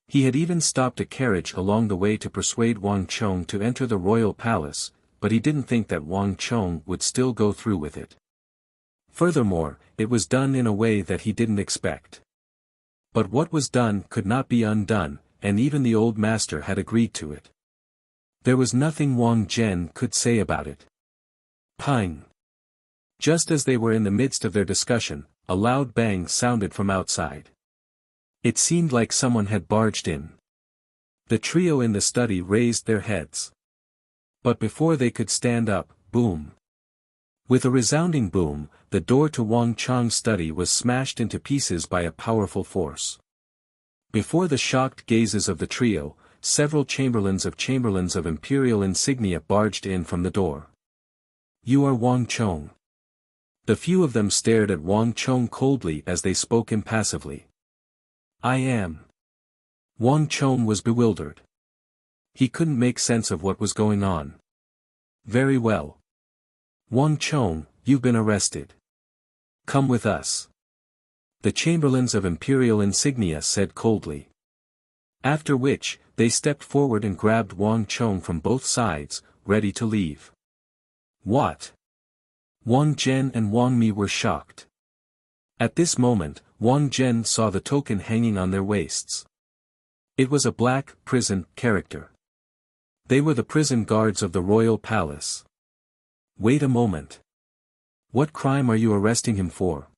He had even stopped a carriage along the way to persuade Wang Chong to enter the royal palace, but he didn't think that Wang Chong would still go through with it. Furthermore, it was done in a way that he didn't expect. But what was done could not be undone, and even the old master had agreed to it. There was nothing Wang Zhen could say about it. Ping! Just as they were in the midst of their discussion, a loud bang sounded from outside. It seemed like someone had barged in. The trio in the study raised their heads. But before they could stand up, boom! With a resounding boom, the door to Wang Chong's study was smashed into pieces by a powerful force. Before the shocked gazes of the trio, several chamberlains of imperial insignia barged in from the door. You are Wang Chong. The few of them stared at Wang Chong coldly as they spoke impassively. I am. Wang Chong was bewildered. He couldn't make sense of what was going on. Very well. Wang Chong, you've been arrested. Come with us. The chamberlains of imperial insignia said coldly. After which, they stepped forward and grabbed Wang Chong from both sides, ready to leave. What? Wang Zhen and Wang Mi were shocked. At this moment, Wang Zhen saw the token hanging on their waists. It was a black prison character. They were the prison guards of the royal palace. Wait a moment. What crime are you arresting him for?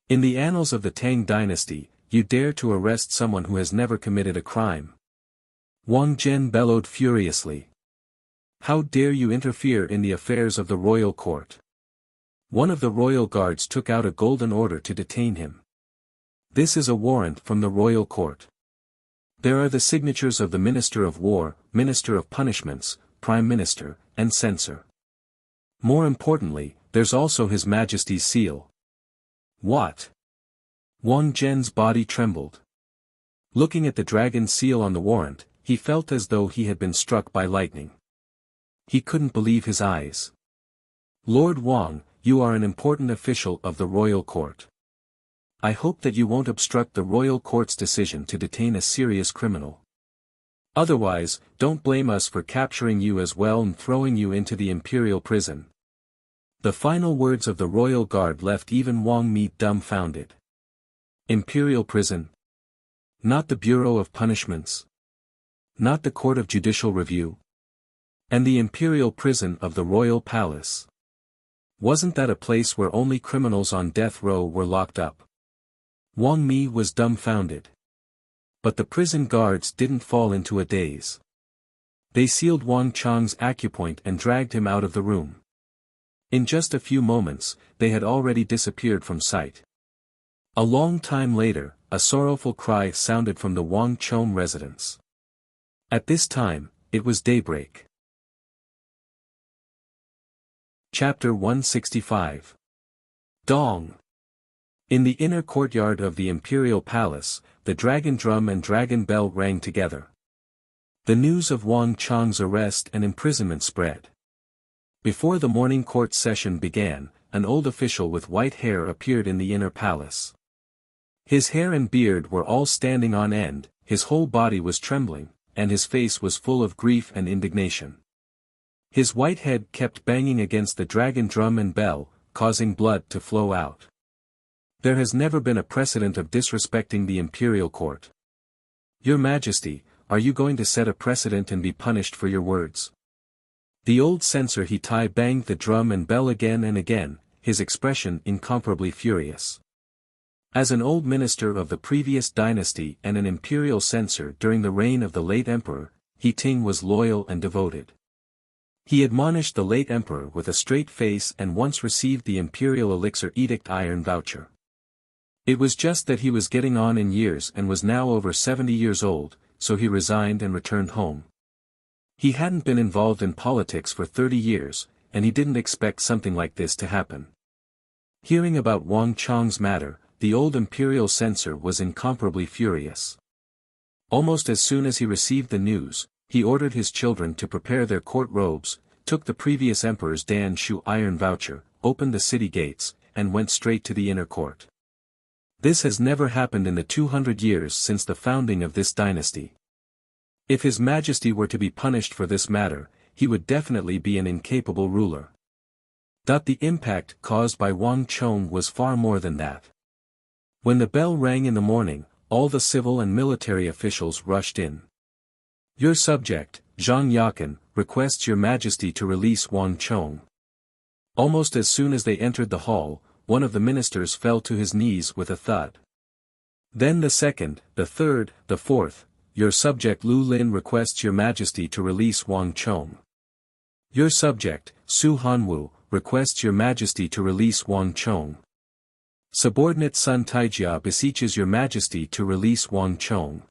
In the annals of the Tang dynasty, you dare to arrest someone who has never committed a crime. Wang Zhen bellowed furiously. How dare you interfere in the affairs of the royal court? One of the royal guards took out a golden order to detain him. This is a warrant from the royal court. There are the signatures of the Minister of War, Minister of Punishments, Prime Minister, and Censor. More importantly, there's also His Majesty's seal. What? Wang Zhen's body trembled. Looking at the dragon's seal on the warrant, he felt as though he had been struck by lightning. He couldn't believe his eyes. Lord Wang, you are an important official of the royal court. I hope that you won't obstruct the royal court's decision to detain a serious criminal. Otherwise, don't blame us for capturing you as well and throwing you into the imperial prison. The final words of the royal guard left even Wang Mi dumbfounded. Imperial prison? Not the Bureau of Punishments? Not the Court of Judicial Review? And the imperial prison of the royal palace? Wasn't that a place where only criminals on death row were locked up? Wang Mi was dumbfounded. But the prison guards didn't fall into a daze. They sealed Wang Chong's acupoint and dragged him out of the room. In just a few moments, they had already disappeared from sight. A long time later, a sorrowful cry sounded from the Wang Chong residence. At this time, it was daybreak. Chapter 165. Dong. In the inner courtyard of the imperial palace, the dragon drum and dragon bell rang together. The news of Wang Chong's arrest and imprisonment spread. Before the morning court session began, an old official with white hair appeared in the inner palace. His hair and beard were all standing on end, his whole body was trembling, and his face was full of grief and indignation. His white head kept banging against the dragon drum and bell, causing blood to flow out. There has never been a precedent of disrespecting the imperial court. Your Majesty, are you going to set a precedent and be punished for your words? The old censor Hitai banged the drum and bell again and again, his expression incomparably furious. As an old minister of the previous dynasty and an imperial censor during the reign of the late emperor, Hiting was loyal and devoted. He admonished the late emperor with a straight face and once received the imperial elixir edict iron voucher. It was just that he was getting on in years and was now over 70 years old, so he resigned and returned home. He hadn't been involved in politics for 30 years, and he didn't expect something like this to happen. Hearing about Wang Chong's matter, the old imperial censor was incomparably furious. Almost as soon as he received the news, he ordered his children to prepare their court robes, took the previous emperor's Dan Shu iron voucher, opened the city gates, and went straight to the inner court. This has never happened in the 200 years since the founding of this dynasty. If His Majesty were to be punished for this matter, he would definitely be an incapable ruler. The impact caused by Wang Chong was far more than that. When the bell rang in the morning, all the civil and military officials rushed in. Your subject, Zhang Yakan, requests Your Majesty to release Wang Chong. Almost as soon as they entered the hall, one of the ministers fell to his knees with a thud. Then the second, the third, the fourth. Your subject Lu Lin requests Your Majesty to release Wang Chong. Your subject, Su Hanwu, requests Your Majesty to release Wang Chong. Subordinate Sun Taijia beseeches Your Majesty to release Wang Chong.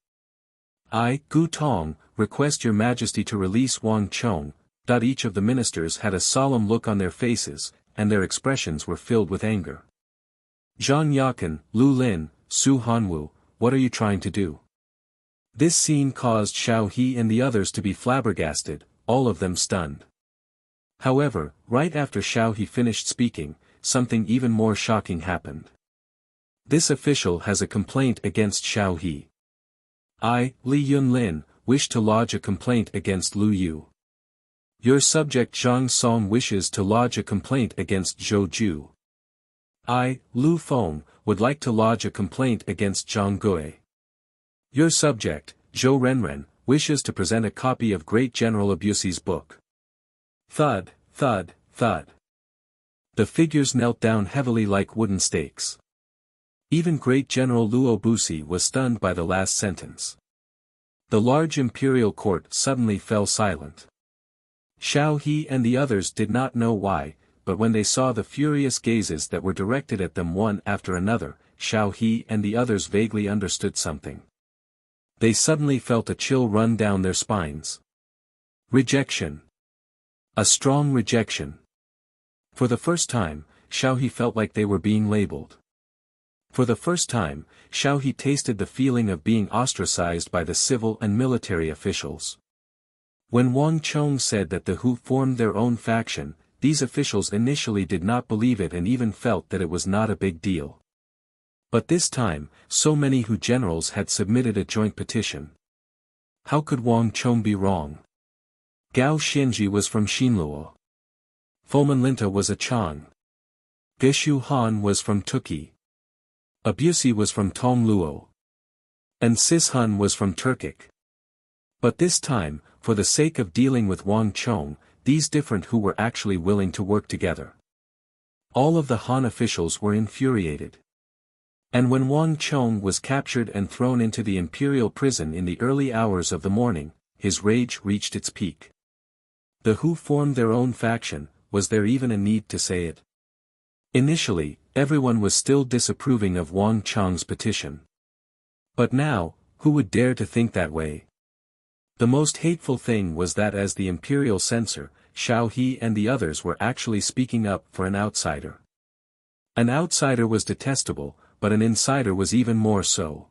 I, Gu Tong, request Your Majesty to release Wang Chong. Each of the ministers had a solemn look on their faces, and their expressions were filled with anger. Zhang Yakan, Lu Lin, Su Hanwu, what are you trying to do? This scene caused Xiao He and the others to be flabbergasted, all of them stunned. However, right after Xiao He finished speaking, something even more shocking happened. This official has a complaint against Xiao He. I, Li Yunlin, wish to lodge a complaint against Lu Yu. Your subject Zhang Song wishes to lodge a complaint against Zhou Ju. I, Lu Feng, would like to lodge a complaint against Zhang Gui. Your subject, Zhou Renren, wishes to present a copy of Great General Abusi's book. Thud, thud, thud. The figures knelt down heavily like wooden stakes. Even Great General Luo Busi was stunned by the last sentence. The large imperial court suddenly fell silent. Xiao He and the others did not know why, but when they saw the furious gazes that were directed at them one after another, Xiao He and the others vaguely understood something. They suddenly felt a chill run down their spines. Rejection. A strong rejection. For the first time, Xiao He felt like they were being labeled. For the first time, Xiao He tasted the feeling of being ostracized by the civil and military officials. When Wang Chong said that the Hu formed their own faction, these officials initially did not believe it and even felt that it was not a big deal. But this time, so many Hu generals had submitted a joint petition. How could Wang Chong be wrong? Gao Xianji was from Xinluo. Foman Linta was a Chang. Geshu Han was from Tuki. Abusi was from Tongluo. And Sis Hun was from Turkic. But this time, for the sake of dealing with Wang Chong, these different Hu were actually willing to work together. All of the Han officials were infuriated. And when Wang Chong was captured and thrown into the imperial prison in the early hours of the morning, his rage reached its peak. The Hu formed their own faction, was there even a need to say it? Initially, everyone was still disapproving of Wang Chong's petition. But now, who would dare to think that way? The most hateful thing was that as the imperial censor, Xiao He and the others were actually speaking up for an outsider. An outsider was detestable, but an insider was even more so.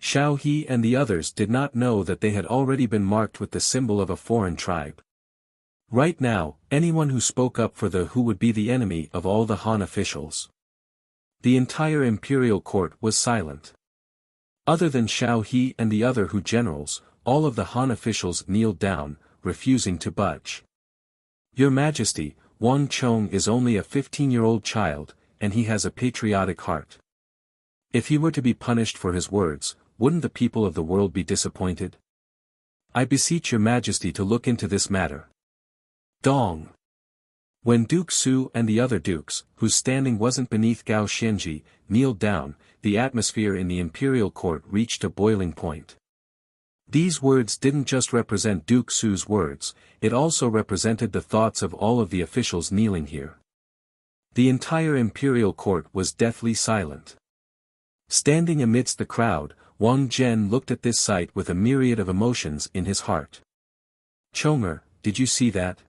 Xiao He and the others did not know that they had already been marked with the symbol of a foreign tribe. Right now, anyone who spoke up for the Hu would be the enemy of all the Han officials. The entire imperial court was silent. Other than Xiao He and the other Hu generals, all of the Han officials kneeled down, refusing to budge. Your Majesty, Wang Chong is only a 15-year-old child, and he has a patriotic heart. If he were to be punished for his words, wouldn't the people of the world be disappointed? I beseech your Majesty to look into this matter. Dong. When Duke Su and the other dukes, whose standing wasn't beneath Gao Xianji, kneeled down, the atmosphere in the imperial court reached a boiling point. These words didn't just represent Duke Su's words, it also represented the thoughts of all of the officials kneeling here. The entire imperial court was deathly silent. Standing amidst the crowd, Wang Zhen looked at this sight with a myriad of emotions in his heart. Chonger, did you see that?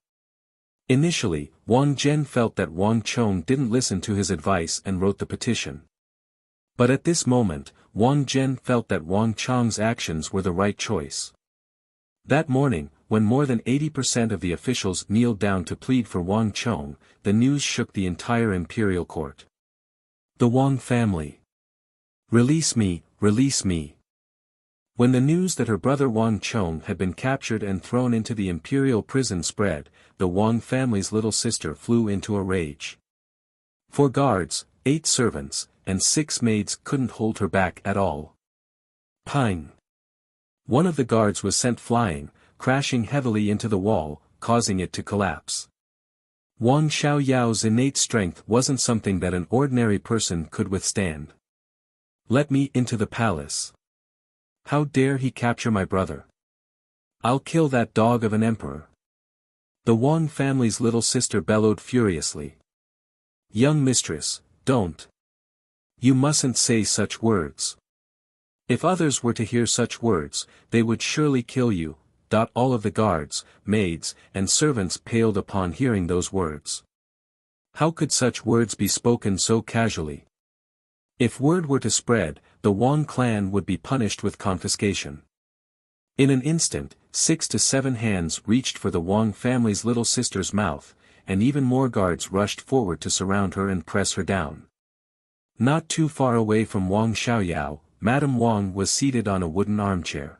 Initially, Wang Zhen felt that Wang Chong didn't listen to his advice and wrote the petition. But at this moment, Wang Zhen felt that Wang Chong's actions were the right choice. That morning, when more than 80% of the officials kneeled down to plead for Wang Chong, the news shook the entire imperial court. The Wang family. Release me, release me. When the news that her brother Wang Chong had been captured and thrown into the imperial prison spread, the Wang family's little sister flew into a rage. 4 guards, 8 servants, and 6 maids couldn't hold her back at all. Pang! One of the guards was sent flying, crashing heavily into the wall, causing it to collapse. Wang Xiaoyao's innate strength wasn't something that an ordinary person could withstand. Let me into the palace. How dare he capture my brother? I'll kill that dog of an emperor. The Wang family's little sister bellowed furiously. Young mistress, don't. You mustn't say such words. If others were to hear such words, they would surely kill you. All of the guards, maids, and servants paled upon hearing those words. How could such words be spoken so casually? If word were to spread, the Wang clan would be punished with confiscation. In an instant, 6 to 7 hands reached for the Wang family's little sister's mouth, and even more guards rushed forward to surround her and press her down. Not too far away from Wang Xiaoyao, Madame Wang was seated on a wooden armchair.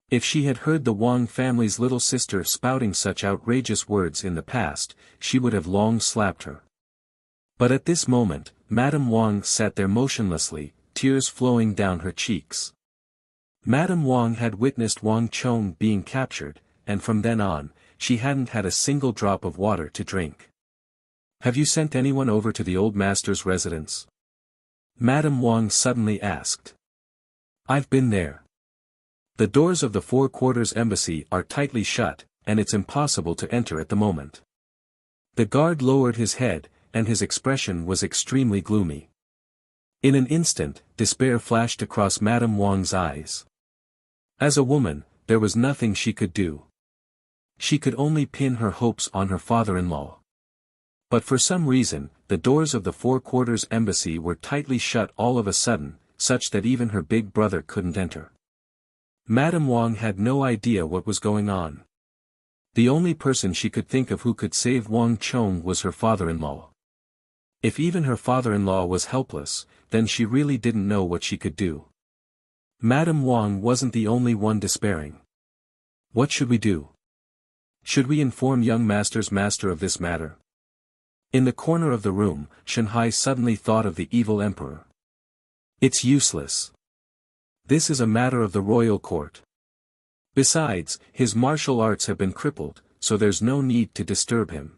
If she had heard the Wang family's little sister spouting such outrageous words in the past, she would have long slapped her. But at this moment, Madame Wang sat there motionlessly, tears flowing down her cheeks. Madame Wang had witnessed Wang Chong being captured, and from then on, she hadn't had a single drop of water to drink. "Have you sent anyone over to the old master's residence?" Madame Wang suddenly asked. "I've been there. The doors of the Four Quarters Embassy are tightly shut, and it's impossible to enter at the moment." The guard lowered his head, and his expression was extremely gloomy. In an instant, despair flashed across Madame Wang's eyes. As a woman, there was nothing she could do. She could only pin her hopes on her father-in-law. But for some reason, the doors of the Four Quarters Embassy were tightly shut all of a sudden, such that even her big brother couldn't enter. Madame Wang had no idea what was going on. The only person she could think of who could save Wang Chong was her father-in-law. If even her father-in-law was helpless, then she really didn't know what she could do. Madame Wang wasn't the only one despairing. "What should we do? Should we inform young master's master of this matter?" In the corner of the room, Shanhai suddenly thought of the evil emperor. "It's useless. This is a matter of the royal court. Besides, his martial arts have been crippled, so there's no need to disturb him."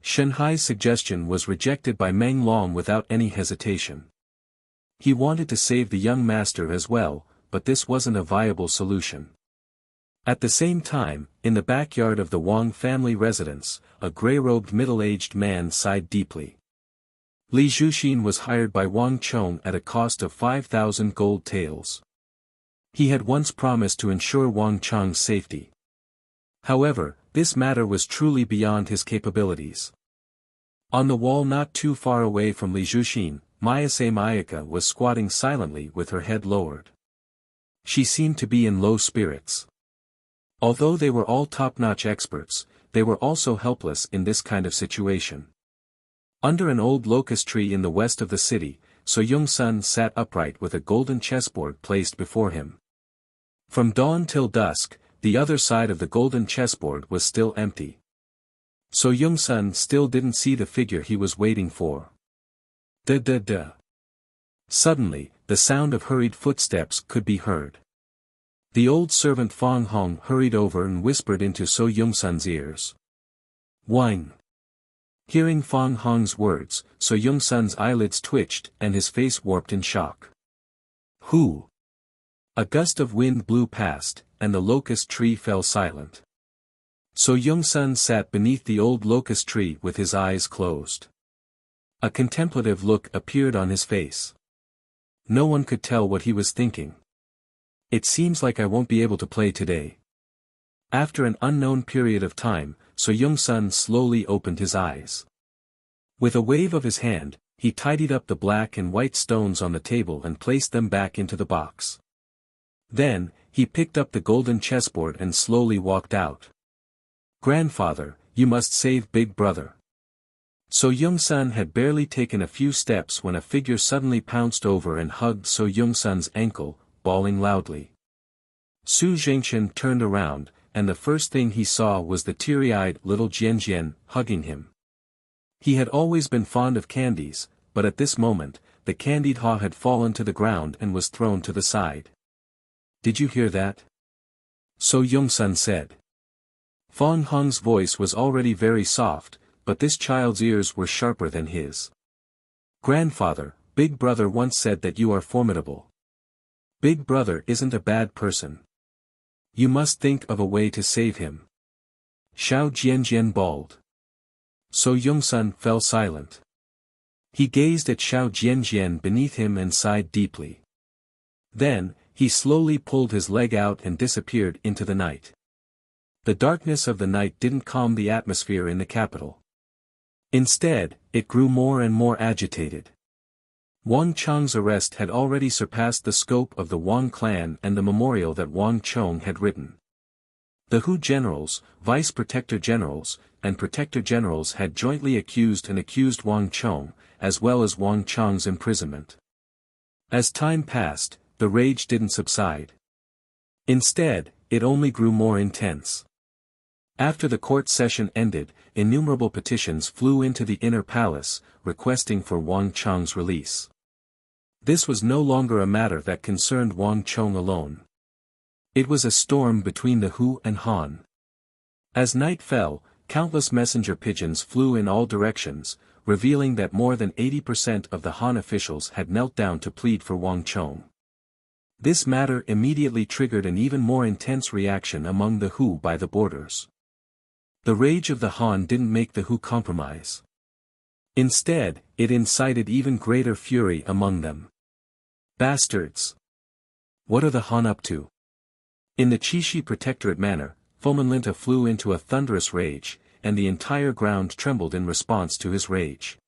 Shanhai's suggestion was rejected by Meng Long without any hesitation. He wanted to save the young master as well, but this wasn't a viable solution. At the same time, in the backyard of the Wang family residence, a grey-robed middle-aged man sighed deeply. Li Zhuxin was hired by Wang Chong at a cost of 5,000 gold taels. He had once promised to ensure Wang Chong's safety. However, this matter was truly beyond his capabilities. On the wall not too far away from Li Zhuxin, Mayase Mayaka was squatting silently with her head lowered. She seemed to be in low spirits. Although they were all top-notch experts, they were also helpless in this kind of situation. Under an old locust tree in the west of the city, So Yung-sun sat upright with a golden chessboard placed before him. From dawn till dusk, the other side of the golden chessboard was still empty. So Yung-sun still didn't see the figure he was waiting for. Da-da-da. Suddenly, the sound of hurried footsteps could be heard. The old servant Fang Hong hurried over and whispered into So Yung-sun's ears. "Wang." Hearing Fang Hong's words, So Yung-sun's eyelids twitched and his face warped in shock. "Who?" A gust of wind blew past, and the locust tree fell silent. So Yung-sun sat beneath the old locust tree with his eyes closed. A contemplative look appeared on his face. No one could tell what he was thinking. "It seems like I won't be able to play today." After an unknown period of time, So Yung-sun slowly opened his eyes. With a wave of his hand, he tidied up the black and white stones on the table and placed them back into the box. Then, he picked up the golden chessboard and slowly walked out. "Grandfather, you must save Big Brother." So Yung-sun had barely taken a few steps when a figure suddenly pounced over and hugged So Yung-sun's ankle, bawling loudly. Su Zhengchen turned around, and the first thing he saw was the teary-eyed little Jian hugging him. He had always been fond of candies, but at this moment, the candied haw had fallen to the ground and was thrown to the side. "Did you hear that?" So Yung-sun said. Fang Hong's voice was already very soft, but this child's ears were sharper than his. "Grandfather, Big Brother once said that you are formidable. Big Brother isn't a bad person. You must think of a way to save him." Xiao Jianjian bawled. So Yung-sun fell silent. He gazed at Xiao Jianjian beneath him and sighed deeply. Then, he slowly pulled his leg out and disappeared into the night. The darkness of the night didn't calm the atmosphere in the capital. Instead, it grew more and more agitated. Wang Chong's arrest had already surpassed the scope of the Wang clan and the memorial that Wang Chong had written. The Hu generals, vice protector generals, and protector generals had jointly accused Wang Chong, as well as Wang Chong's imprisonment. As time passed, the rage didn't subside. Instead, it only grew more intense. After the court session ended, innumerable petitions flew into the inner palace, requesting for Wang Chong's release. This was no longer a matter that concerned Wang Chong alone. It was a storm between the Hu and Han. As night fell, countless messenger pigeons flew in all directions, revealing that more than 80% of the Han officials had knelt down to plead for Wang Chong. This matter immediately triggered an even more intense reaction among the Hu by the borders. The rage of the Han didn't make the Hu compromise. Instead, it incited even greater fury among them. Bastards! What are the Han up to? In the Qixi Protectorate manor, Fomenlinta flew into a thunderous rage, and the entire ground trembled in response to his rage.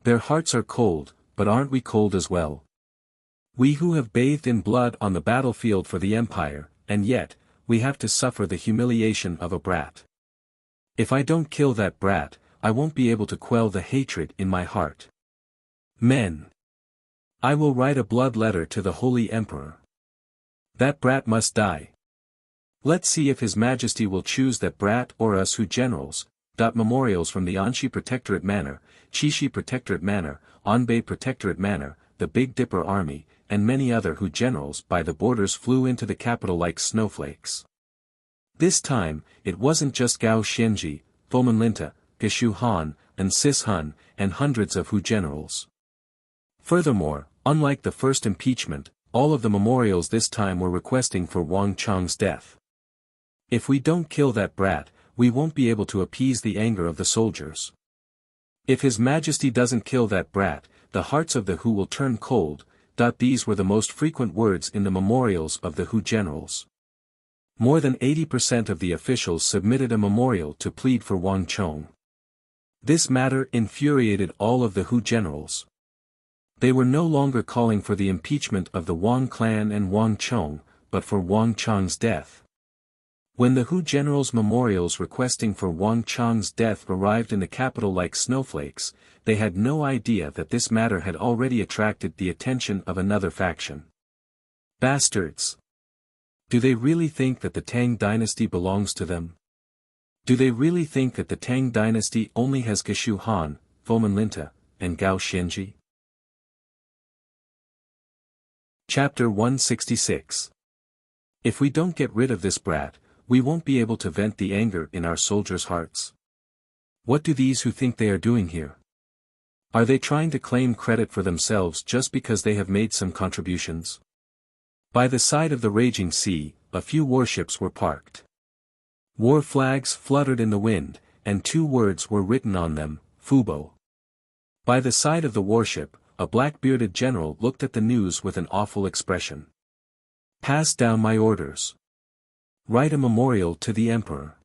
Their hearts are cold, but aren't we cold as well? We who have bathed in blood on the battlefield for the Empire, and yet, we have to suffer the humiliation of a brat. If I don't kill that brat, I won't be able to quell the hatred in my heart. Men! I will write a blood letter to the Holy Emperor. That brat must die. Let's see if His Majesty will choose that brat or us Hu generals. Memorials from the Anxi Protectorate Manor, Qixi Protectorate Manor, Anbei Protectorate Manor, the Big Dipper Army, and many other Hu generals by the borders flew into the capital like snowflakes. This time, it wasn't just Gao Xianji, Fomenlinta, Geshu Han, and Sis Hun, and hundreds of Hu generals. Furthermore, unlike the first impeachment, all of the memorials this time were requesting for Wang Chong's death. If we don't kill that brat, we won't be able to appease the anger of the soldiers. If His Majesty doesn't kill that brat, the hearts of the Hu will turn cold. These were the most frequent words in the memorials of the Hu generals. More than 80% of the officials submitted a memorial to plead for Wang Chong. This matter infuriated all of the Hu generals. They were no longer calling for the impeachment of the Wang clan and Wang Chong, but for Wang Chong's death. When the Hu generals' memorials requesting for Wang Chong's death arrived in the capital like snowflakes, they had no idea that this matter had already attracted the attention of another faction. Bastards! Do they really think that the Tang dynasty belongs to them? Do they really think that the Tang dynasty only has Geshu Han, Fomenlinta, and Gao Xianji? Chapter 166. If we don't get rid of this brat, we won't be able to vent the anger in our soldiers' hearts. What do these who think they are doing here? Are they trying to claim credit for themselves just because they have made some contributions? By the side of the raging sea, a few warships were parked. War flags fluttered in the wind, and two words were written on them, Fubo. By the side of the warship, a black-bearded general looked at the news with an awful expression. Pass down my orders. Write a memorial to the emperor.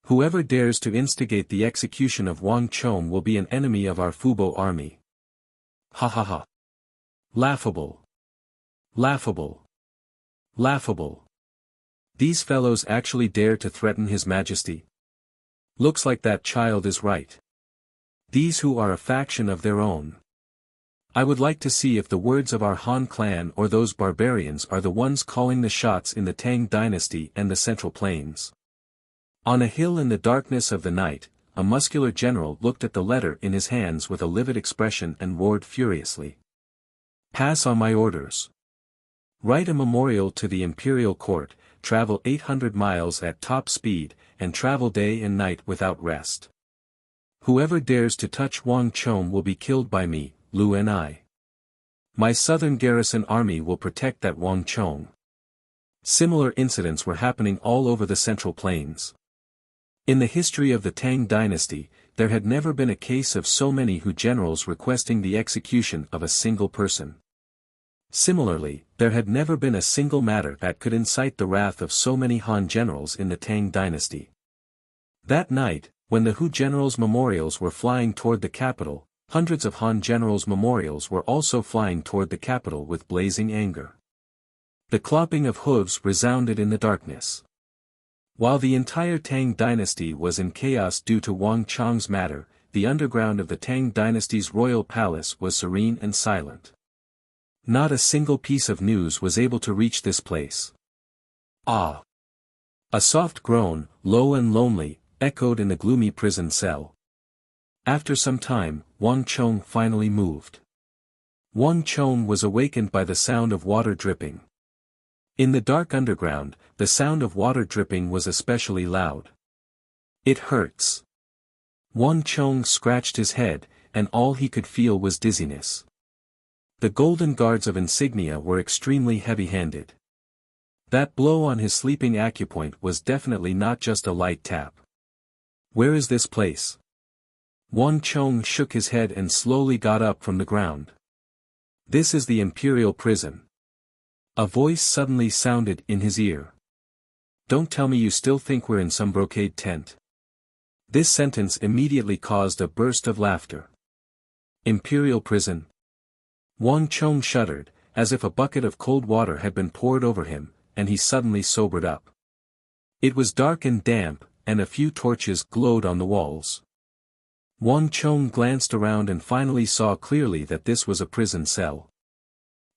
Whoever dares to instigate the execution of Wang Chong will be an enemy of our Fubo army. Ha ha ha. Laughable. Laughable. Laughable. These fellows actually dare to threaten His Majesty. Looks like that child is right. These who are a faction of their own. I would like to see if the words of our Han clan or those barbarians are the ones calling the shots in the Tang dynasty and the Central Plains. On a hill in the darkness of the night, a muscular general looked at the letter in his hands with a livid expression and roared furiously. Pass on my orders. Write a memorial to the imperial court, travel 800 miles at top speed, and travel day and night without rest. Whoever dares to touch Wang Chong will be killed by me, Lu and I. My southern garrison army will protect that Wang Chong. Similar incidents were happening all over the Central Plains. In the history of the Tang dynasty, there had never been a case of so many Hu generals requesting the execution of a single person. Similarly, there had never been a single matter that could incite the wrath of so many Han generals in the Tang dynasty. That night, when the Hu generals' memorials were flying toward the capital, Hundreds of Han generals' memorials were also flying toward the capital with blazing anger. The clopping of hooves resounded in the darkness. While the entire Tang dynasty was in chaos due to Wang Chong's matter, the underground of the Tang dynasty's royal palace was serene and silent. Not a single piece of news was able to reach this place. Ah! A soft groan, low and lonely, echoed in the gloomy prison cell. After some time, Wang Chong finally moved. Wang Chong was awakened by the sound of water dripping. In the dark underground, the sound of water dripping was especially loud. It hurts. Wang Chong scratched his head, and all he could feel was dizziness. The golden guards of insignia were extremely heavy-handed. That blow on his sleeping acupoint was definitely not just a light tap. Where is this place? Wang Chong shook his head and slowly got up from the ground. This is the imperial prison. A voice suddenly sounded in his ear. Don't tell me you still think we're in some brocade tent. This sentence immediately caused a burst of laughter. Imperial prison? Wang Chong shuddered, as if a bucket of cold water had been poured over him, and he suddenly sobered up. It was dark and damp, and a few torches glowed on the walls. Wang Chong glanced around and finally saw clearly that this was a prison cell.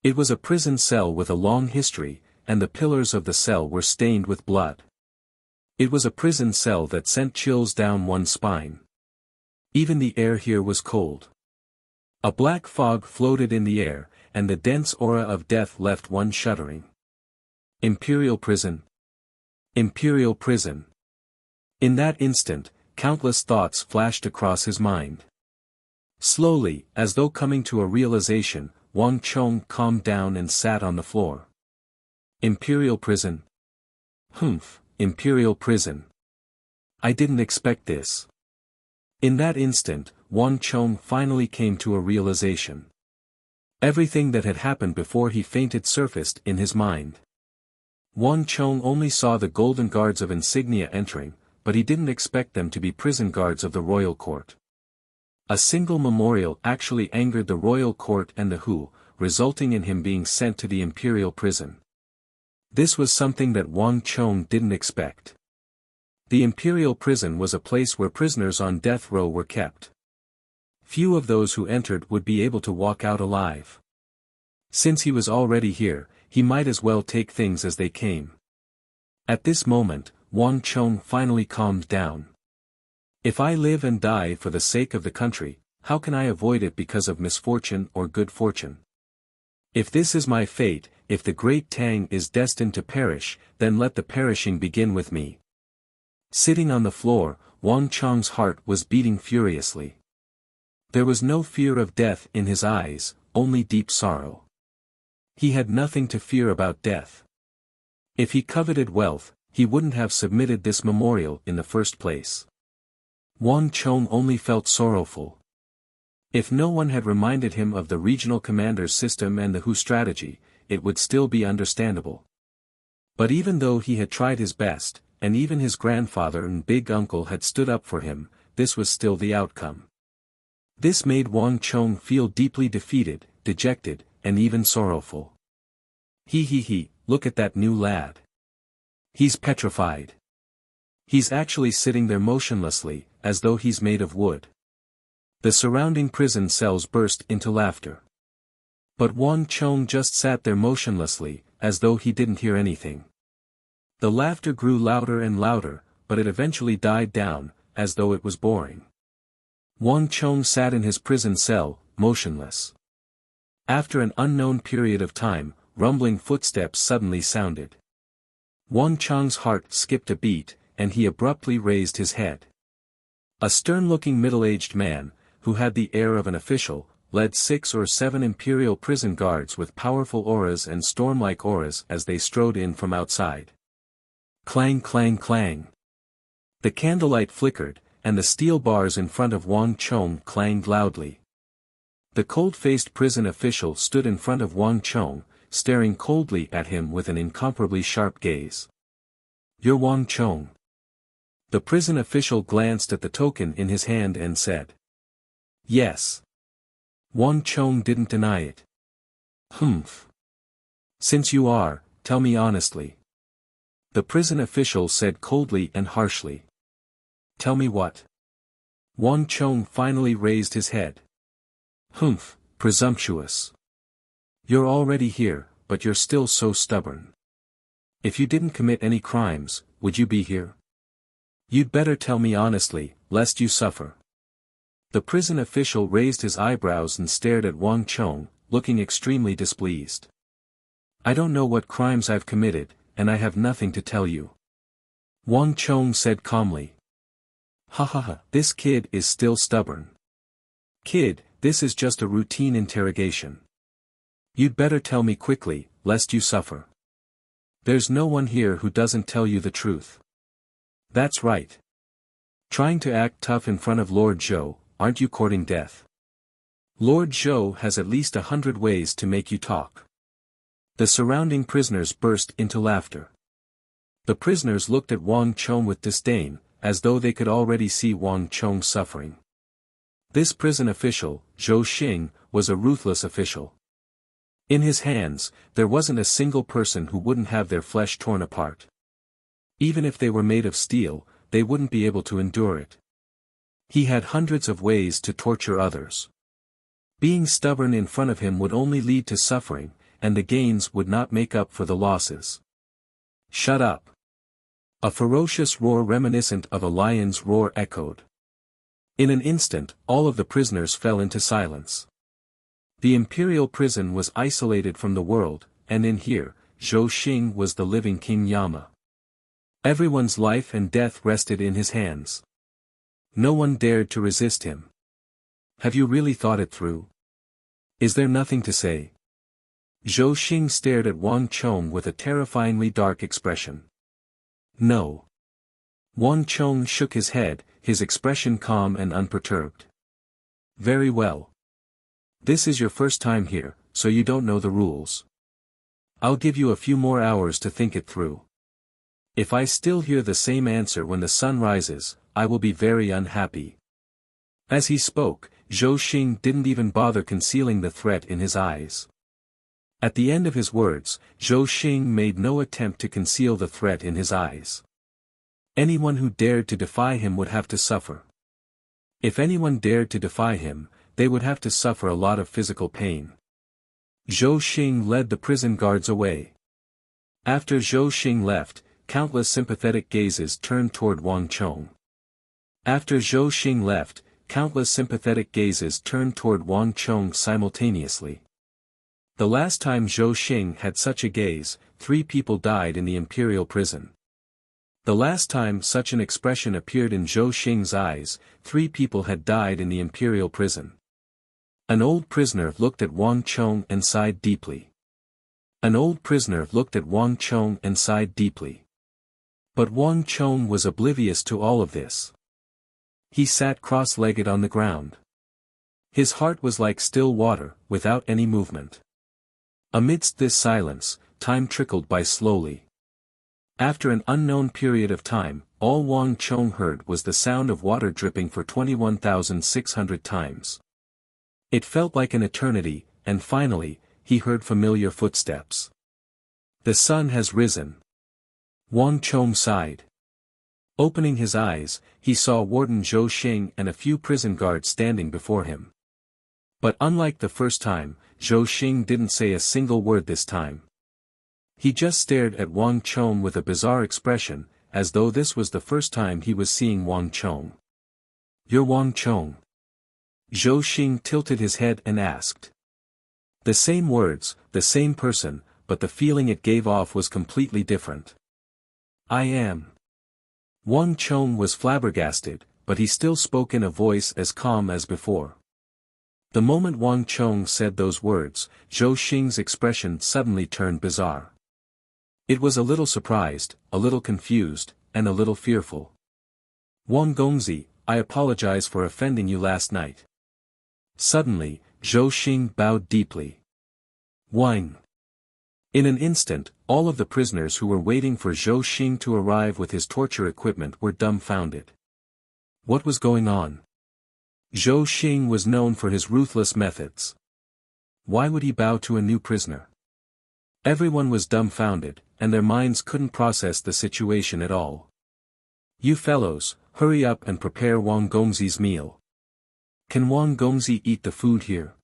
It was a prison cell with a long history, and the pillars of the cell were stained with blood. It was a prison cell that sent chills down one's spine. Even the air here was cold. A black fog floated in the air, and the dense aura of death left one shuddering. Imperial prison. Imperial prison. In that instant, countless thoughts flashed across his mind. Slowly, as though coming to a realization, Wang Chong calmed down and sat on the floor. Imperial prison? Humph, imperial prison. I didn't expect this. In that instant, Wang Chong finally came to a realization. Everything that had happened before he fainted surfaced in his mind. Wang Chong only saw the golden guards of insignia entering, but he didn't expect them to be prison guards of the royal court. A single memorial actually angered the royal court and the Hu, resulting in him being sent to the imperial prison. This was something that Wang Chong didn't expect. The imperial prison was a place where prisoners on death row were kept. Few of those who entered would be able to walk out alive. Since he was already here, he might as well take things as they came. At this moment, Wang Chong finally calmed down. If I live and die for the sake of the country, how can I avoid it because of misfortune or good fortune? If this is my fate, if the great Tang is destined to perish, then let the perishing begin with me. Sitting on the floor, Wang Chong's heart was beating furiously. There was no fear of death in his eyes, only deep sorrow. He had nothing to fear about death. If he coveted wealth, he wouldn't have submitted this memorial in the first place. Wang Chong only felt sorrowful. If no one had reminded him of the regional commander's system and the Hu strategy, it would still be understandable. But even though he had tried his best, and even his grandfather and big uncle had stood up for him, this was still the outcome. This made Wang Chong feel deeply defeated, dejected, and even sorrowful. He, look at that new lad. He's petrified. He's actually sitting there motionlessly, as though he's made of wood. The surrounding prison cells burst into laughter. But Wang Chong just sat there motionlessly, as though he didn't hear anything. The laughter grew louder and louder, but it eventually died down, as though it was boring. Wang Chong sat in his prison cell, motionless. After an unknown period of time, rumbling footsteps suddenly sounded. Wang Chong's heart skipped a beat, and he abruptly raised his head. A stern-looking middle-aged man, who had the air of an official, led 6 or 7 imperial prison guards with powerful auras and storm-like auras as they strode in from outside. Clang clang clang. The candlelight flickered, and the steel bars in front of Wang Chong clanged loudly. The cold-faced prison official stood in front of Wang Chong, staring coldly at him with an incomparably sharp gaze. "You're Wang Chong." The prison official glanced at the token in his hand and said, "Yes. Wang Chong didn't deny it. Humph. Since you are, tell me honestly. The prison official said coldly and harshly. Tell me what? Wang Chong finally raised his head. Humph, presumptuous. You're already here, but you're still so stubborn. If you didn't commit any crimes, would you be here? You'd better tell me honestly, lest you suffer. The prison official raised his eyebrows and stared at Wang Chong, looking extremely displeased. I don't know what crimes I've committed, and I have nothing to tell you. Wang Chong said calmly. Ha ha ha, this kid is still stubborn. Kid, this is just a routine interrogation. You'd better tell me quickly, lest you suffer. There's no one here who doesn't tell you the truth. That's right. Trying to act tough in front of Lord Zhou, aren't you courting death? Lord Zhou has at least 100 ways to make you talk. The surrounding prisoners burst into laughter. The prisoners looked at Wang Chong with disdain, as though they could already see Wang Chong suffering. This prison official, Zhou Xing, was a ruthless official. In his hands, there wasn't a single person who wouldn't have their flesh torn apart. Even if they were made of steel, they wouldn't be able to endure it. He had hundreds of ways to torture others. Being stubborn in front of him would only lead to suffering, and the gains would not make up for the losses. Shut up. A ferocious roar reminiscent of a lion's roar echoed. In an instant, all of the prisoners fell into silence. The imperial prison was isolated from the world, and in here, Zhou Xing was the living King Yama. Everyone's life and death rested in his hands. No one dared to resist him. Have you really thought it through? Is there nothing to say? Zhou Xing stared at Wang Chong with a terrifyingly dark expression. No. Wang Chong shook his head, his expression calm and unperturbed. Very well. This is your first time here, so you don't know the rules. I'll give you a few more hours to think it through. If I still hear the same answer when the sun rises, I will be very unhappy. As he spoke, Zhou Xing didn't even bother concealing the threat in his eyes. At the end of his words, Zhou Xing made no attempt to conceal the threat in his eyes. Anyone who dared to defy him would have to suffer. If anyone dared to defy him, they would have to suffer a lot of physical pain. Zhou Xing led the prison guards away. After Zhou Xing left, countless sympathetic gazes turned toward Wang Chong. After Zhou Xing left, countless sympathetic gazes turned toward Wang Chong simultaneously. The last time Zhou Xing had such a gaze, 3 people died in the imperial prison. The last time such an expression appeared in Zhou Xing's eyes, 3 people had died in the imperial prison. An old prisoner looked at Wang Chong and sighed deeply. An old prisoner looked at Wang Chong and sighed deeply. But Wang Chong was oblivious to all of this. He sat cross-legged on the ground. His heart was like still water, without any movement. Amidst this silence, time trickled by slowly. After an unknown period of time, all Wang Chong heard was the sound of water dripping for 21,600 times. It felt like an eternity, and finally, he heard familiar footsteps. The sun has risen. Wang Chong sighed. Opening his eyes, he saw Warden Zhou Xing and a few prison guards standing before him. But unlike the first time, Zhou Xing didn't say a single word this time. He just stared at Wang Chong with a bizarre expression, as though this was the first time he was seeing Wang Chong. You're Wang Chong. Zhou Xing tilted his head and asked. The same words, the same person, but the feeling it gave off was completely different. I am. Wang Chong was flabbergasted, but he still spoke in a voice as calm as before. The moment Wang Chong said those words, Zhou Xing's expression suddenly turned bizarre. It was a little surprised, a little confused, and a little fearful. Wang Gongzi, I apologize for offending you last night. Suddenly, Zhou Xing bowed deeply. Wang. In an instant, all of the prisoners who were waiting for Zhou Xing to arrive with his torture equipment were dumbfounded. What was going on? Zhou Xing was known for his ruthless methods. Why would he bow to a new prisoner? Everyone was dumbfounded, and their minds couldn't process the situation at all. You fellows, hurry up and prepare Wang Gongzi's meal. Can Wang Gongzi eat the food here?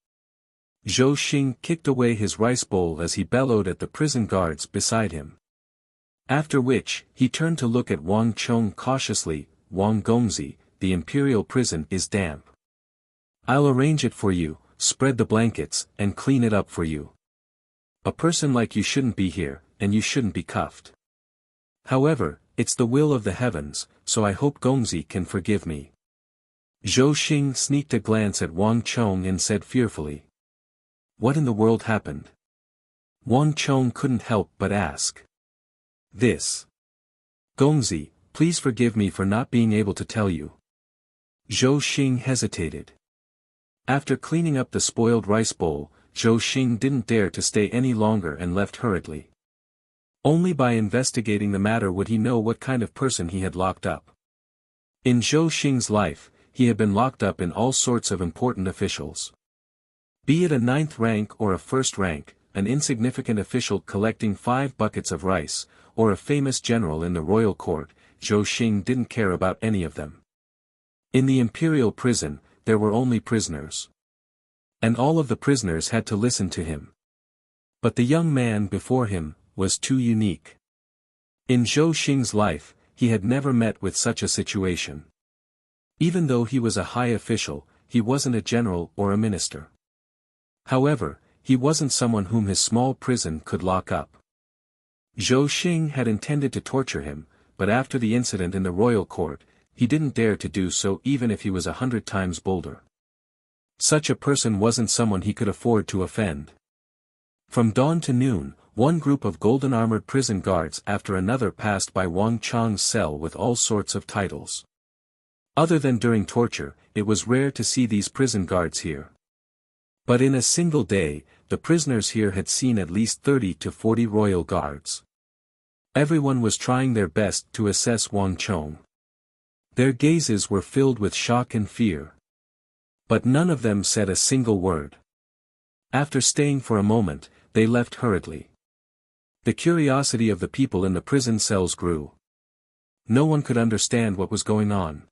Zhou Xing kicked away his rice bowl as he bellowed at the prison guards beside him. After which, he turned to look at Wang Chong cautiously. Wang Gongzi, the imperial prison is damp. I'll arrange it for you, spread the blankets, and clean it up for you. A person like you shouldn't be here, and you shouldn't be cuffed. However, it's the will of the heavens, so I hope Gongzi can forgive me. Zhou Xing sneaked a glance at Wang Chong and said fearfully. What in the world happened? Wang Chong couldn't help but ask. This. Gongzi, please forgive me for not being able to tell you. Zhou Xing hesitated. After cleaning up the spoiled rice bowl, Zhou Xing didn't dare to stay any longer and left hurriedly. Only by investigating the matter would he know what kind of person he had locked up. In Zhou Xing's life, he had been locked up in all sorts of important officials. Be it a 9th rank or a 1st rank, an insignificant official collecting 5 buckets of rice, or a famous general in the royal court, Zhou Xing didn't care about any of them. In the imperial prison, there were only prisoners. And all of the prisoners had to listen to him. But the young man before him was too unique. In Zhou Xing's life, he had never met with such a situation. Even though he was a high official, he wasn't a general or a minister. However, he wasn't someone whom his small prison could lock up. Zhou Xing had intended to torture him, but after the incident in the royal court, he didn't dare to do so even if he was 100 times bolder. Such a person wasn't someone he could afford to offend. From dawn to noon, one group of golden-armored prison guards after another passed by Wang Chong's cell with all sorts of titles. Other than during torture, it was rare to see these prison guards here. But in a single day, the prisoners here had seen at least 30 to 40 royal guards. Everyone was trying their best to assess Wang Chong. Their gazes were filled with shock and fear. But none of them said a single word. After staying for a moment, they left hurriedly. The curiosity of the people in the prison cells grew. No one could understand what was going on.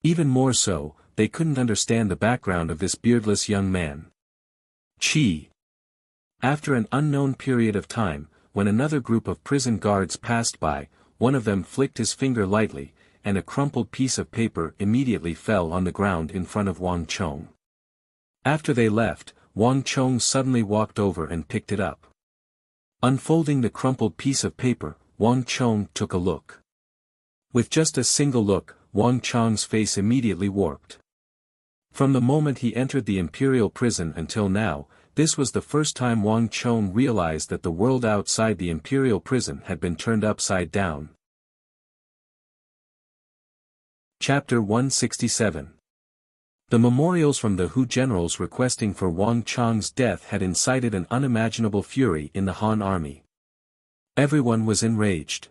Even more so, they couldn't understand the background of this beardless young man. Chi. After an unknown period of time, when another group of prison guards passed by, one of them flicked his finger lightly, and a crumpled piece of paper immediately fell on the ground in front of Wang Chong. After they left, Wang Chong suddenly walked over and picked it up. Unfolding the crumpled piece of paper, Wang Chong took a look. With just a single look, Wang Chong's face immediately warped. From the moment he entered the imperial prison until now, this was the first time Wang Chong realized that the world outside the imperial prison had been turned upside down. Chapter 167. The memorials from the Hu generals requesting for Wang Chong's death had incited an unimaginable fury in the Han army. Everyone was enraged.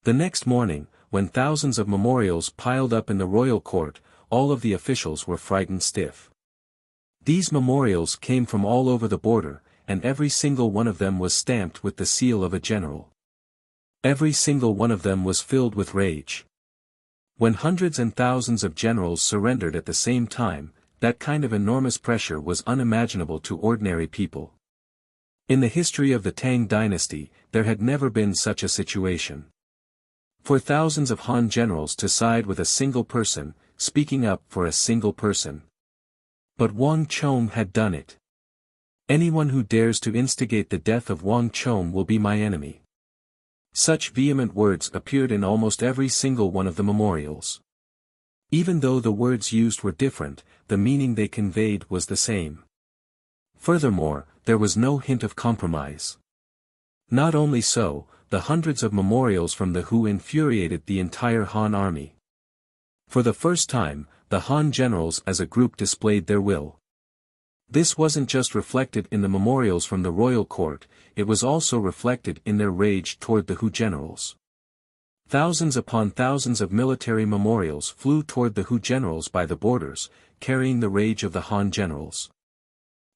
The next morning, when thousands of memorials piled up in the royal court, all of the officials were frightened stiff. These memorials came from all over the border, and every single one of them was stamped with the seal of a general. Every single one of them was filled with rage. When hundreds and thousands of generals surrendered at the same time, that kind of enormous pressure was unimaginable to ordinary people. In the history of the Tang dynasty, there had never been such a situation. For thousands of Han generals to side with a single person, speaking up for a single person. But Wang Chong had done it. Anyone who dares to instigate the death of Wang Chong will be my enemy. Such vehement words appeared in almost every single one of the memorials. Even though the words used were different, the meaning they conveyed was the same. Furthermore, there was no hint of compromise. Not only so, the hundreds of memorials from the Hu infuriated the entire Han army. For the first time, the Han generals as a group displayed their will. This wasn't just reflected in the memorials from the royal court, it was also reflected in their rage toward the Hu generals. Thousands upon thousands of military memorials flew toward the Hu generals by the borders, carrying the rage of the Han generals.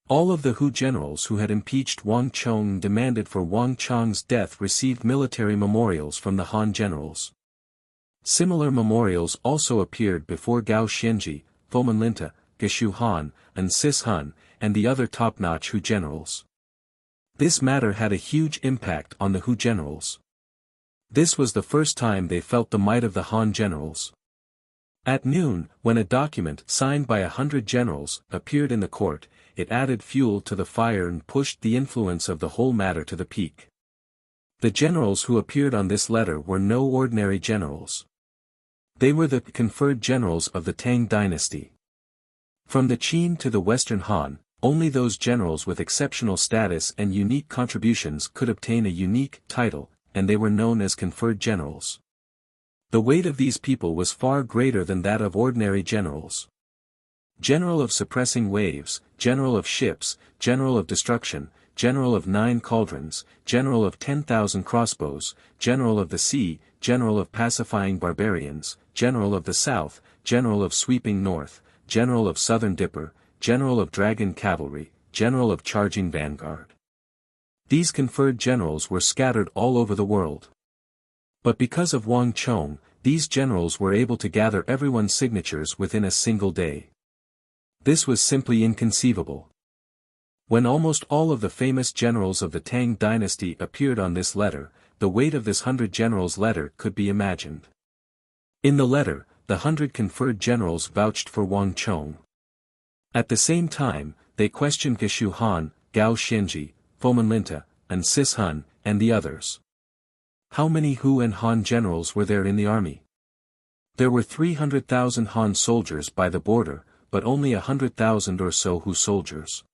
All of the Hu generals who had impeached Wang Chong and demanded for Wang Chang's death received military memorials from the Han generals. Similar memorials also appeared before Gao Xianji, Fomenlinta, Geshu Han, and Sis Han, and the other top-notch Hu generals. This matter had a huge impact on the Hu generals. This was the first time they felt the might of the Han generals. At noon, when a document signed by 100 generals appeared in the court, it added fuel to the fire and pushed the influence of the whole matter to the peak. The generals who appeared on this letter were no ordinary generals. They were the conferred generals of the Tang dynasty. From the Qin to the Western Han, only those generals with exceptional status and unique contributions could obtain a unique title, and they were known as conferred generals. The weight of these people was far greater than that of ordinary generals. General of suppressing waves, general of ships, general of destruction, general of 9 cauldrons, general of 10,000 crossbows, general of the sea, general of pacifying barbarians, general of the south, general of sweeping north, general of southern dipper, general of dragon cavalry, general of charging vanguard. These conferred generals were scattered all over the world. But because of Wang Chong, these generals were able to gather everyone's signatures within a single day. This was simply inconceivable. When almost all of the famous generals of the Tang dynasty appeared on this letter, the weight of this 100 generals' letter could be imagined. In the letter, the 100 conferred generals vouched for Wang Chong. At the same time, they questioned Geshu Han, Gao Xianji, Fomenlinta, and Sis Han, and the others. How many Hu and Han generals were there in the army? There were 300,000 Han soldiers by the border, but only 100,000 or so Hu soldiers.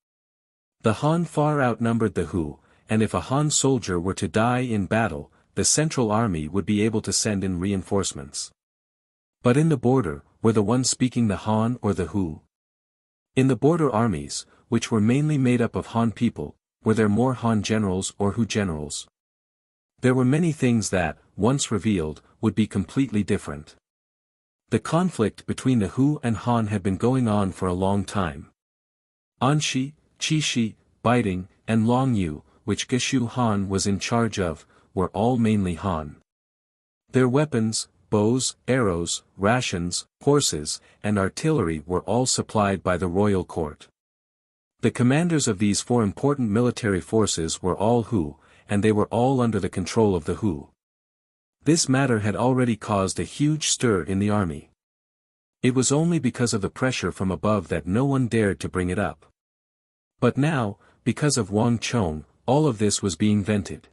The Han far outnumbered the Hu, and if a Han soldier were to die in battle, the Central Army would be able to send in reinforcements. But in the border, were the ones speaking the Han or the Hu? In the border armies, which were mainly made up of Han people, were there more Han generals or Hu generals? There were many things that, once revealed, would be completely different. The conflict between the Hu and Han had been going on for a long time. Anshi, Qishi, Baiting, and Long Yu, which Geshu Han was in charge of, were all mainly Han. Their weapons, bows, arrows, rations, horses, and artillery were all supplied by the royal court. The commanders of these 4 important military forces were all Hu, and they were all under the control of the Hu. This matter had already caused a huge stir in the army. It was only because of the pressure from above that no one dared to bring it up. But now, because of Wang Chong, all of this was being vented.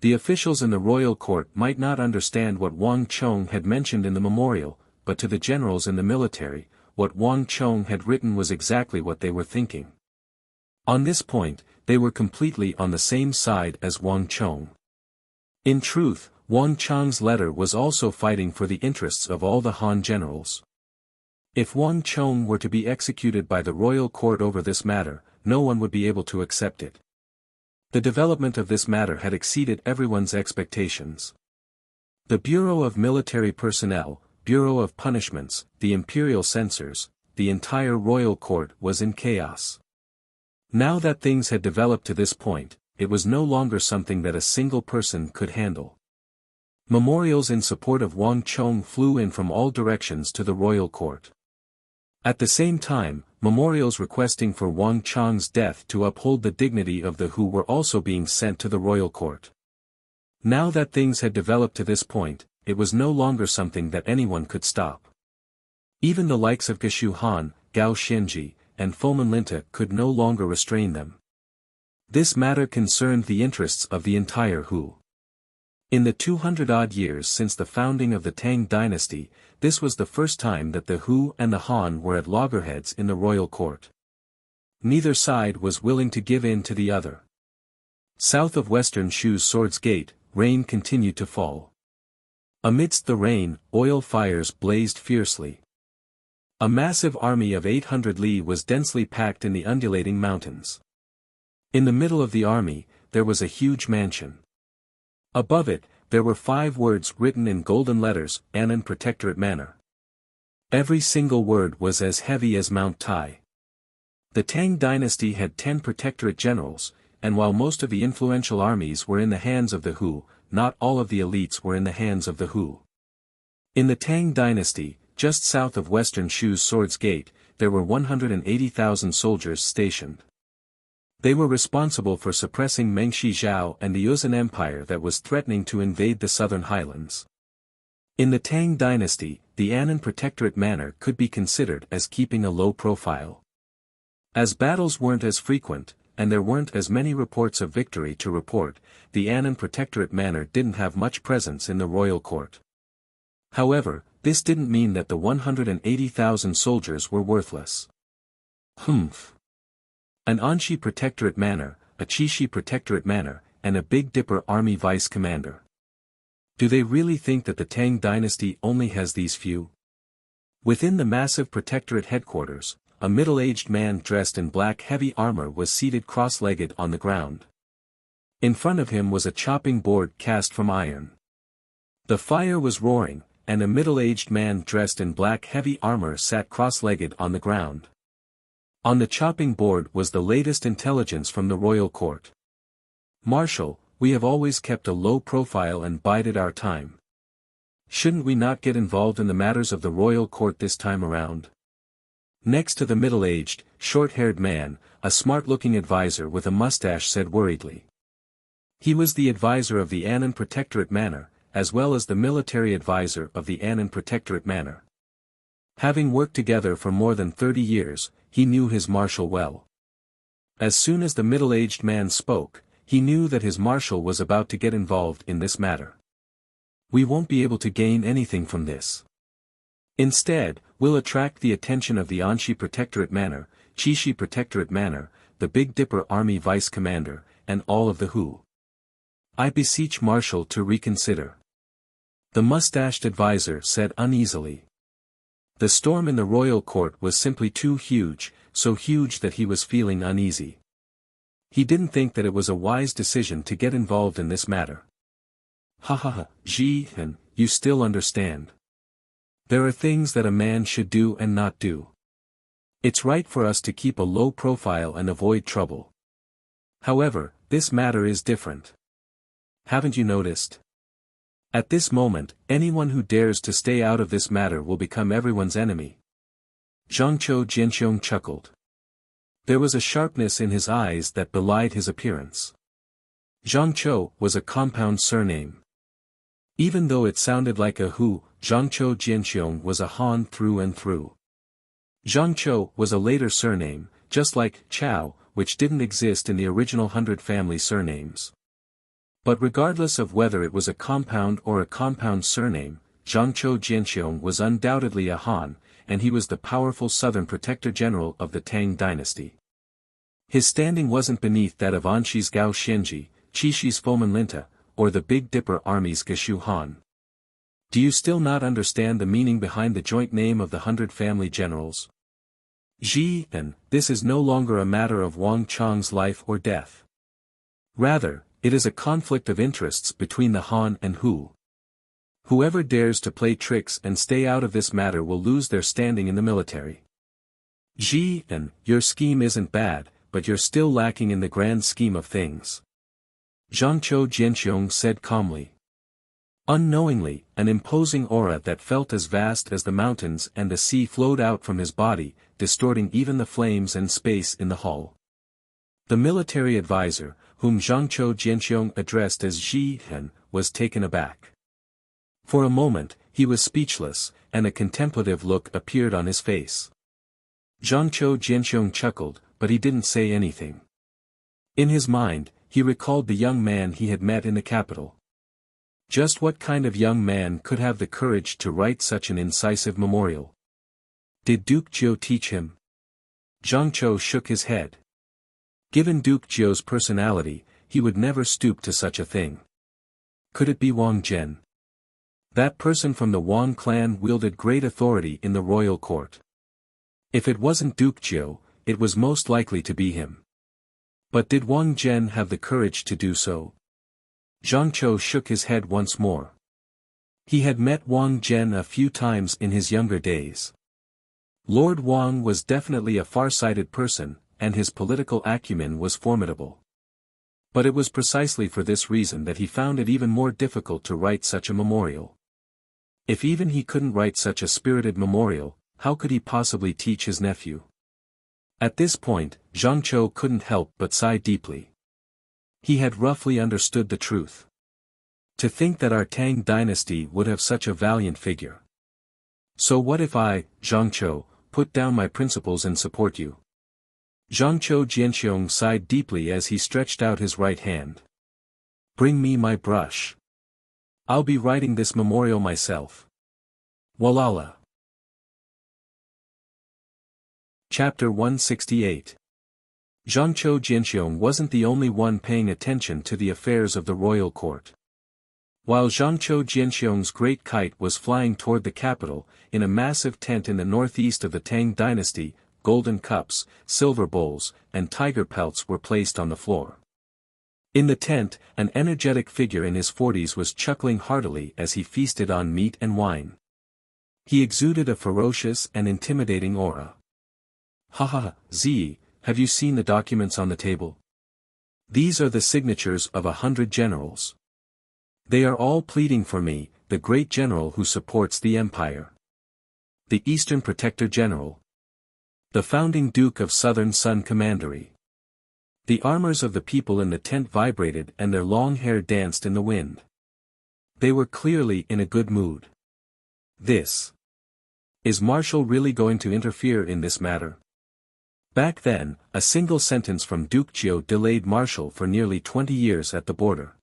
The officials in the royal court might not understand what Wang Chong had mentioned in the memorial, but to the generals in the military, what Wang Chong had written was exactly what they were thinking. On this point, they were completely on the same side as Wang Chong. In truth, Wang Chong's letter was also fighting for the interests of all the Han generals. If Wang Chong were to be executed by the royal court over this matter, no one would be able to accept it. The development of this matter had exceeded everyone's expectations. The Bureau of Military Personnel, Bureau of Punishments, the imperial censors, the entire royal court was in chaos. Now that things had developed to this point, it was no longer something that a single person could handle. Memorials in support of Wang Chong flew in from all directions to the royal court. At the same time, memorials requesting for Wang Chong's death to uphold the dignity of the Hu were also being sent to the royal court. Now that things had developed to this point, it was no longer something that anyone could stop. Even the likes of Geshu Han, Gao Xianji, and Fomenlinta could no longer restrain them. This matter concerned the interests of the entire Hu. In the 200-odd years since the founding of the Tang dynasty, this was the first time that the Hu and the Han were at loggerheads in the royal court. Neither side was willing to give in to the other. South of Western Shu's Swords Gate, rain continued to fall. Amidst the rain, oil fires blazed fiercely. A massive army of 800 li was densely packed in the undulating mountains. In the middle of the army, there was a huge mansion. Above it, there were 5 words written in golden letters, Annan Protectorate Manor. Every single word was as heavy as Mount Tai. The Tang dynasty had 10 protectorate generals, and while most of the influential armies were in the hands of the Hu, not all of the elites were in the hands of the Hu. In the Tang dynasty, just south of western Shu's Swords Gate, there were 180,000 soldiers stationed. They were responsible for suppressing Mengshi Zhao and the Yuzhan Empire that was threatening to invade the southern highlands. In the Tang dynasty, the Annan Protectorate Manor could be considered as keeping a low profile. As battles weren't as frequent, and there weren't as many reports of victory to report, the Annan Protectorate Manor didn't have much presence in the royal court. However, this didn't mean that the 180,000 soldiers were worthless. An Anshi Protectorate Manor, a Qixi Protectorate Manor, and a Big Dipper Army Vice Commander. Do they really think that the Tang dynasty only has these few? Within the massive protectorate headquarters, a middle-aged man dressed in black heavy armor was seated cross-legged on the ground. In front of him was a chopping board cast from iron. The fire was roaring, and a middle-aged man dressed in black heavy armor sat cross-legged on the ground. On the chopping board was the latest intelligence from the royal court. Marshal, we have always kept a low profile and bided our time. Shouldn't we not get involved in the matters of the royal court this time around? Next to the middle-aged, short-haired man, a smart-looking advisor with a mustache said worriedly. He was the advisor of the Annan Protectorate Manor, as well as the military advisor of the Annan Protectorate Manor. Having worked together for more than 30 years, he knew his marshal well. As soon as the middle-aged man spoke, he knew that his marshal was about to get involved in this matter. We won't be able to gain anything from this. Instead, we'll attract the attention of the Anshi Protectorate Manor, Qixi Protectorate Manor, the Big Dipper Army Vice Commander, and all of the Hu. I beseech Marshal to reconsider. The mustached advisor said uneasily. The storm in the royal court was simply too huge, so huge that he was feeling uneasy. He didn't think that it was a wise decision to get involved in this matter. Ji, and you still understand. There are things that a man should do and not do. It's right for us to keep a low profile and avoid trouble. However, this matter is different. Haven't you noticed? At this moment, anyone who dares to stay out of this matter will become everyone's enemy. Zhangqiu Jianxiong chuckled. There was a sharpness in his eyes that belied his appearance. Zhangqiu was a compound surname. Even though it sounded like a Hu, Zhangqiu Jianxiong was a Han through and through. Zhangqiu was a later surname, just like Chao, which didn't exist in the original 100 family surnames. But regardless of whether it was a compound or a compound surname, Zhangqiu Jianxiong was undoubtedly a Han, and he was the powerful southern protector general of the Tang dynasty. His standing wasn't beneath that of Anshi's Gao Xianji, Qixi's Fomen Linta, or the Big Dipper Army's Geshu Han. Do you still not understand the meaning behind the joint name of the 100 family generals? Ji, and this is no longer a matter of Wang Chang's life or death. Rather, it is a conflict of interests between the Han and Hu. Whoever dares to play tricks and stay out of this matter will lose their standing in the military. Ji, and your scheme isn't bad, but you're still lacking in the grand scheme of things. Zhangqiu Jianxiong said calmly. Unknowingly, an imposing aura that felt as vast as the mountains and the sea flowed out from his body, distorting even the flames and space in the hall. The military advisor, whom Zhangqiu Jianxiong addressed as Ji Hen, was taken aback. For a moment, he was speechless, and a contemplative look appeared on his face. Zhangqiu Jianxiong chuckled, but he didn't say anything. In his mind, he recalled the young man he had met in the capital. Just what kind of young man could have the courage to write such an incisive memorial? Did Duke Jiu teach him? Zhangqiu shook his head. Given Duke Jiu's personality, he would never stoop to such a thing. Could it be Wang Zhen? That person from the Wang clan wielded great authority in the royal court. If it wasn't Duke Jiu, it was most likely to be him. But did Wang Zhen have the courage to do so? Zhang Chou shook his head once more. He had met Wang Zhen a few times in his younger days. Lord Wang was definitely a far-sighted person, and his political acumen was formidable. But it was precisely for this reason that he found it even more difficult to write such a memorial. If even he couldn't write such a spirited memorial, how could he possibly teach his nephew? At this point, Zhang Chou couldn't help but sigh deeply. He had roughly understood the truth. To think that our Tang dynasty would have such a valiant figure. So what if I, Zhang Chou, put down my principles and support you? Zhang Chou Jianxiong sighed deeply as he stretched out his right hand. Bring me my brush. I'll be writing this memorial myself. Walala. Chapter 168. Zhang Chou Jianxiong wasn't the only one paying attention to the affairs of the royal court. While Zhang Chou Jianxiong's great kite was flying toward the capital, in a massive tent in the northeast of the Tang dynasty, golden cups, silver bowls, and tiger pelts were placed on the floor. In the tent, an energetic figure in his 40s was chuckling heartily as he feasted on meat and wine. He exuded a ferocious and intimidating aura. Ha ha, Zi, have you seen the documents on the table? These are the signatures of 100 generals. They are all pleading for me, the great general who supports the empire. The Eastern Protector General. The founding Duke of Southern Sun Commandery. The armors of the people in the tent vibrated and their long hair danced in the wind. They were clearly in a good mood. This. Is Marshal really going to interfere in this matter? Back then, a single sentence from Duke Jiao delayed Marshal for nearly 20 years at the border.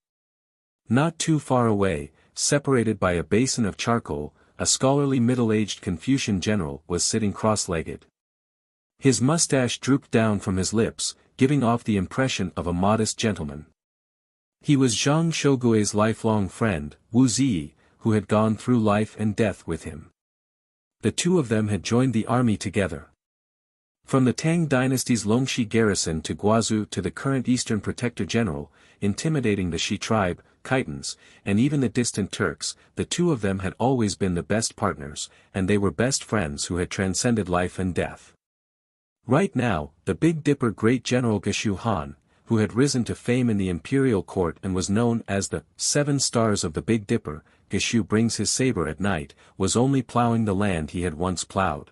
Not too far away, separated by a basin of charcoal, a scholarly middle-aged Confucian general was sitting cross-legged. His mustache drooped down from his lips, giving off the impression of a modest gentleman. He was Zhang Shougui's lifelong friend, Wuxia, who had gone through life and death with him. The two of them had joined the army together. From the Tang dynasty's Longxi garrison to Guazhou to the current Eastern Protector General, intimidating the Shi tribe, Khitans, and even the distant Turks, the two of them had always been the best partners, and they were best friends who had transcended life and death. Right now, the Big Dipper Great General Geshu Han, who had risen to fame in the imperial court and was known as the 7 Stars of the Big Dipper, Geshu brings his saber at night, was only plowing the land he had once plowed.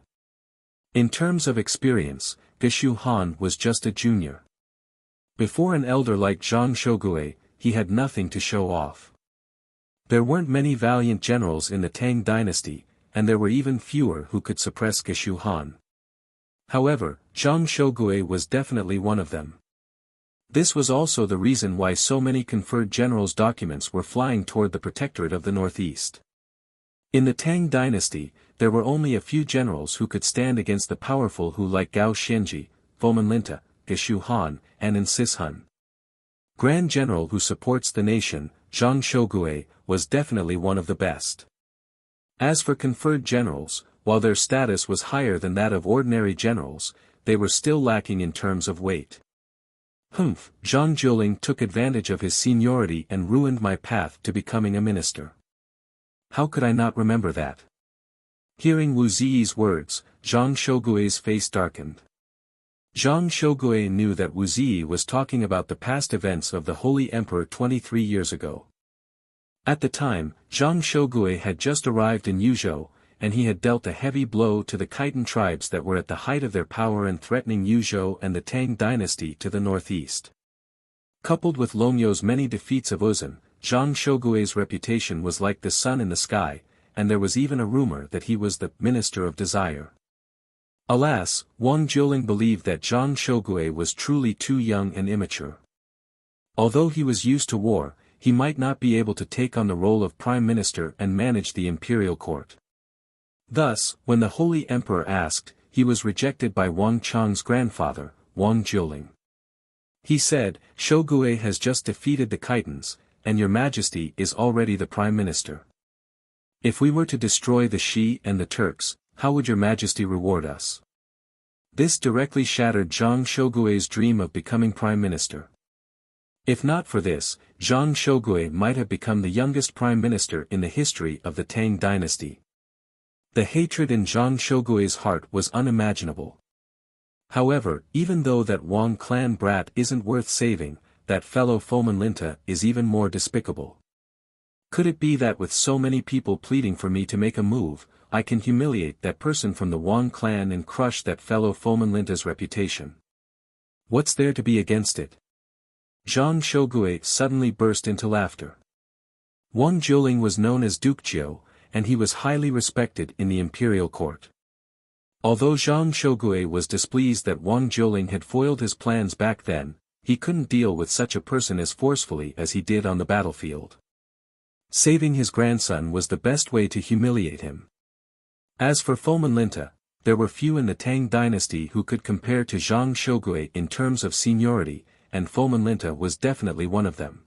In terms of experience, Geshu Han was just a junior. Before an elder like Zhang Shougui, he had nothing to show off. There weren't many valiant generals in the Tang dynasty, and there were even fewer who could suppress Geshu Han. However, Zhang Shougui was definitely one of them. This was also the reason why so many conferred generals' documents were flying toward the protectorate of the northeast. In the Tang dynasty, there were only a few generals who could stand against the powerful who like Gao Xianji, Fomen Linta, Geshu Han, and Sis Hun. Grand General who supports the nation, Zhang Shougui, was definitely one of the best. As for conferred generals, while their status was higher than that of ordinary generals, they were still lacking in terms of weight. Zhang Jiuling took advantage of his seniority and ruined my path to becoming a minister. How could I not remember that? Hearing Wu Ziyi's words, Zhang Shougui's face darkened. Zhang Shougui knew that Wu Ziyi was talking about the past events of the Holy Emperor 23 years ago. At the time, Zhang Shougui had just arrived in Yuzhou, and he had dealt a heavy blow to the Khitan tribes that were at the height of their power and threatening Yuzhou and the Tang dynasty to the northeast. Coupled with Longyou's many defeats of Uzun, Zhang Shougui's reputation was like the sun in the sky, and there was even a rumor that he was the Minister of Desire. Alas, Wang Jiuling believed that Zhang Shougui was truly too young and immature. Although he was used to war, he might not be able to take on the role of Prime Minister and manage the imperial court. Thus, when the Holy Emperor asked, he was rejected by Wang Chang's grandfather, Wang Jiuling. He said, Shougui has just defeated the Khitans, and your majesty is already the prime minister. If we were to destroy the Shi and the Turks, how would your majesty reward us? This directly shattered Zhang Shougui's dream of becoming prime minister. If not for this, Zhang Shogui might have become the youngest prime minister in the history of the Tang dynasty. The hatred in Zhang Shogui's heart was unimaginable. However, even though that Wang clan brat isn't worth saving, that fellow foeman Linta is even more despicable. Could it be that with so many people pleading for me to make a move, I can humiliate that person from the Wang clan and crush that fellow foeman Linta's reputation? What's there to be against it? Zhang Shogui suddenly burst into laughter. Wang Jiuling was known as Duke Jiu, and he was highly respected in the imperial court. Although Zhang Shogui was displeased that Wang Jiuling had foiled his plans back then, he couldn't deal with such a person as forcefully as he did on the battlefield. Saving his grandson was the best way to humiliate him. As for foeman Linta, there were few in the Tang dynasty who could compare to Zhang Shogui in terms of seniority, and foeman Linta was definitely one of them.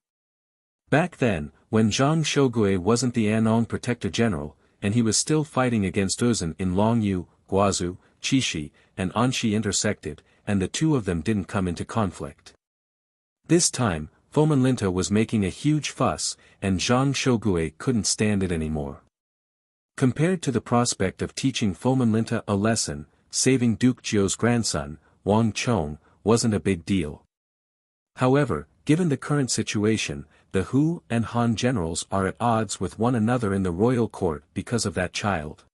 Back then, when Zhang Shogui wasn't the Annong Protector General, and he was still fighting against Uzun in Longyu, Guazhou, Qixi, and Anxi intersected, and the two of them didn't come into conflict. This time, foeman Linta was making a huge fuss, and Zhang Shogui couldn't stand it anymore. Compared to the prospect of teaching foeman Linta a lesson, saving Duke Jiu's grandson, Wang Chong, wasn't a big deal. However, given the current situation, the Hu and Han generals are at odds with one another in the royal court because of that child.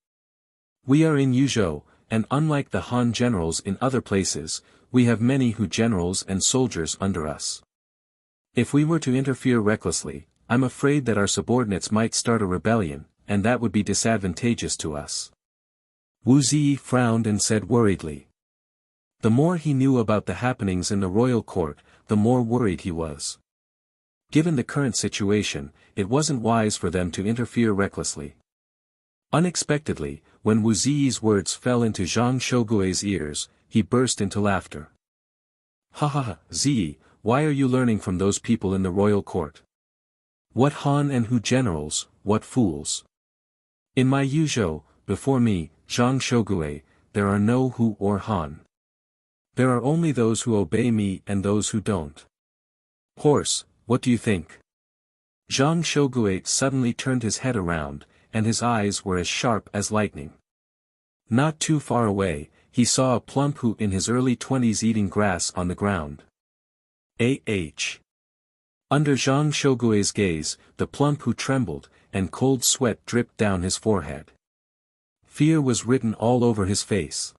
We are in Yuzhou, and unlike the Han generals in other places, we have many Hu generals and soldiers under us. If we were to interfere recklessly, I'm afraid that our subordinates might start a rebellion, and that would be disadvantageous to us. Wu Ziyi frowned and said worriedly. The more he knew about the happenings in the royal court, the more worried he was. Given the current situation, it wasn't wise for them to interfere recklessly. Unexpectedly, when Wu Ziyi's words fell into Zhang Shogui's ears, he burst into laughter. Ha ha ha, Ziyi, why are you learning from those people in the royal court? What Han and Hu generals, what fools. In my Yuzhou, before me, Zhang Shogui, there are no Hu or Han. There are only those who obey me and those who don't. Horse, what do you think? Zhang Shogui suddenly turned his head around, and his eyes were as sharp as lightning. Not too far away, he saw a plump Hu in his early 20s eating grass on the ground. Under Zhang Shogui's gaze, the plump Hu trembled, and cold sweat dripped down his forehead. Fear was written all over his face.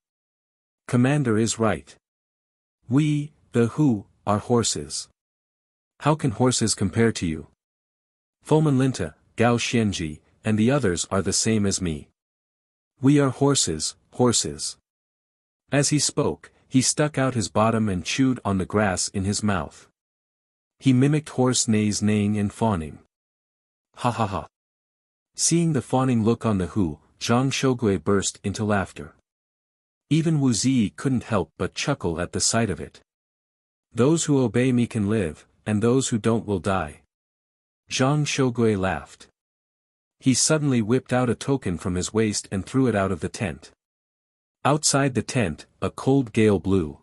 Commander is right. We, the Hu, are horses. How can horses compare to you? Foeman Linta, Gao Xianji, and the others are the same as me. We are horses, horses. As he spoke, he stuck out his bottom and chewed on the grass in his mouth. He mimicked horse neighing and fawning. Ha ha ha. Seeing the fawning look on the Hu, Zhang Shogui burst into laughter. Even Wu Ziyi couldn't help but chuckle at the sight of it. Those who obey me can live, and those who don't will die. Zhang Shogui laughed. He suddenly whipped out a token from his waist and threw it out of the tent. Outside the tent, a cold gale blew.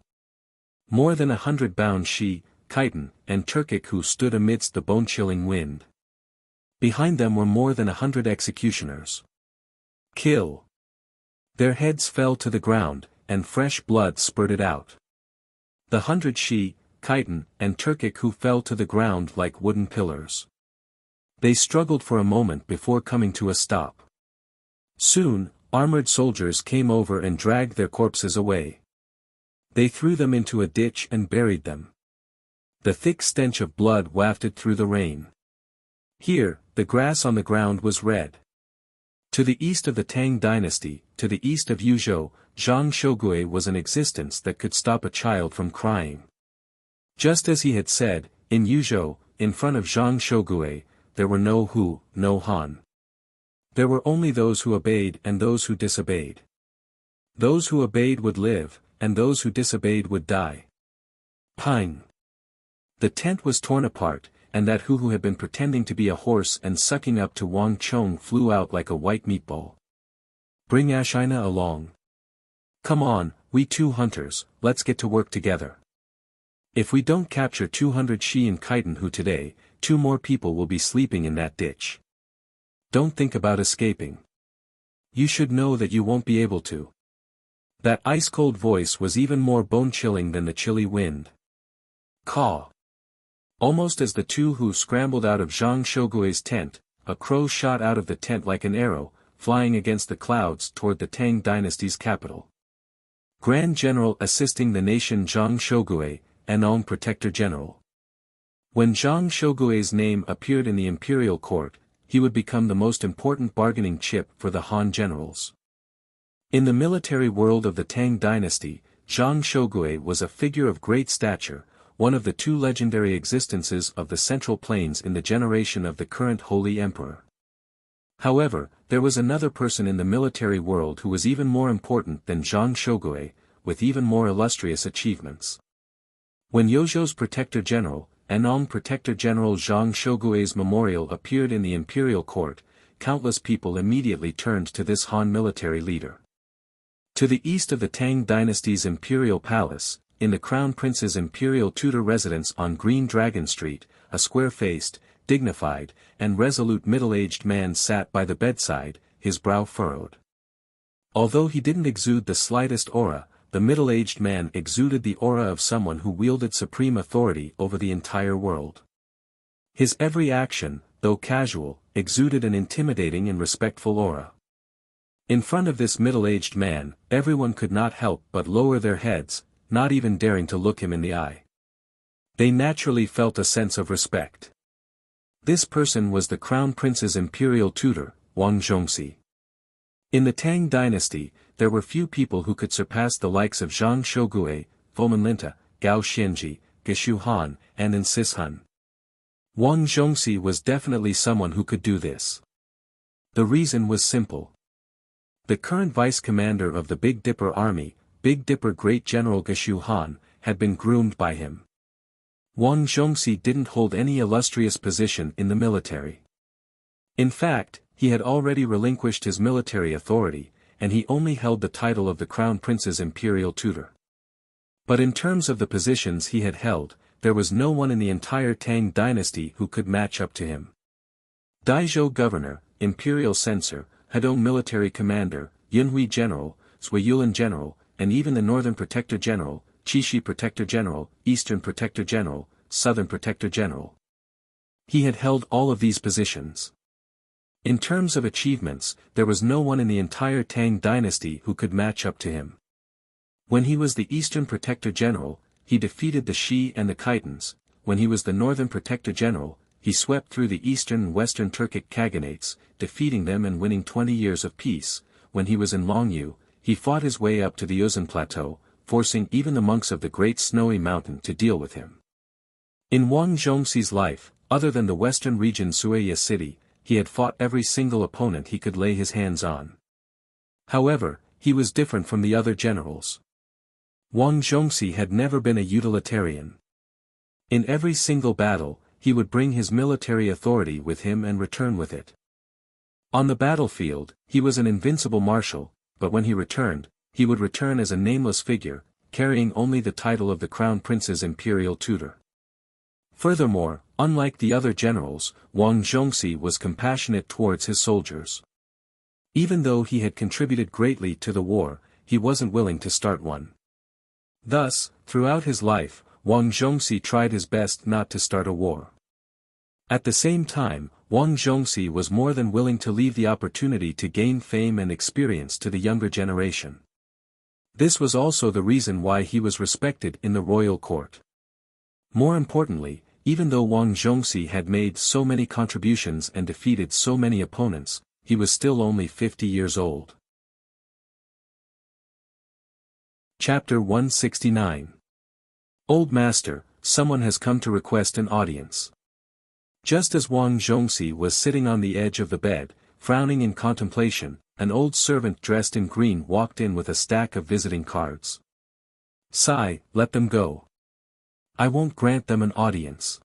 More than 100 bound Shi, Khitan, and Turkic Hu stood amidst the bone-chilling wind. Behind them were more than 100 executioners. Kill! Their heads fell to the ground, and fresh blood spurted out. The 100 Shi, Khitan, and Turkic Hu fell to the ground like wooden pillars. They struggled for a moment before coming to a stop. Soon, armored soldiers came over and dragged their corpses away. They threw them into a ditch and buried them. The thick stench of blood wafted through the rain. Here, the grass on the ground was red. To the east of the Tang dynasty, to the east of Yuzhou, Zhang Shogui was an existence that could stop a child from crying. Just as he had said, in Yuzhou, in front of Zhang Shogui, there were no Hu, no Han. There were only those who obeyed and those who disobeyed. Those who obeyed would live, and those who disobeyed would die. Pine. The tent was torn apart, and that Hu who had been pretending to be a horse and sucking up to Wang Chong flew out like a white meatball. Bring Ashina along. Come on, we two hunters, let's get to work together. If we don't capture 200 Shi and Kaitanhu today, 2 more people will be sleeping in that ditch. Don't think about escaping. You should know that you won't be able to. That ice-cold voice was even more bone-chilling than the chilly wind. Caw. Almost as the 2 who scrambled out of Zhang Shogui's tent, a crow shot out of the tent like an arrow, flying against the clouds toward the Tang dynasty's capital. Grand General assisting the nation Zhang Shogui, Anong Protector General. When Zhang Shogui's name appeared in the imperial court, he would become the most important bargaining chip for the Han generals. In the military world of the Tang dynasty, Zhang Shogui was a figure of great stature, one of the 2 legendary existences of the Central Plains in the generation of the current Holy Emperor. However, there was another person in the military world who was even more important than Zhang Shogui, with even more illustrious achievements. When Yozhou's Protector General, Anong Protector General Zhang Shogui's memorial appeared in the imperial court, countless people immediately turned to this Han military leader. To the east of the Tang dynasty's imperial palace, in the Crown Prince's imperial Tudor residence on Green Dragon Street, a square-faced, dignified, and resolute middle-aged man sat by the bedside, his brow furrowed. Although he didn't exude the slightest aura, the middle-aged man exuded the aura of someone who wielded supreme authority over the entire world. His every action, though casual, exuded an intimidating and respectful aura. In front of this middle-aged man, everyone could not help but lower their heads, not even daring to look him in the eye. They naturally felt a sense of respect. This person was the Crown Prince's imperial tutor, Wang Zhongxi. In the Tang dynasty, there were few people who could surpass the likes of Zhang Shogui, Fomenlinta, Gao Xianji, Geshu Han, and Insis Han. Wang Zhongxi was definitely someone who could do this. The reason was simple. The current vice commander of the Big Dipper army, Big Dipper Great General Geshu Han, had been groomed by him. Wang Zhongxi didn't hold any illustrious position in the military. In fact, he had already relinquished his military authority, and he only held the title of the Crown Prince's imperial tutor. But in terms of the positions he had held, there was no one in the entire Tang dynasty who could match up to him. Daizhou Governor, Imperial Censor, Hedong Military Commander, Yunhui General, Suiyulan General, and even the Northern Protector General, Qixi Protector General, Eastern Protector General, Southern Protector General. He had held all of these positions. In terms of achievements, there was no one in the entire Tang dynasty who could match up to him. When he was the Eastern Protector General, he defeated the Shi and the Khitans. When he was the Northern Protector General, he swept through the Eastern and Western Turkic Khaganates, defeating them and winning 20 years of peace. When he was in Longyu, he fought his way up to the Yuzhan Plateau, forcing even the monks of the Great Snowy Mountain to deal with him. In Wang Zhongxi's life, other than the western region Suiya City, he had fought every single opponent he could lay his hands on. However, he was different from the other generals. Wang Zhongxi had never been a utilitarian. In every single battle, he would bring his military authority with him and return with it. On the battlefield, he was an invincible marshal, but when he would return as a nameless figure, carrying only the title of the Crown Prince's imperial tutor. Furthermore, unlike the other generals, Wang Zhongxi was compassionate towards his soldiers. Even though he had contributed greatly to the war, he wasn't willing to start one. Thus, throughout his life, Wang Zhongxi tried his best not to start a war. At the same time, Wang Zhongxi was more than willing to leave the opportunity to gain fame and experience to the younger generation. This was also the reason why he was respected in the royal court. More importantly, even though Wang Zhongxi had made so many contributions and defeated so many opponents, he was still only 50 years old. Chapter 169. Old Master, someone has come to request an audience. Just as Wang Zhongxi was sitting on the edge of the bed, frowning in contemplation, an old servant dressed in green walked in with a stack of visiting cards. "Sigh, let them go. I won't grant them an audience."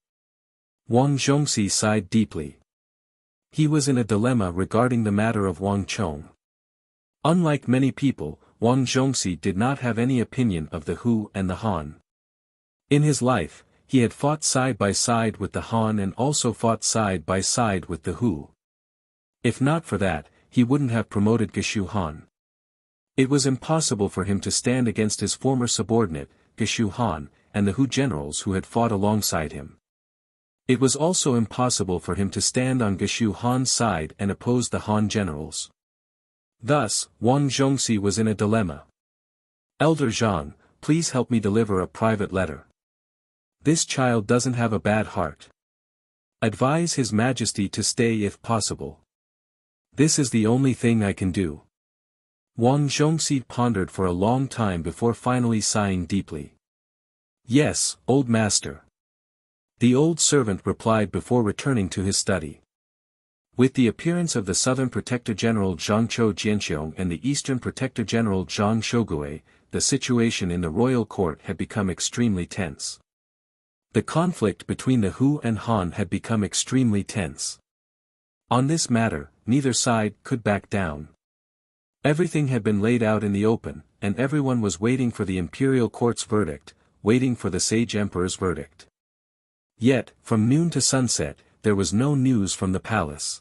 Wang Zhongxi sighed deeply. He was in a dilemma regarding the matter of Wang Chong. Unlike many people, Wang Zhongxi did not have any opinion of the Hu and the Han. In his life, he had fought side by side with the Han and also fought side by side with the Hu. If not for that, he wouldn't have promoted Geshu Han. It was impossible for him to stand against his former subordinate, Geshu Han, and the Hu generals who had fought alongside him. It was also impossible for him to stand on Geshu Han's side and oppose the Han generals. Thus, Wang Zhongxi was in a dilemma. Elder Zhang, please help me deliver a private letter. This child doesn't have a bad heart. Advise His Majesty to stay if possible. This is the only thing I can do. Wang Zhongxi pondered for a long time before finally sighing deeply. Yes, old master. The old servant replied before returning to his study. With the appearance of the Southern Protector General Zhangqiu Jianxiong and the Eastern Protector General Zhang Shougui, the situation in the royal court had become extremely tense. The conflict between the Hu and Han had become extremely tense. On this matter, neither side could back down. Everything had been laid out in the open, and everyone was waiting for the imperial court's verdict, waiting for the sage emperor's verdict. Yet, from noon to sunset, there was no news from the palace.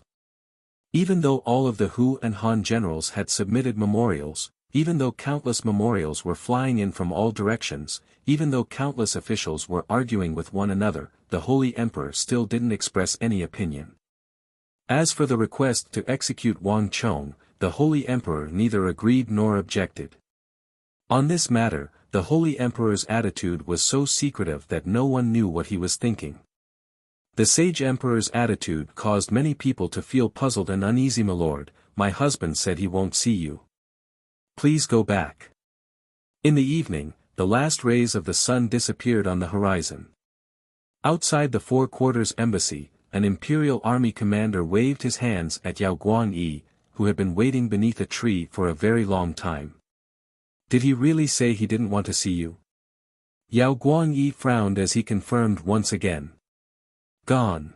Even though all of the Hu and Han generals had submitted memorials, even though countless memorials were flying in from all directions, even though countless officials were arguing with one another, the Holy Emperor still didn't express any opinion. As for the request to execute Wang Chong, the Holy Emperor neither agreed nor objected. On this matter, the Holy Emperor's attitude was so secretive that no one knew what he was thinking. The sage emperor's attitude caused many people to feel puzzled and uneasy. My lord, my husband said he won't see you. Please go back. In the evening, the last rays of the sun disappeared on the horizon. Outside the Four Quarters Embassy, an imperial army commander waved his hands at Yao Guangyi, who had been waiting beneath a tree for a very long time. Did he really say he didn't want to see you? Yao Guangyi frowned as he confirmed once again. Gone.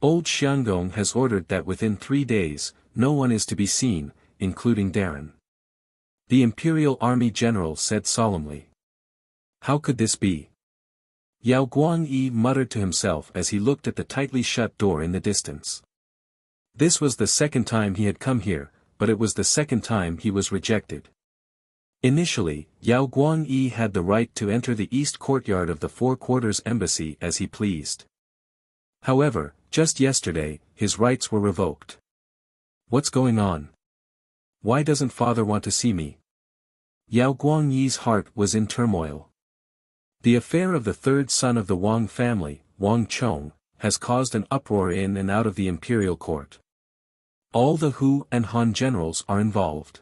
Old Xiangong has ordered that within 3 days, no one is to be seen, including Darren. The Imperial Army General said solemnly. How could this be? Yao Guangyi muttered to himself as he looked at the tightly shut door in the distance. This was the second time he had come here, but it was the second time he was rejected. Initially, Yao Guangyi had the right to enter the east courtyard of the Four Quarters Embassy as he pleased. However, just yesterday, his rights were revoked. What's going on? Why doesn't father want to see me? Yao Guangyi's heart was in turmoil. The affair of the third son of the Wang family, Wang Chong, has caused an uproar in and out of the imperial court. All the Hu and Han generals are involved.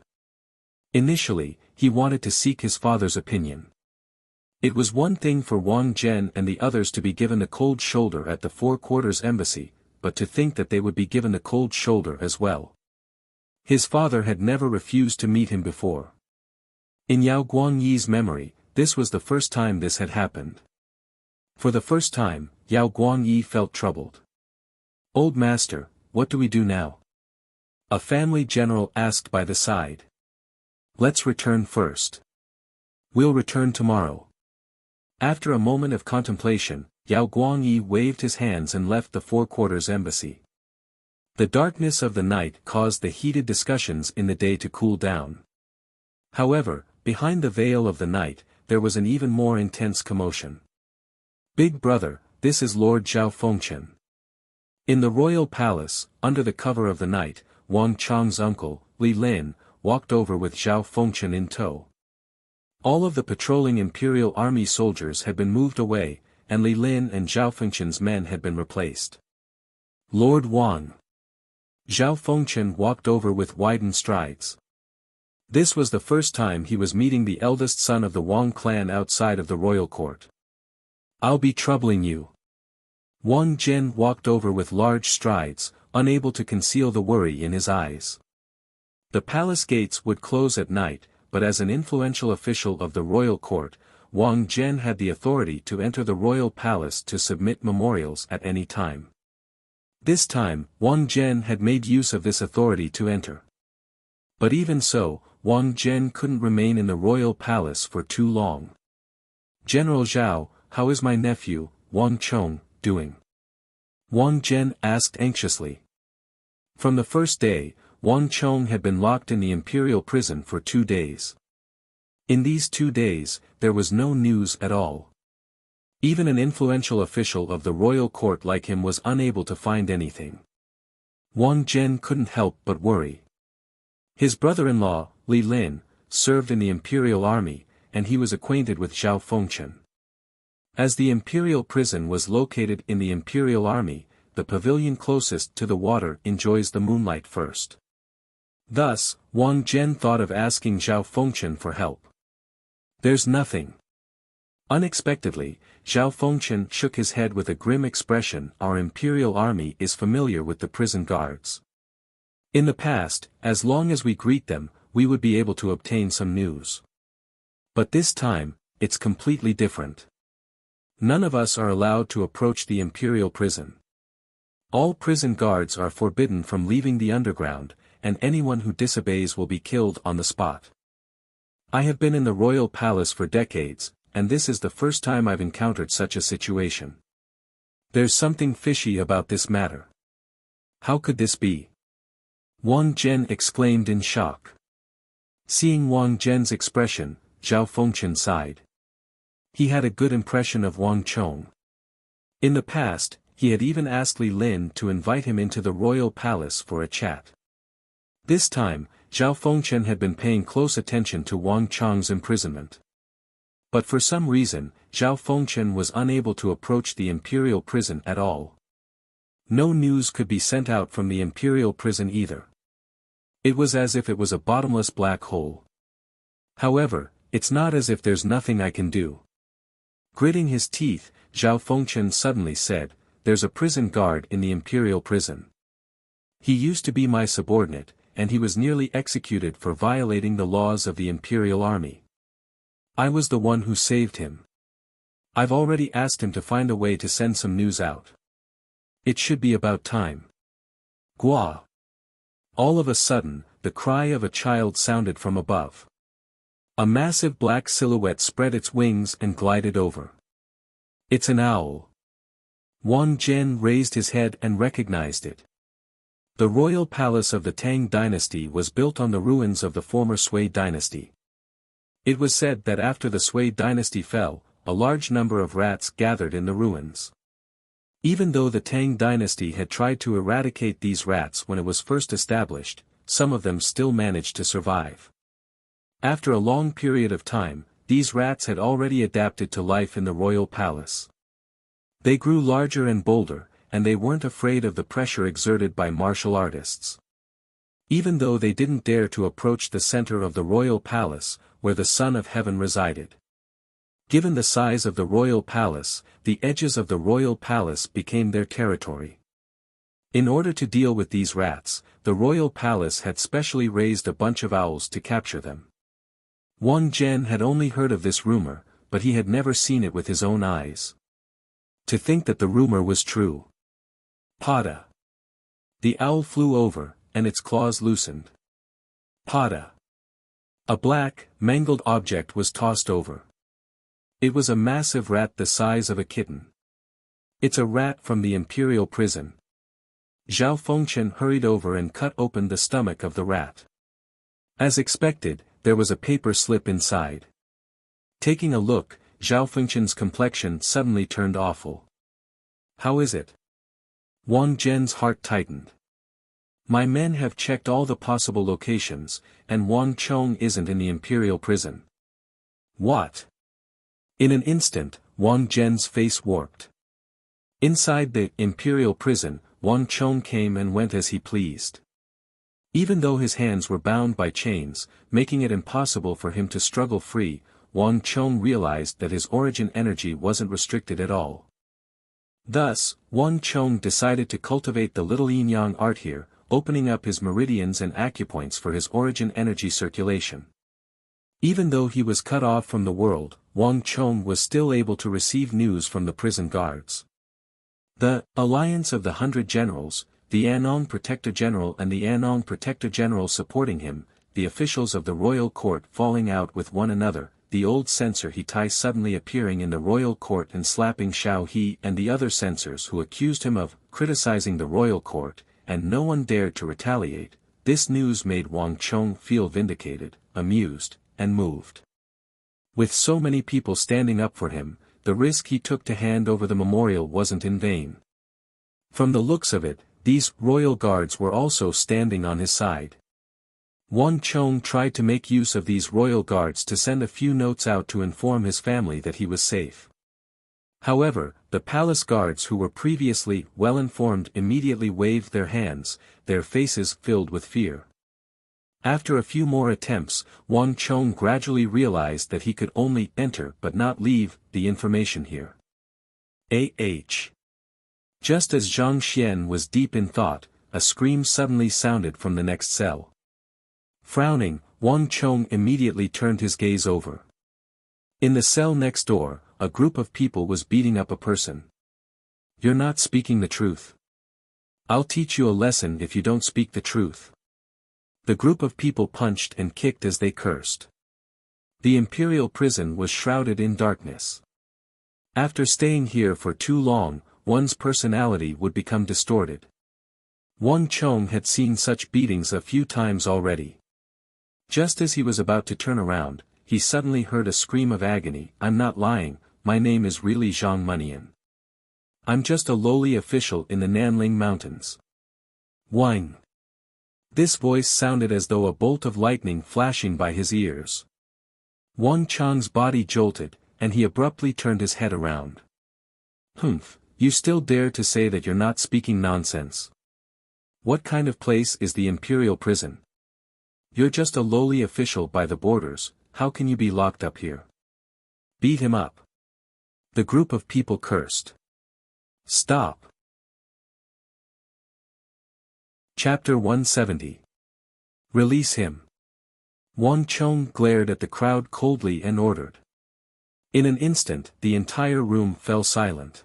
Initially, he wanted to seek his father's opinion. It was one thing for Wang Zhen and the others to be given a cold shoulder at the Four Quarters Embassy, but to think that they would be given a cold shoulder as well. His father had never refused to meet him before. In Yao Guangyi's memory, this was the first time this had happened. For the first time, Yao Guangyi felt troubled. Old master, what do we do now? A family general asked by the side. Let's return first. We'll return tomorrow. After a moment of contemplation, Yao Guangyi waved his hands and left the Four Quarters Embassy. The darkness of the night caused the heated discussions in the day to cool down. However, behind the veil of the night, there was an even more intense commotion. Big brother, this is Lord Zhao Fengchen. In the royal palace, under the cover of the night, Wang Chong's uncle, Li Lin, walked over with Zhao Fengchen in tow. All of the patrolling imperial army soldiers had been moved away, and Li Lin and Zhao Fengchen's men had been replaced. Lord Wang. Zhao Fengchen walked over with widened strides. This was the first time he was meeting the eldest son of the Wang clan outside of the royal court. I'll be troubling you. Wang Zhen walked over with large strides, unable to conceal the worry in his eyes. The palace gates would close at night, but as an influential official of the royal court, Wang Zhen had the authority to enter the royal palace to submit memorials at any time. This time, Wang Zhen had made use of this authority to enter. But even so, Wang Zhen couldn't remain in the royal palace for too long. General Zhao, how is my nephew, Wang Chong, doing? Wang Zhen asked anxiously. From the first day, Wang Chong had been locked in the imperial prison for 2 days. In these 2 days, there was no news at all. Even an influential official of the royal court like him was unable to find anything. Wang Zhen couldn't help but worry. His brother-in-law, Li Lin, served in the imperial army, and he was acquainted with Zhao Fengchen. As the imperial prison was located in the imperial army, the pavilion closest to the water enjoys the moonlight first. Thus, Wang Zhen thought of asking Zhao Fengchen for help. There's nothing. Unexpectedly, Zhao Fengchen shook his head with a grim expression. Our imperial army is familiar with the prison guards. In the past, as long as we greet them, we would be able to obtain some news. But this time, it's completely different. None of us are allowed to approach the imperial prison. All prison guards are forbidden from leaving the underground, and anyone who disobeys will be killed on the spot. I have been in the royal palace for decades, and this is the first time I've encountered such a situation. There's something fishy about this matter. How could this be? Wang Zhen exclaimed in shock. Seeing Wang Zhen's expression, Zhao Fengchen sighed. He had a good impression of Wang Chong. In the past, he had even asked Li Lin to invite him into the royal palace for a chat. This time, Zhao Fengchen had been paying close attention to Wang Chong's imprisonment. But for some reason, Zhao Fengchen was unable to approach the imperial prison at all. No news could be sent out from the imperial prison either. It was as if it was a bottomless black hole. However, it's not as if there's nothing I can do. Gritting his teeth, Zhao Fengchen suddenly said, "There's a prison guard in the imperial prison. He used to be my subordinate, and he was nearly executed for violating the laws of the imperial army. I was the one who saved him. I've already asked him to find a way to send some news out. It should be about time." Gua! All of a sudden, the cry of a child sounded from above. A massive black silhouette spread its wings and glided over. It's an owl. Wang Zhen raised his head and recognized it. The royal palace of the Tang dynasty was built on the ruins of the former Sui dynasty. It was said that after the Sui dynasty fell, a large number of rats gathered in the ruins. Even though the Tang dynasty had tried to eradicate these rats when it was first established, some of them still managed to survive. After a long period of time, these rats had already adapted to life in the royal palace. They grew larger and bolder, and they weren't afraid of the pressure exerted by martial artists. Even though they didn't dare to approach the center of the royal palace, where the Son of Heaven resided. Given the size of the royal palace, the edges of the royal palace became their territory. In order to deal with these rats, the royal palace had specially raised a bunch of owls to capture them. Wang Zhen had only heard of this rumor, but he had never seen it with his own eyes. To think that the rumor was true. Pada! The owl flew over, and its claws loosened. Pada! A black, mangled object was tossed over. It was a massive rat the size of a kitten. It's a rat from the imperial prison. Zhao Fengchen hurried over and cut open the stomach of the rat. As expected, there was a paper slip inside. Taking a look, Zhao Fengchen's complexion suddenly turned awful. How is it? Wang Zhen's heart tightened. My men have checked all the possible locations, and Wang Chong isn't in the imperial prison. What? In an instant, Wang Zhen's face warped. Inside the imperial prison, Wang Chong came and went as he pleased. Even though his hands were bound by chains, making it impossible for him to struggle free, Wang Chong realized that his origin energy wasn't restricted at all. Thus, Wang Chong decided to cultivate the little yin-yang art here, opening up his meridians and acupoints for his origin energy circulation. Even though he was cut off from the world, Wang Chong was still able to receive news from the prison guards. The Alliance of the 100 Generals, the Anong Protector General and the Anong Protector General supporting him, the officials of the royal court falling out with one another, the old censor He suddenly appearing in the royal court and slapping Xiao He and the other censors who accused him of criticizing the royal court, and no one dared to retaliate. This news made Wang Chong feel vindicated, amused, and moved. With so many people standing up for him, the risk he took to hand over the memorial wasn't in vain. From the looks of it, these royal guards were also standing on his side. Wang Chong tried to make use of these royal guards to send a few notes out to inform his family that he was safe. However, the palace guards who were previously well informed immediately waved their hands, their faces filled with fear. After a few more attempts, Wang Chong gradually realized that he could only enter but not leave the information here. Just as Zhang Xian was deep in thought, a scream suddenly sounded from the next cell. Frowning, Wang Chong immediately turned his gaze over. In the cell next door, a group of people was beating up a person. "You're not speaking the truth. I'll teach you a lesson if you don't speak the truth." The group of people punched and kicked as they cursed. The imperial prison was shrouded in darkness. After staying here for too long, one's personality would become distorted. Wang Chong had seen such beatings a few times already. Just as he was about to turn around, he suddenly heard a scream of agony. "I'm not lying, my name is really Zhang Munian. I'm just a lowly official in the Nanling Mountains." Whine. This voice sounded as though a bolt of lightning flashing by his ears. Wang Chong's body jolted, and he abruptly turned his head around. "Humph, you still dare to say that you're not speaking nonsense? What kind of place is the imperial prison? You're just a lowly official by the borders, how can you be locked up here? Beat him up." The group of people cursed. Stop. Chapter 170. Release him. Wang Chong glared at the crowd coldly and ordered. In an instant, the entire room fell silent.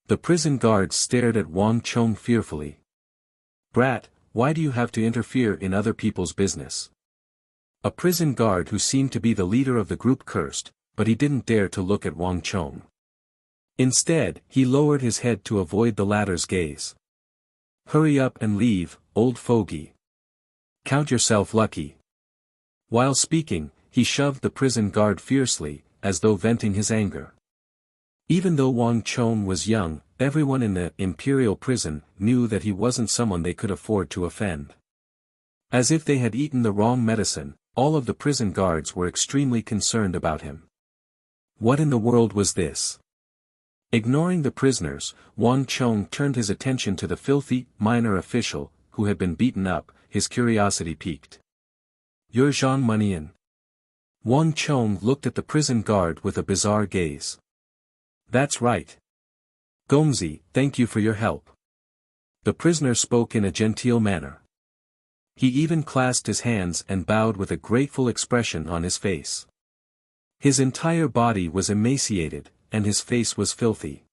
The prison guards stared at Wang Chong fearfully. "Brat, why do you have to interfere in other people's business?" A prison guard who seemed to be the leader of the group cursed, but he didn't dare to look at Wang Chong. Instead, he lowered his head to avoid the latter's gaze. "Hurry up and leave, old fogey. Count yourself lucky." While speaking, he shoved the prison guard fiercely, as though venting his anger. Even though Wang Chong was young, everyone in the imperial prison knew that he wasn't someone they could afford to offend. As if they had eaten the wrong medicine, all of the prison guards were extremely concerned about him. What in the world was this? Ignoring the prisoners, Wang Chong turned his attention to the filthy, minor official, who had been beaten up, his curiosity piqued. "You're Zhang Munian?" Wang Chong looked at the prison guard with a bizarre gaze. "That's right. Gongzi, thank you for your help." The prisoner spoke in a genteel manner. He even clasped his hands and bowed with a grateful expression on his face. His entire body was emaciated, and his face was filthy.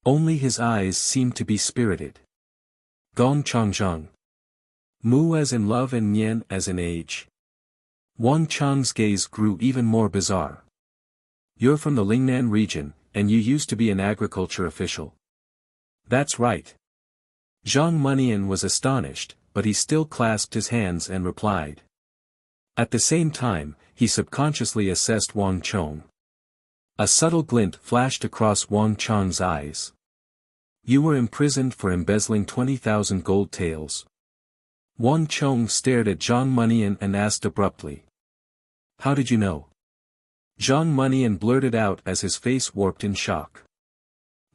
Only his eyes seemed to be spirited. Gong Changzhang. Mu as in love and Nian as in age. Wang Chong's gaze grew even more bizarre. "You're from the Lingnan region, and you used to be an agriculture official?" "That's right." Zhang Munian was astonished, but he still clasped his hands and replied. At the same time, he subconsciously assessed Wang Chong. A subtle glint flashed across Wang Chong's eyes. "You were imprisoned for embezzling 20,000 gold taels." Wang Chong stared at Zhang Munian and asked abruptly. "How did you know?" Zhang Munian blurted out as his face warped in shock.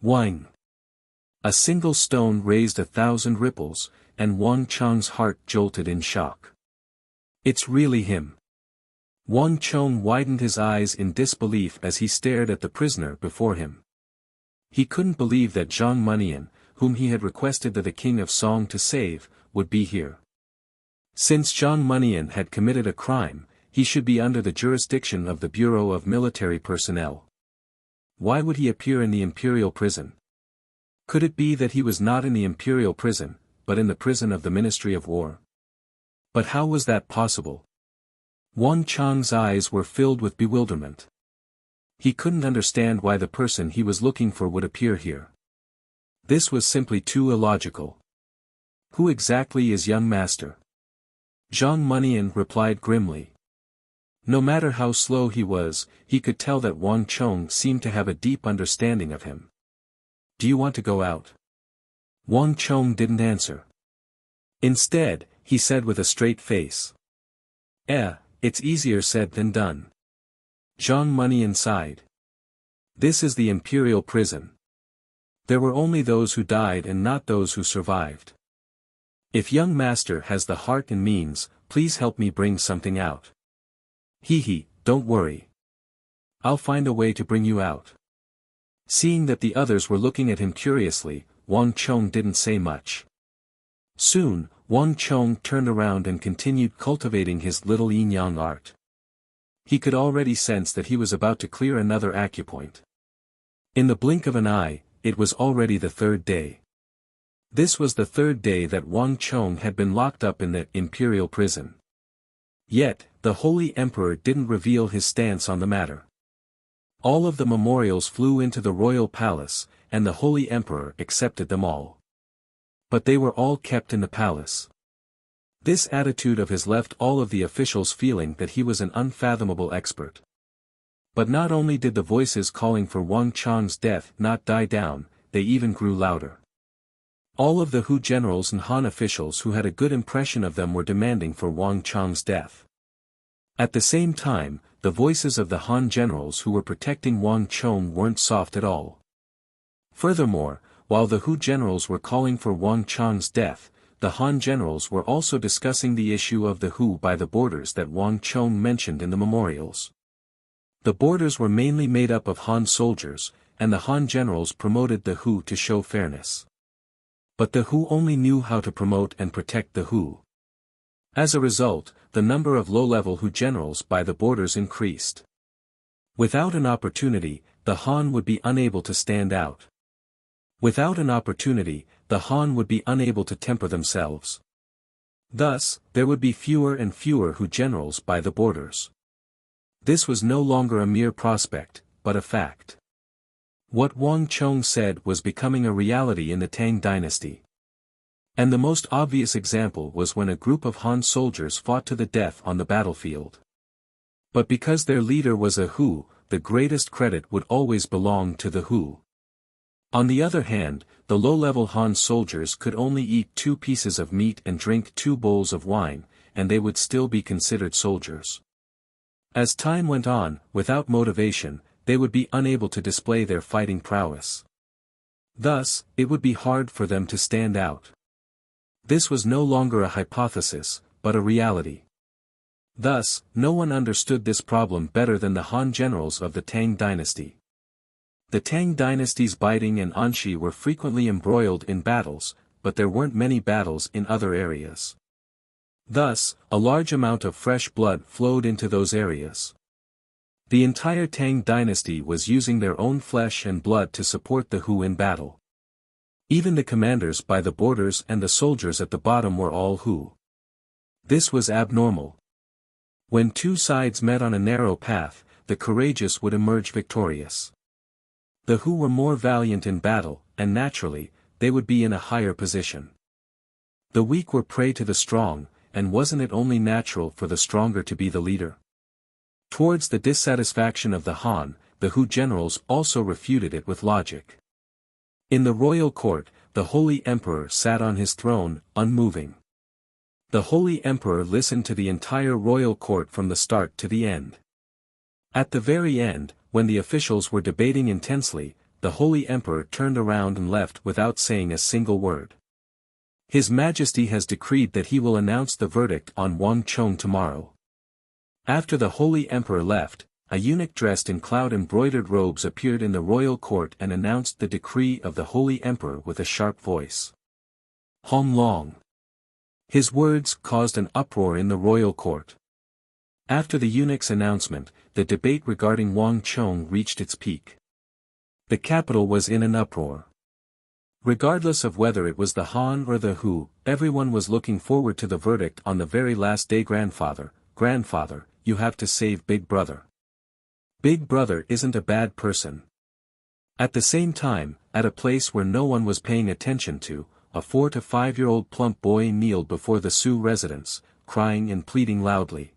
"Whine." A single stone raised 1,000 ripples, and Wang Chong's heart jolted in shock. "It's really him." Wang Chong widened his eyes in disbelief as he stared at the prisoner before him. He couldn't believe that Zhang Munian, whom he had requested the king of Song to save, would be here. Since Zhang Munian had committed a crime, he should be under the jurisdiction of the Bureau of Military Personnel. Why would he appear in the imperial prison? Could it be that he was not in the imperial prison, but in the prison of the Ministry of War? But how was that possible? Wang Chang's eyes were filled with bewilderment. He couldn't understand why the person he was looking for would appear here. This was simply too illogical. Who exactly is young master? Zhang Munian replied grimly. No matter how slow he was, he could tell that Wang Chong seemed to have a deep understanding of him. Do you want to go out? Wang Chong didn't answer. Instead, he said with a straight face. It's easier said than done. Zhang Munian sighed. This is the imperial prison. There were only those who died and not those who survived. If young master has the heart and means, please help me bring something out. Don't worry. I'll find a way to bring you out. Seeing that the others were looking at him curiously, Wang Chong didn't say much. Soon, Wang Chong turned around and continued cultivating his little yin-yang art. He could already sense that he was about to clear another acupoint. In the blink of an eye, it was already the third day. This was the third day that Wang Chong had been locked up in the imperial prison. Yet, the Holy Emperor didn't reveal his stance on the matter. All of the memorials flew into the royal palace, and the Holy Emperor accepted them all. But they were all kept in the palace. This attitude of his left all of the officials feeling that he was an unfathomable expert. But not only did the voices calling for Wang Chang's death not die down, they even grew louder. All of the Hu generals and Han officials who had a good impression of them were demanding for Wang Chang's death. At the same time, the voices of the Han generals who were protecting Wang Chong weren't soft at all. Furthermore, while the Hu generals were calling for Wang Chang's death, the Han generals were also discussing the issue of the Hu by the borders that Wang Chong mentioned in the memorials. The borders were mainly made up of Han soldiers, and the Han generals promoted the Hu to show fairness. But the Hu only knew how to promote and protect the Hu. As a result, the number of low-level Hu generals by the borders increased. Without an opportunity, the Han would be unable to stand out. Without an opportunity, the Han would be unable to temper themselves. Thus, there would be fewer and fewer Hu generals by the borders. This was no longer a mere prospect, but a fact. What Wang Chong said was becoming a reality in the Tang dynasty. And the most obvious example was when a group of Han soldiers fought to the death on the battlefield. But because their leader was a Hu, the greatest credit would always belong to the Hu. On the other hand, the low-level Han soldiers could only eat 2 pieces of meat and drink 2 bowls of wine, and they would still be considered soldiers. As time went on, without motivation, they would be unable to display their fighting prowess. Thus, it would be hard for them to stand out. This was no longer a hypothesis, but a reality. Thus, no one understood this problem better than the Han generals of the Tang dynasty. The Tang dynasty's Baiting and Anshi were frequently embroiled in battles, but there weren't many battles in other areas. Thus, a large amount of fresh blood flowed into those areas. The entire Tang dynasty was using their own flesh and blood to support the Hu in battle. Even the commanders by the borders and the soldiers at the bottom were all Hu. This was abnormal. When 2 sides met on a narrow path, the courageous would emerge victorious. The Hu were more valiant in battle, and naturally, they would be in a higher position. The weak were prey to the strong, and wasn't it only natural for the stronger to be the leader? Towards the dissatisfaction of the Han, the Hu generals also refuted it with logic. In the royal court, the Holy Emperor sat on his throne, unmoving. The Holy Emperor listened to the entire royal court from the start to the end. At the very end, when the officials were debating intensely, the Holy Emperor turned around and left without saying a single word. His Majesty has decreed that he will announce the verdict on Wang Chong tomorrow. After the Holy Emperor left, a eunuch dressed in cloud-embroidered robes appeared in the royal court and announced the decree of the Holy Emperor with a sharp voice. Hong Long. His words caused an uproar in the royal court. After the eunuch's announcement, the debate regarding Wang Chong reached its peak. The capital was in an uproar. Regardless of whether it was the Han or the Hu, everyone was looking forward to the verdict on the very last day. Grandfather, you have to save Big Brother. Big Brother isn't a bad person. At the same time, at a place where no one was paying attention to, a 4 to 5-year-old plump boy kneeled before the Sioux residence, crying and pleading loudly.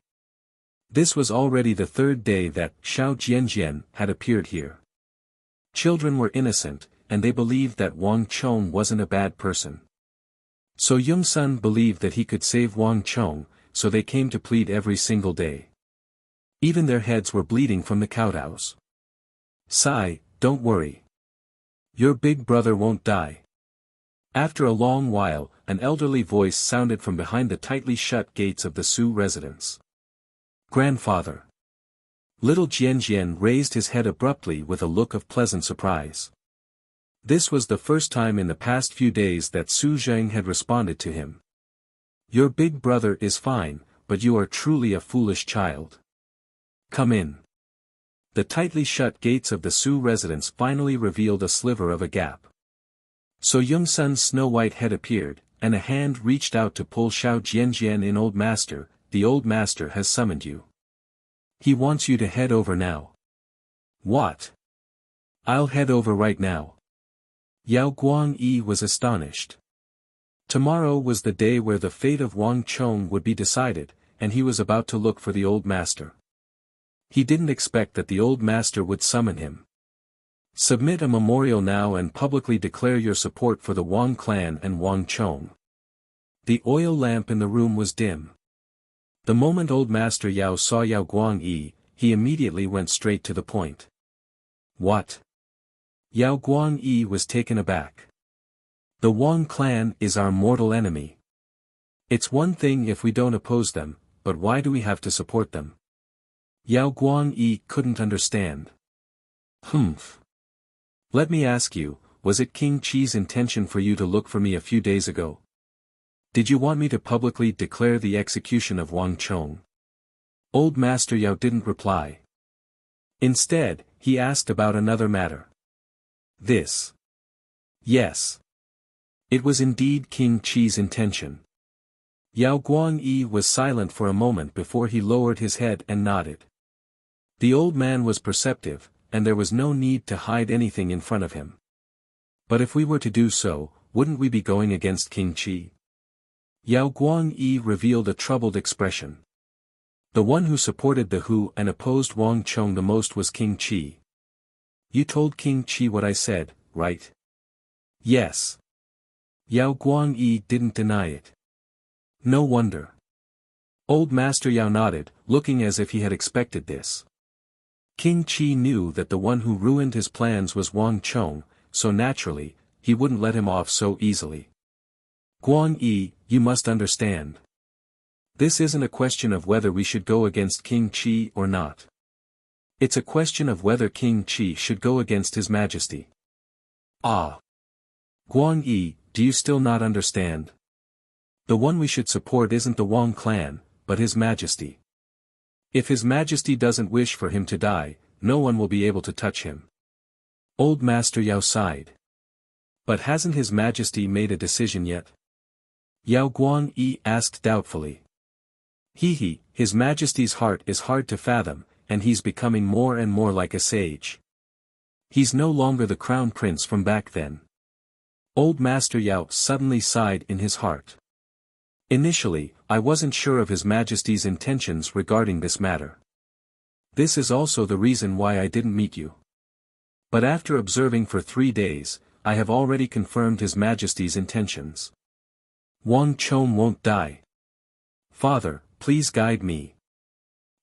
This was already the third day that Xiao Jianjian had appeared here. Children were innocent, and they believed that Wang Chong wasn't a bad person. So Yongsun believed that he could save Wang Chong, so they came to plead every single day. Even their heads were bleeding from the kowtows. Sigh, don't worry. Your big brother won't die. After a long while, an elderly voice sounded from behind the tightly shut gates of the Sioux residence. Grandfather. Little Jianjian raised his head abruptly with a look of pleasant surprise. This was the first time in the past few days that Su Zheng had responded to him. Your big brother is fine, but you are truly a foolish child. Come in. The tightly shut gates of the Sioux residence finally revealed a sliver of a gap. So Yongsun's snow-white head appeared, and a hand reached out to pull Xiao Jianjian in. Old master, the old master has summoned you. He wants you to head over now. What? I'll head over right now. Yao Guangyi was astonished. Tomorrow was the day where the fate of Wang Chong would be decided, and he was about to look for the old master. He didn't expect that the old master would summon him. Submit a memorial now and publicly declare your support for the Wang clan and Wang Chong. The oil lamp in the room was dim. The moment old master Yao saw Yao Guangyi, he immediately went straight to the point. What? Yao Guangyi was taken aback. The Wang clan is our mortal enemy. It's one thing if we don't oppose them, but why do we have to support them? Yao Guangyi couldn't understand. Humph. Let me ask you, was it King Qi's intention for you to look for me a few days ago? Did you want me to publicly declare the execution of Wang Chong? Old Master Yao didn't reply. Instead, he asked about another matter. This. Yes. It was indeed King Qi's intention. Yao Guangyi was silent for a moment before he lowered his head and nodded. The old man was perceptive, and there was no need to hide anything in front of him. But if we were to do so, wouldn't we be going against King Qi? Yao Guangyi revealed a troubled expression. The one who supported the Hu and opposed Wang Chong the most was King Qi. You told King Qi what I said, right? Yes. Yao Guangyi didn't deny it. No wonder. Old Master Yao nodded, looking as if he had expected this. King Qi knew that the one who ruined his plans was Wang Chong, so naturally, he wouldn't let him off so easily. Guangyi, you must understand. This isn't a question of whether we should go against King Qi or not. It's a question of whether King Qi should go against His Majesty. Ah. Guangyi, do you still not understand? The one we should support isn't the Wang clan, but His Majesty. If His Majesty doesn't wish for him to die, no one will be able to touch him. Old Master Yao sighed. But hasn't His Majesty made a decision yet? Yao Guangyi asked doubtfully. His Majesty's heart is hard to fathom, and he's becoming more and more like a sage. He's no longer the crown prince from back then. Old Master Yao suddenly sighed in his heart. Initially, I wasn't sure of His Majesty's intentions regarding this matter. This is also the reason why I didn't meet you. But after observing for 3 days, I have already confirmed His Majesty's intentions. Wang Chong won't die. Father, please guide me.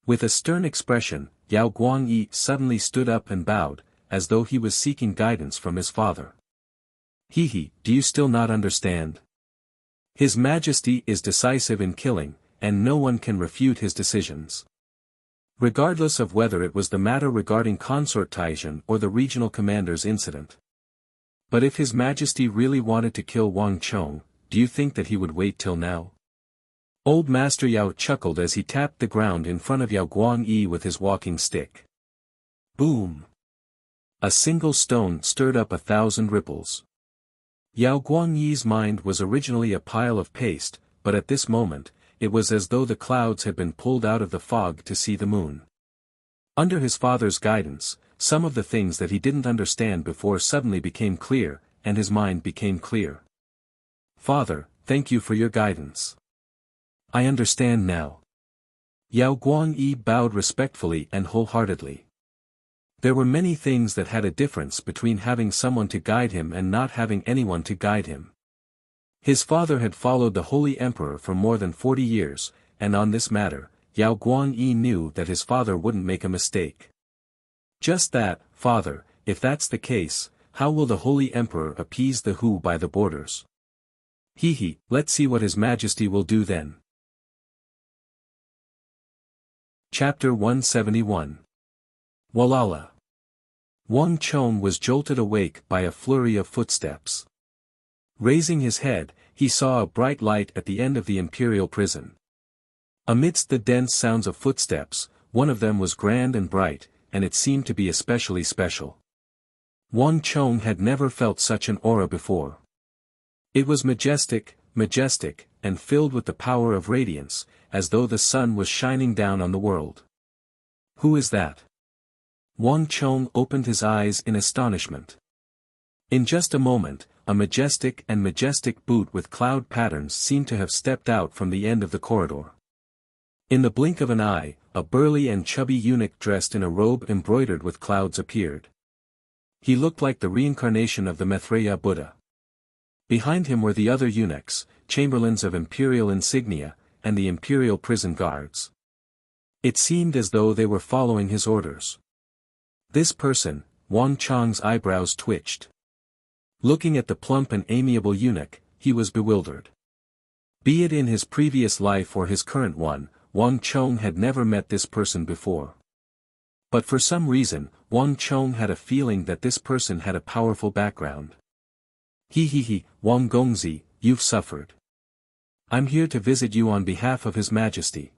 With a stern expression, Yao Guangyi suddenly stood up and bowed, as though he was seeking guidance from his father. Do you still not understand? His Majesty is decisive in killing, and no one can refute his decisions. Regardless of whether it was the matter regarding Consort Taishan or the regional commander's incident. But if His Majesty really wanted to kill Wang Chong, do you think that he would wait till now? Old Master Yao chuckled as he tapped the ground in front of Yao Guangyi with his walking stick. Boom! A single stone stirred up 1,000 ripples. Yao Guangyi's mind was originally a pile of paste, but at this moment, it was as though the clouds had been pulled out of the fog to see the moon. Under his father's guidance, some of the things that he didn't understand before suddenly became clear, and his mind became clear. Father, thank you for your guidance. I understand now. Yao Guangyi bowed respectfully and wholeheartedly. There were many things that had a difference between having someone to guide him and not having anyone to guide him. His father had followed the Holy Emperor for more than 40 years, and on this matter, Yao Guangyi knew that his father wouldn't make a mistake. Just that, father, if that's the case, how will the Holy Emperor appease the Hu by the borders? Let's see what His Majesty will do then. Chapter 171. Walala. Wang Chong was jolted awake by a flurry of footsteps. Raising his head, he saw a bright light at the end of the imperial prison. Amidst the dense sounds of footsteps, one of them was grand and bright, and it seemed to be especially special. Wang Chong had never felt such an aura before. It was majestic, and filled with the power of radiance, as though the sun was shining down on the world. Who is that? Wang Chong opened his eyes in astonishment. In just a moment, a majestic boot with cloud patterns seemed to have stepped out from the end of the corridor. In the blink of an eye, a burly and chubby eunuch dressed in a robe embroidered with clouds appeared. He looked like the reincarnation of the Maitreya Buddha. Behind him were the other eunuchs, chamberlains of imperial insignia, and the imperial prison guards. It seemed as though they were following his orders. This person, Wang Chong's eyebrows twitched. Looking at the plump and amiable eunuch, he was bewildered. Be it in his previous life or his current one, Wang Chong had never met this person before. But for some reason, Wang Chong had a feeling that this person had a powerful background. Wang Gongzi, you've suffered. I'm here to visit you on behalf of His Majesty.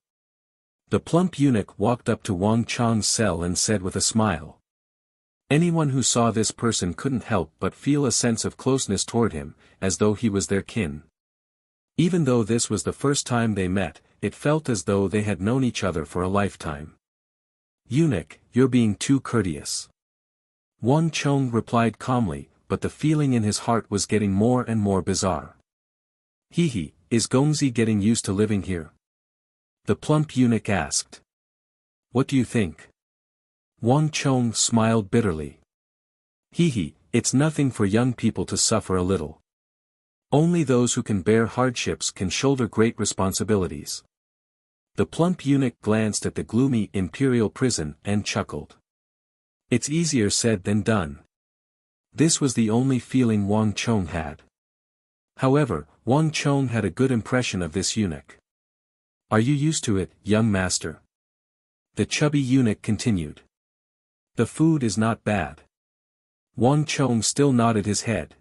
The plump eunuch walked up to Wang Chong's cell and said with a smile. Anyone who saw this person couldn't help but feel a sense of closeness toward him, as though he was their kin. Even though this was the first time they met, it felt as though they had known each other for a lifetime. Eunuch, you're being too courteous. Wang Chong replied calmly, but the feeling in his heart was getting more and more bizarre. Is Gongzi getting used to living here? The plump eunuch asked. What do you think? Wang Chong smiled bitterly. It's nothing for young people to suffer a little. Only those who can bear hardships can shoulder great responsibilities. The plump eunuch glanced at the gloomy imperial prison and chuckled. It's easier said than done. This was the only feeling Wang Chong had. However, Wang Chong had a good impression of this eunuch. Are you used to it, young master? The chubby eunuch continued. The food is not bad. Wang Chong still nodded his head.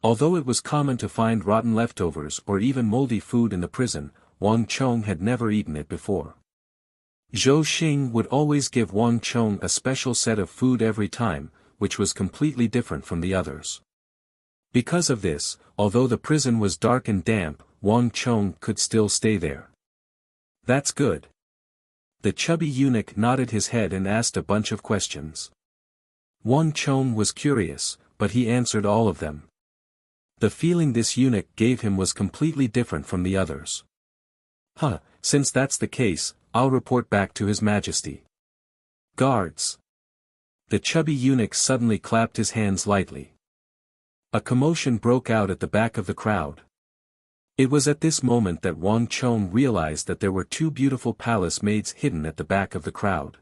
Although it was common to find rotten leftovers or even moldy food in the prison, Wang Chong had never eaten it before. Zhou Xing would always give Wang Chong a special set of food every time, which was completely different from the others. Because of this, although the prison was dark and damp, Wang Chong could still stay there. That's good. The chubby eunuch nodded his head and asked a bunch of questions. Wang Chong was curious, but he answered all of them. The feeling this eunuch gave him was completely different from the others. Since that's the case, I'll report back to His Majesty. Guards. The chubby eunuch suddenly clapped his hands lightly. A commotion broke out at the back of the crowd. It was at this moment that Wang Chong realized that there were two beautiful palace maids hidden at the back of the crowd.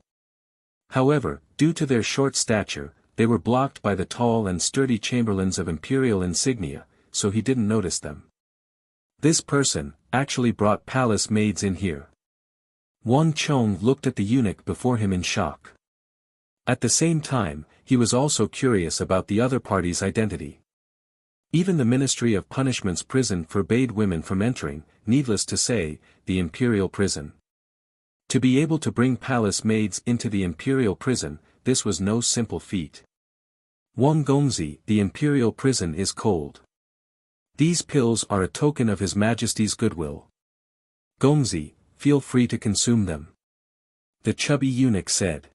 However, due to their short stature, they were blocked by the tall and sturdy chamberlains of imperial insignia, so he didn't notice them. This person actually brought palace maids in here. Wang Chong looked at the eunuch before him in shock. At the same time, he was also curious about the other party's identity. Even the Ministry of Punishment's prison forbade women from entering, needless to say, the imperial prison. To be able to bring palace maids into the imperial prison, this was no simple feat. Wang Gongzi, the imperial prison is cold. These pills are a token of His Majesty's goodwill. Gongzi, feel free to consume them. The chubby eunuch said.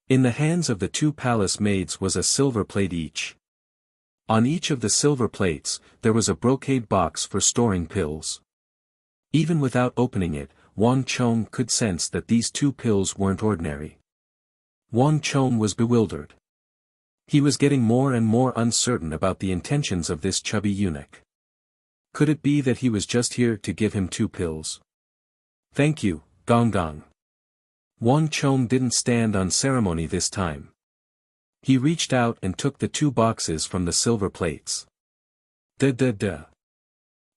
In the hands of the two palace maids was a silver plate each. On each of the silver plates, there was a brocade box for storing pills. Even without opening it, Wang Chong could sense that these two pills weren't ordinary. Wang Chong was bewildered. He was getting more and more uncertain about the intentions of this chubby eunuch. Could it be that he was just here to give him two pills? Thank you, Gong Gong. Wang Chong didn't stand on ceremony this time. He reached out and took the two boxes from the silver plates. Da.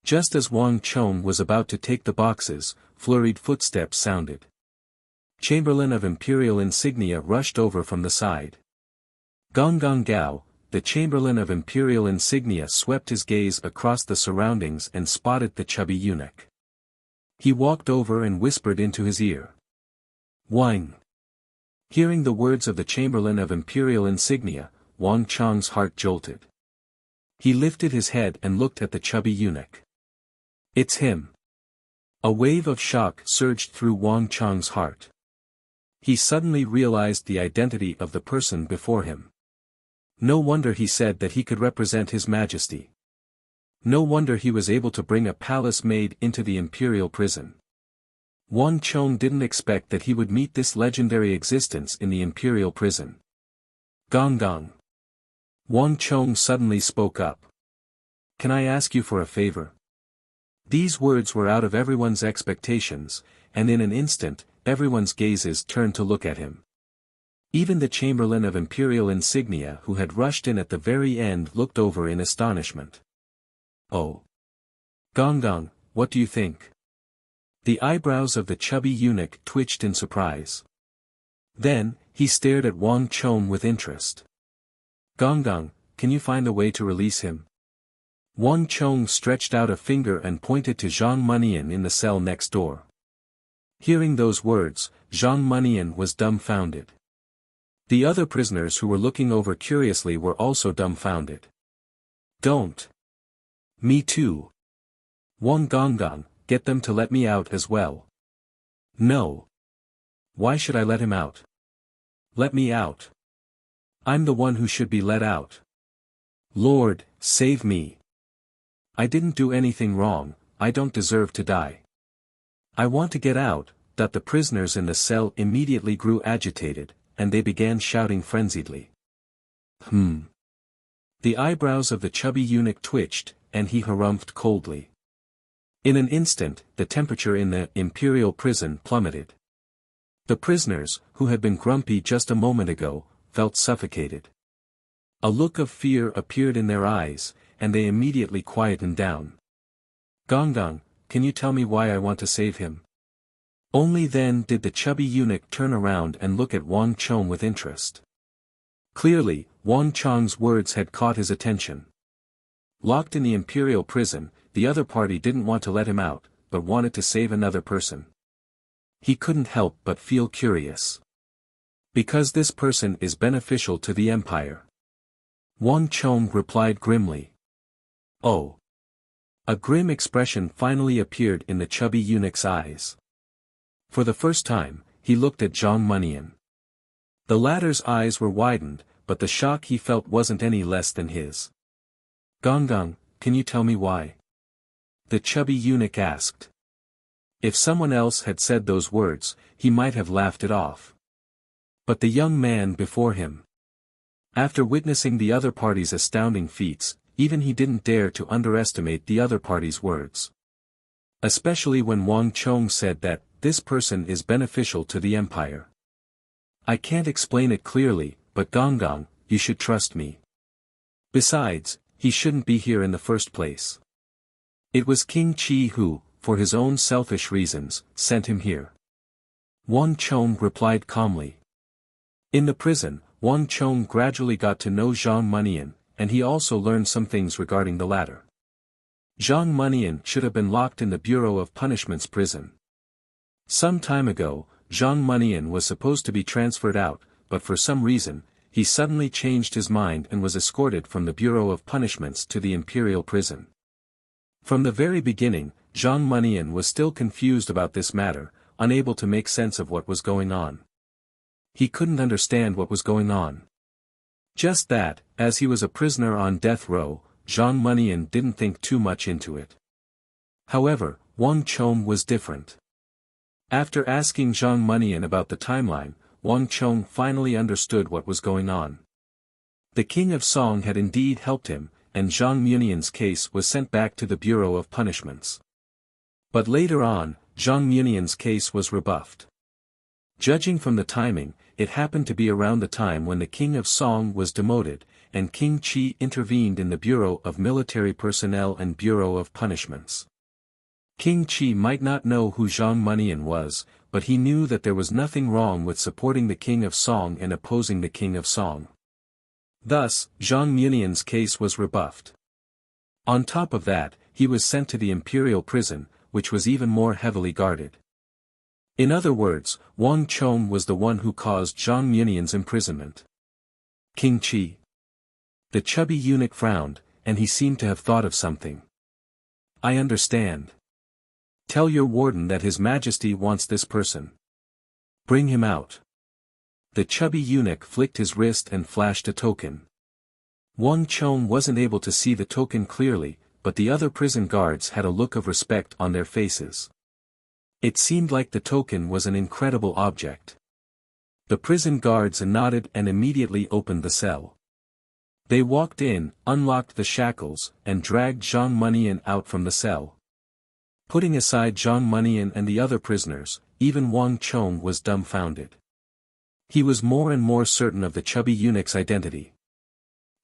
Just as Wang Chong was about to take the boxes, flurried footsteps sounded. Chamberlain of Imperial Insignia rushed over from the side. Gong Gong Gao, the Chamberlain of Imperial Insignia swept his gaze across the surroundings and spotted the chubby eunuch. He walked over and whispered into his ear. Wang. Hearing the words of the Chamberlain of Imperial Insignia, Wang Chong's heart jolted. He lifted his head and looked at the chubby eunuch. It's him. A wave of shock surged through Wang Chong's heart. He suddenly realized the identity of the person before him. No wonder he said that he could represent His Majesty. No wonder he was able to bring a palace maid into the imperial prison. Wang Chong didn't expect that he would meet this legendary existence in the imperial prison. Gong Gong. Wang Chong suddenly spoke up. Can I ask you for a favor? These words were out of everyone's expectations, and in an instant, everyone's gazes turned to look at him. Even the Chamberlain of Imperial Insignia who had rushed in at the very end looked over in astonishment. Oh. Gong Gong, what do you think? The eyebrows of the chubby eunuch twitched in surprise. Then, he stared at Wang Chong with interest. Gong Gong, can you find a way to release him? Wang Chong stretched out a finger and pointed to Zhang Munian in the cell next door. Hearing those words, Zhang Munian was dumbfounded. The other prisoners who were looking over curiously were also dumbfounded. Don't. Me too. Wang Gong Gong, get them to let me out as well. No. Why should I let him out? Let me out. I'm the one who should be let out. Lord, save me. I didn't do anything wrong, I don't deserve to die. I want to get out. That the prisoners in the cell immediately grew agitated, and they began shouting frenziedly. The eyebrows of the chubby eunuch twitched, and he harumphed coldly. In an instant, the temperature in the imperial prison plummeted. The prisoners, who had been grumpy just a moment ago, felt suffocated. A look of fear appeared in their eyes, and they immediately quietened down. Gong Gong, can you tell me why I want to save him? Only then did the chubby eunuch turn around and look at Wang Chong with interest. Clearly, Wang Chong's words had caught his attention. Locked in the imperial prison, the other party didn't want to let him out, but wanted to save another person. He couldn't help but feel curious. Because this person is beneficial to the empire. Wang Chong replied grimly. Oh. A grim expression finally appeared in the chubby eunuch's eyes. For the first time, he looked at Zhang Munian. The latter's eyes were widened, but the shock he felt wasn't any less than his. Gong Gong, can you tell me why? The chubby eunuch asked. If someone else had said those words, he might have laughed it off. But the young man before him. After witnessing the other party's astounding feats, even he didn't dare to underestimate the other party's words. Especially when Wang Chong said that, this person is beneficial to the empire. I can't explain it clearly, but Gong Gong, you should trust me. Besides, he shouldn't be here in the first place. It was King Qi who, for his own selfish reasons, sent him here. Wang Chong replied calmly. In the prison, Wang Chong gradually got to know Zhang Munian, and he also learned some things regarding the latter. Zhang Munian should have been locked in the Bureau of Punishment's prison. Some time ago, Zhang Munian was supposed to be transferred out, but for some reason, he suddenly changed his mind and was escorted from the Bureau of Punishments to the imperial prison. From the very beginning, Zhang Munyan was still confused about this matter, unable to make sense of what was going on. He couldn't understand what was going on. Just that, as he was a prisoner on death row, Zhang Munyan didn't think too much into it. However, Wang Chong was different. After asking Zhang Munyan about the timeline, Wang Chong finally understood what was going on. The king of Song had indeed helped him, and Zhang Munyan's case was sent back to the Bureau of Punishments. But later on, Zhang Munyan's case was rebuffed. Judging from the timing, it happened to be around the time when the king of Song was demoted, and King Qi intervened in the Bureau of Military Personnel and Bureau of Punishments. King Qi might not know who Zhang Munyan was, but he knew that there was nothing wrong with supporting the king of Song and opposing the king of Song. Thus, Zhang Munyan's case was rebuffed. On top of that, he was sent to the imperial prison, which was even more heavily guarded. In other words, Wang Chong was the one who caused Zhang Munyan's imprisonment. King Qi. The chubby eunuch frowned, and he seemed to have thought of something. I understand. Tell your warden that His Majesty wants this person. Bring him out. The chubby eunuch flicked his wrist and flashed a token. Wang Chong wasn't able to see the token clearly, but the other prison guards had a look of respect on their faces. It seemed like the token was an incredible object. The prison guards nodded and immediately opened the cell. They walked in, unlocked the shackles, and dragged Zhang Munyan out from the cell. Putting aside Zhang Munyan and the other prisoners, even Wang Chong was dumbfounded. He was more and more certain of the chubby eunuch's identity.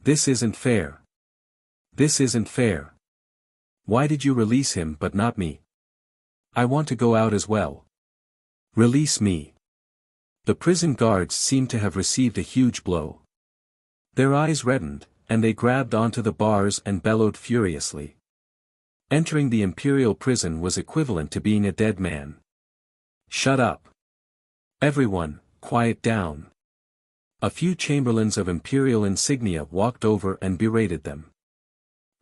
This isn't fair. This isn't fair. Why did you release him but not me? I want to go out as well. Release me. The prison guards seemed to have received a huge blow. Their eyes reddened, and they grabbed onto the bars and bellowed furiously. Entering the imperial prison was equivalent to being a dead man. Shut up. Everyone, quiet down. A few chamberlains of imperial insignia walked over and berated them.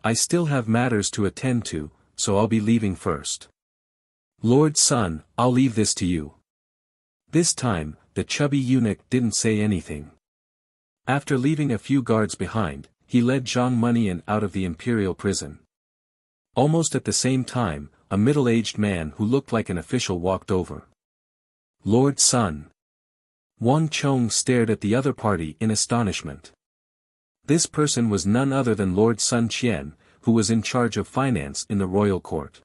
I still have matters to attend to, so I'll be leaving first. Lord Sun, I'll leave this to you. This time, the chubby eunuch didn't say anything. After leaving a few guards behind, he led Zhang Munyan out of the imperial prison. Almost at the same time, a middle-aged man who looked like an official walked over. Lord Sun. Wang Chong stared at the other party in astonishment. This person was none other than Lord Sun Qian, who was in charge of finance in the royal court.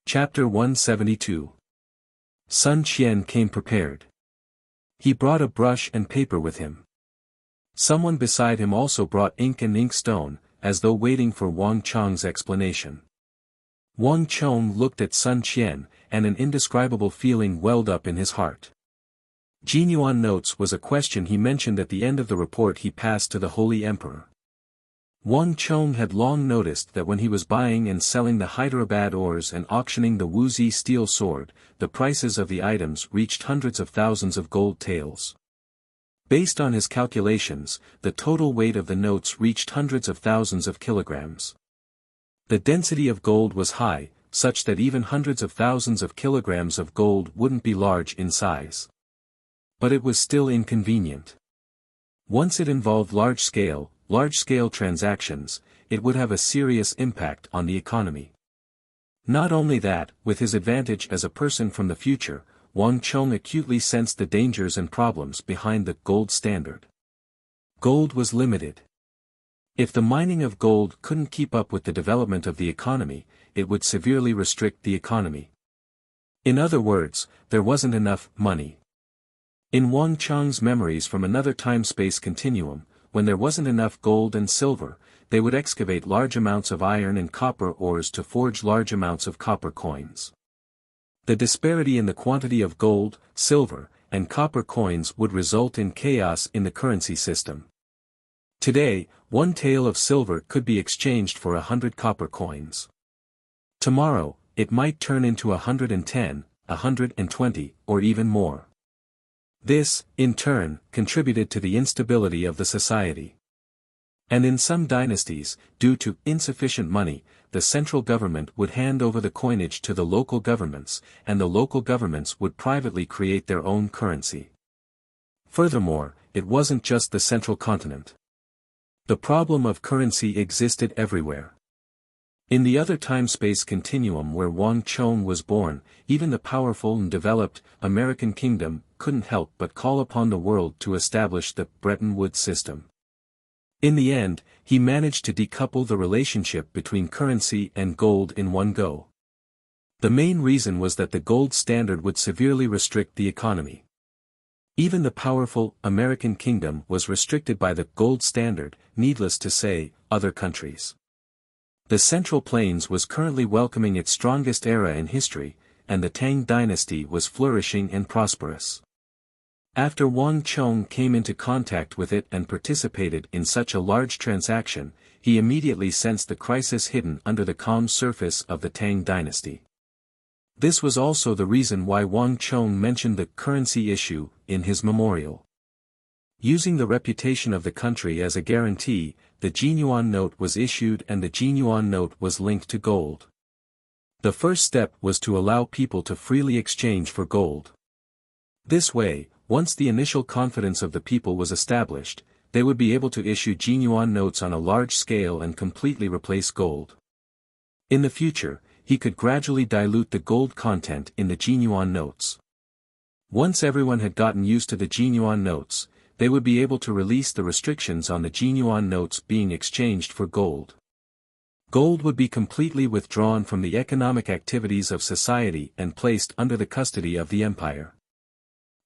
Chapter 172. Sun Qian came prepared. He brought a brush and paper with him. Someone beside him also brought ink and inkstone, as though waiting for Wang Chong's explanation. Wang Chong looked at Sun Qian, and an indescribable feeling welled up in his heart. Jinyuan notes was a question he mentioned at the end of the report he passed to the Holy Emperor. Wang Chong had long noticed that when he was buying and selling the Hyderabad ores and auctioning the Wuxia steel sword, the prices of the items reached hundreds of thousands of gold taels. Based on his calculations, the total weight of the notes reached hundreds of thousands of kilograms. The density of gold was high, such that even hundreds of thousands of kilograms of gold wouldn't be large in size. But it was still inconvenient. Once it involved large-scale transactions, it would have a serious impact on the economy. Not only that, with his advantage as a person from the future, Wang Chong acutely sensed the dangers and problems behind the gold standard. Gold was limited. If the mining of gold couldn't keep up with the development of the economy, it would severely restrict the economy. In other words, there wasn't enough money. In Wang Chong's memories from another time-space continuum, when there wasn't enough gold and silver, they would excavate large amounts of iron and copper ores to forge large amounts of copper coins. The disparity in the quantity of gold, silver, and copper coins would result in chaos in the currency system. Today, 1 tael of silver could be exchanged for 100 copper coins. Tomorrow, it might turn into 110, 120, or even more. This, in turn, contributed to the instability of the society. And in some dynasties, due to insufficient money, the central government would hand over the coinage to the local governments, and the local governments would privately create their own currency. Furthermore, it wasn't just the central continent. The problem of currency existed everywhere. In the other time-space continuum where Wang Chong was born, even the powerful and developed American kingdom couldn't help but call upon the world to establish the Bretton Woods system. In the end, he managed to decouple the relationship between currency and gold in one go. The main reason was that the gold standard would severely restrict the economy. Even the powerful American kingdom was restricted by the gold standard, needless to say, other countries. The Central Plains was currently welcoming its strongest era in history, and the Tang dynasty was flourishing and prosperous. After Wang Chong came into contact with it and participated in such a large transaction, he immediately sensed the crisis hidden under the calm surface of the Tang dynasty. This was also the reason why Wang Chong mentioned the currency issue in his memorial. Using the reputation of the country as a guarantee, the Jinyuan note was issued and the Jinyuan note was linked to gold. The first step was to allow people to freely exchange for gold. This way, once the initial confidence of the people was established, they would be able to issue Jinyuan notes on a large scale and completely replace gold. In the future, he could gradually dilute the gold content in the Jinyuan notes. Once everyone had gotten used to the Jinyuan notes, they would be able to release the restrictions on the Jinyuan notes being exchanged for gold. Gold would be completely withdrawn from the economic activities of society and placed under the custody of the empire.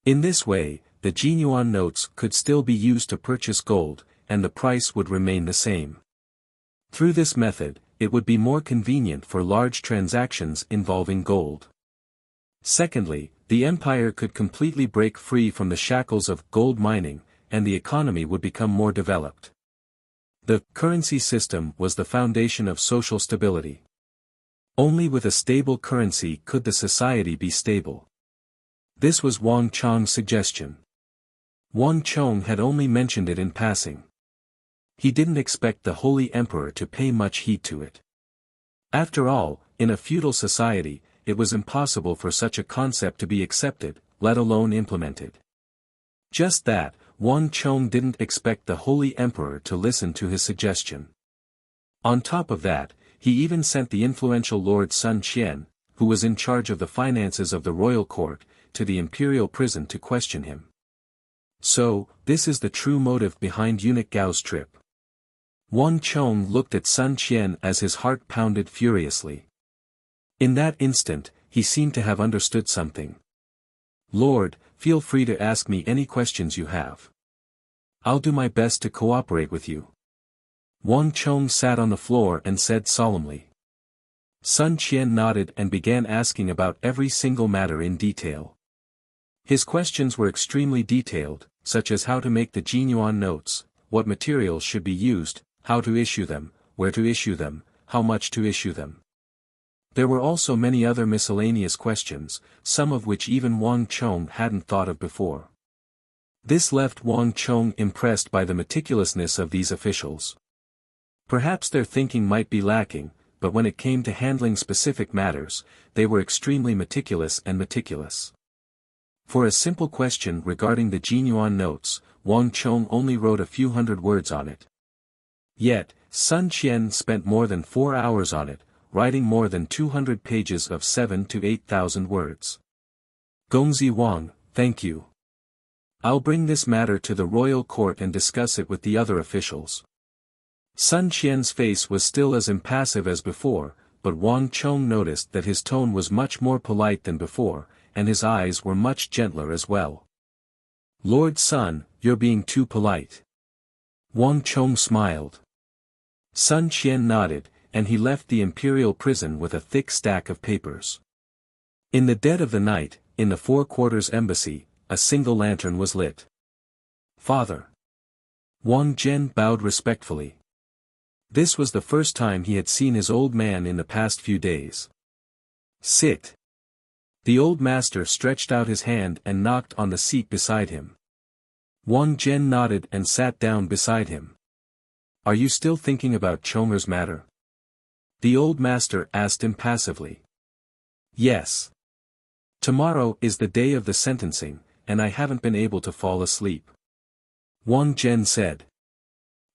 In this way, the Jinyuan notes could still be used to purchase gold, and the price would remain the same. Through this method, it would be more convenient for large transactions involving gold. Secondly, the empire could completely break free from the shackles of gold mining, and the economy would become more developed. The currency system was the foundation of social stability. Only with a stable currency could the society be stable. This was Wang Chong's suggestion. Wang Chong had only mentioned it in passing. He didn't expect the Holy Emperor to pay much heed to it. After all, in a feudal society, it was impossible for such a concept to be accepted, let alone implemented. Just that, Wang Chong didn't expect the Holy Emperor to listen to his suggestion. On top of that, he even sent the influential Lord Sun Qian, who was in charge of the finances of the royal court, to the imperial prison to question him. So, this is the true motive behind Eunuch Gao's trip. Wang Chong looked at Sun Qian as his heart pounded furiously. In that instant, he seemed to have understood something. "Lord, feel free to ask me any questions you have. I'll do my best to cooperate with you." Wang Chong sat on the floor and said solemnly. Sun Qian nodded and began asking about every single matter in detail. His questions were extremely detailed, such as how to make the Jinyuan notes, what materials should be used, how to issue them, where to issue them, how much to issue them. There were also many other miscellaneous questions, some of which even Wang Chong hadn't thought of before. This left Wang Chong impressed by the meticulousness of these officials. Perhaps their thinking might be lacking, but when it came to handling specific matters, they were extremely meticulous. For a simple question regarding the Jinyuan notes, Wang Chong only wrote a few hundred words on it. Yet, Sun Qian spent more than 4 hours on it, writing more than 200 pages of 7,000 to 8,000 words. "Gongzi Wang, thank you. I'll bring this matter to the royal court and discuss it with the other officials." Sun Qian's face was still as impassive as before, but Wang Chong noticed that his tone was much more polite than before, and his eyes were much gentler as well. "Lord Sun, you're being too polite." Wang Chong smiled. Sun Qian nodded, and he left the imperial prison with a thick stack of papers. In the dead of the night, in the Four Quarters Embassy, a single lantern was lit. "Father." Wang Zhen bowed respectfully. This was the first time he had seen his old man in the past few days. "Sit." The old master stretched out his hand and knocked on the seat beside him. Wang Zhen nodded and sat down beside him. Are you still thinking about Chong'er's matter? The old master asked impassively. Yes. Tomorrow is the day of the sentencing, and I haven't been able to fall asleep. Wang Zhen said.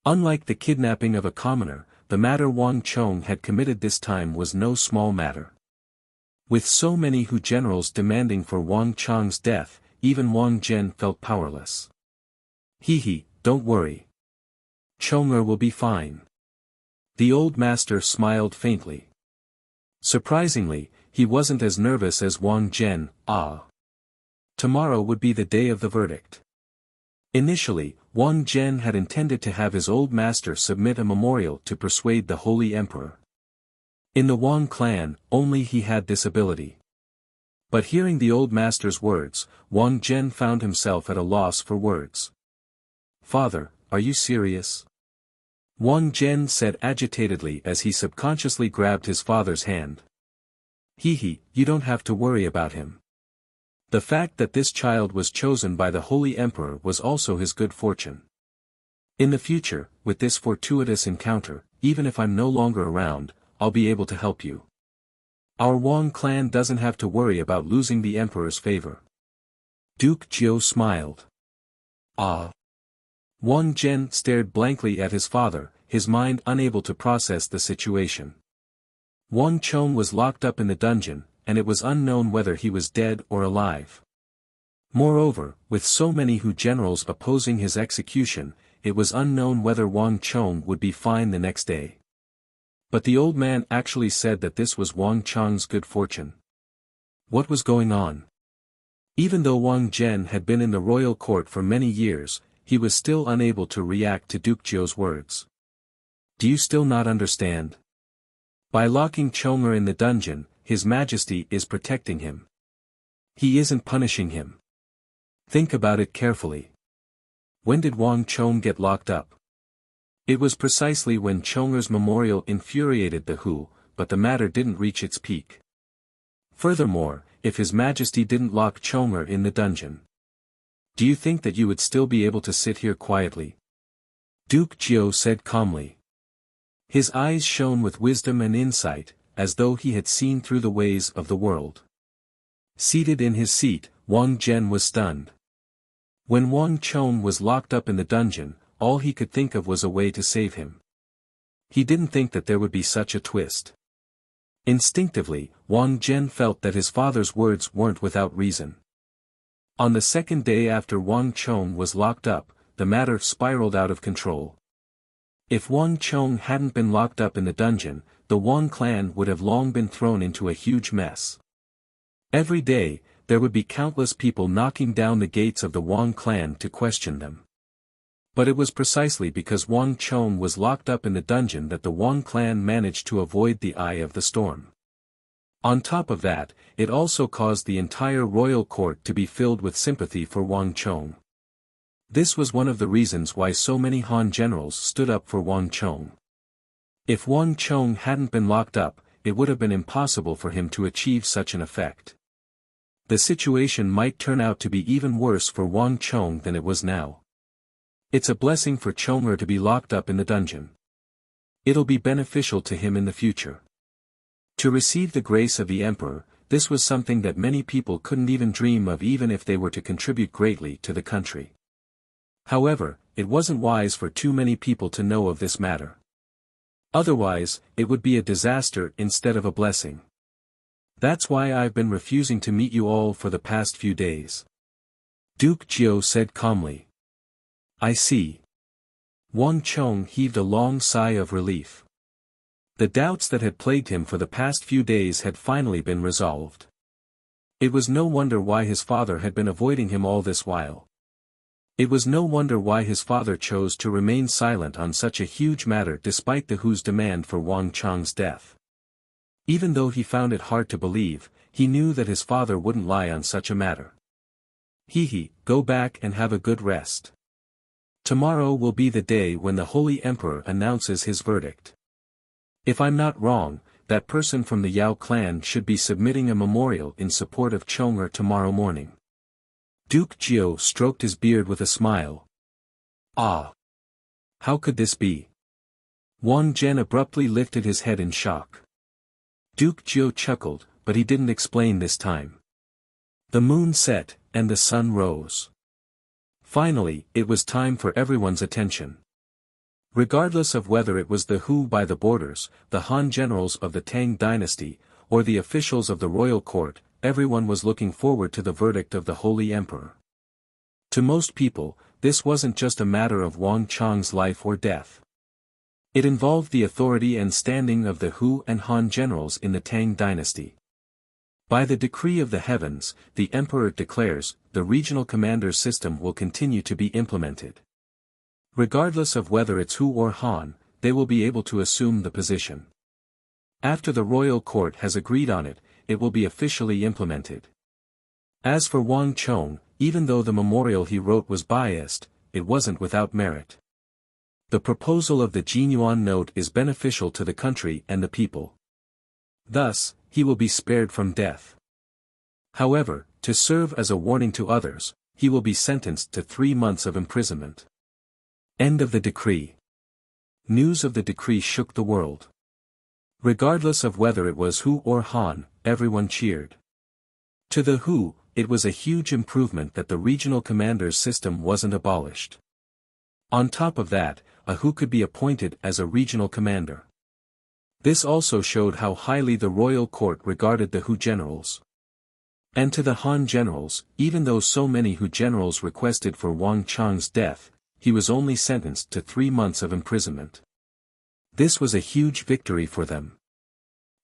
Unlike the kidnapping of a commoner, the matter Wang Chong had committed this time was no small matter. With so many generals demanding for Wang Chong's death, even Wang Zhen felt powerless. Don't worry. Chong'er will be fine. The old master smiled faintly. Surprisingly, he wasn't as nervous as Wang Zhen. Tomorrow would be the day of the verdict. Initially, Wang Zhen had intended to have his old master submit a memorial to persuade the Holy Emperor. In the Wang clan, only he had this ability. But hearing the old master's words, Wang Zhen found himself at a loss for words. Father, are you serious? Wang Zhen said agitatedly as he subconsciously grabbed his father's hand. You don't have to worry about him. The fact that this child was chosen by the Holy Emperor was also his good fortune. In the future, with this fortuitous encounter, even if I'm no longer around, I'll be able to help you. Our Wang clan doesn't have to worry about losing the Emperor's favor. Duke Jiu smiled. Wang Zhen stared blankly at his father, his mind unable to process the situation. Wang Chong was locked up in the dungeon, and it was unknown whether he was dead or alive. Moreover, with so many generals opposing his execution, it was unknown whether Wang Chong would be fine the next day. But the old man actually said that this was Wang Chong's good fortune. What was going on? Even though Wang Zhen had been in the royal court for many years, he was still unable to react to Duke Jiu's words. Do you still not understand? By locking Chong'er in the dungeon, His Majesty is protecting him. He isn't punishing him. Think about it carefully. When did Wang Chong get locked up? It was precisely when Chong'er's memorial infuriated the Hu, but the matter didn't reach its peak. Furthermore, if His Majesty didn't lock Chong'er in the dungeon, do you think that you would still be able to sit here quietly? Duke Jiu said calmly. His eyes shone with wisdom and insight, as though he had seen through the ways of the world. Seated in his seat, Wang Zhen was stunned. When Wang Chong was locked up in the dungeon, all he could think of was a way to save him. He didn't think that there would be such a twist. Instinctively, Wang Zhen felt that his father's words weren't without reason. On the second day after Wang Chong was locked up, the matter spiraled out of control. If Wang Chong hadn't been locked up in the dungeon, the Wang clan would have long been thrown into a huge mess. Every day, there would be countless people knocking down the gates of the Wang clan to question them. But it was precisely because Wang Chong was locked up in the dungeon that the Wang clan managed to avoid the eye of the storm. On top of that, it also caused the entire royal court to be filled with sympathy for Wang Chong. This was one of the reasons why so many Han generals stood up for Wang Chong. If Wang Chong hadn't been locked up, it would have been impossible for him to achieve such an effect. The situation might turn out to be even worse for Wang Chong than it was now. It's a blessing for Chong'er to be locked up in the dungeon. It'll be beneficial to him in the future. To receive the grace of the Emperor, this was something that many people couldn't even dream of even if they were to contribute greatly to the country. However, it wasn't wise for too many people to know of this matter. Otherwise, it would be a disaster instead of a blessing. That's why I've been refusing to meet you all for the past few days. Duke Jiu said calmly. I see. Wang Chong heaved a long sigh of relief. The doubts that had plagued him for the past few days had finally been resolved. It was no wonder why his father had been avoiding him all this while. It was no wonder why his father chose to remain silent on such a huge matter despite the Hu's demand for Wang Chong's death. Even though he found it hard to believe, he knew that his father wouldn't lie on such a matter. Go back and have a good rest. Tomorrow will be the day when the Holy Emperor announces his verdict. If I'm not wrong, that person from the Yao clan should be submitting a memorial in support of Chong'er tomorrow morning. Duke Jiu stroked his beard with a smile. How could this be? Wang Zhen abruptly lifted his head in shock. Duke Jiu chuckled, but he didn't explain this time. The moon set, and the sun rose. Finally, it was time for everyone's attention. Regardless of whether it was the Hu by the borders, the Han generals of the Tang dynasty, or the officials of the royal court, everyone was looking forward to the verdict of the Holy Emperor. To most people, this wasn't just a matter of Wang Chang's life or death. It involved the authority and standing of the Hu and Han generals in the Tang dynasty. By the decree of the heavens, the emperor declares, the regional commander system will continue to be implemented. Regardless of whether it's Hu or Han, they will be able to assume the position. After the royal court has agreed on it, it will be officially implemented. As for Wang Chong, even though the memorial he wrote was biased, it wasn't without merit. The proposal of the Jinyuan note is beneficial to the country and the people. Thus, he will be spared from death. However, to serve as a warning to others, he will be sentenced to 3 months of imprisonment. End of the decree. News of the decree shook the world. Regardless of whether it was Hu or Han, everyone cheered. To the Hu, it was a huge improvement that the regional commanders system wasn't abolished. On top of that, a Hu could be appointed as a regional commander. This also showed how highly the royal court regarded the Hu generals. And to the Han generals, even though so many Hu generals requested for Wang Chang's death, he was only sentenced to 3 months of imprisonment. This was a huge victory for them.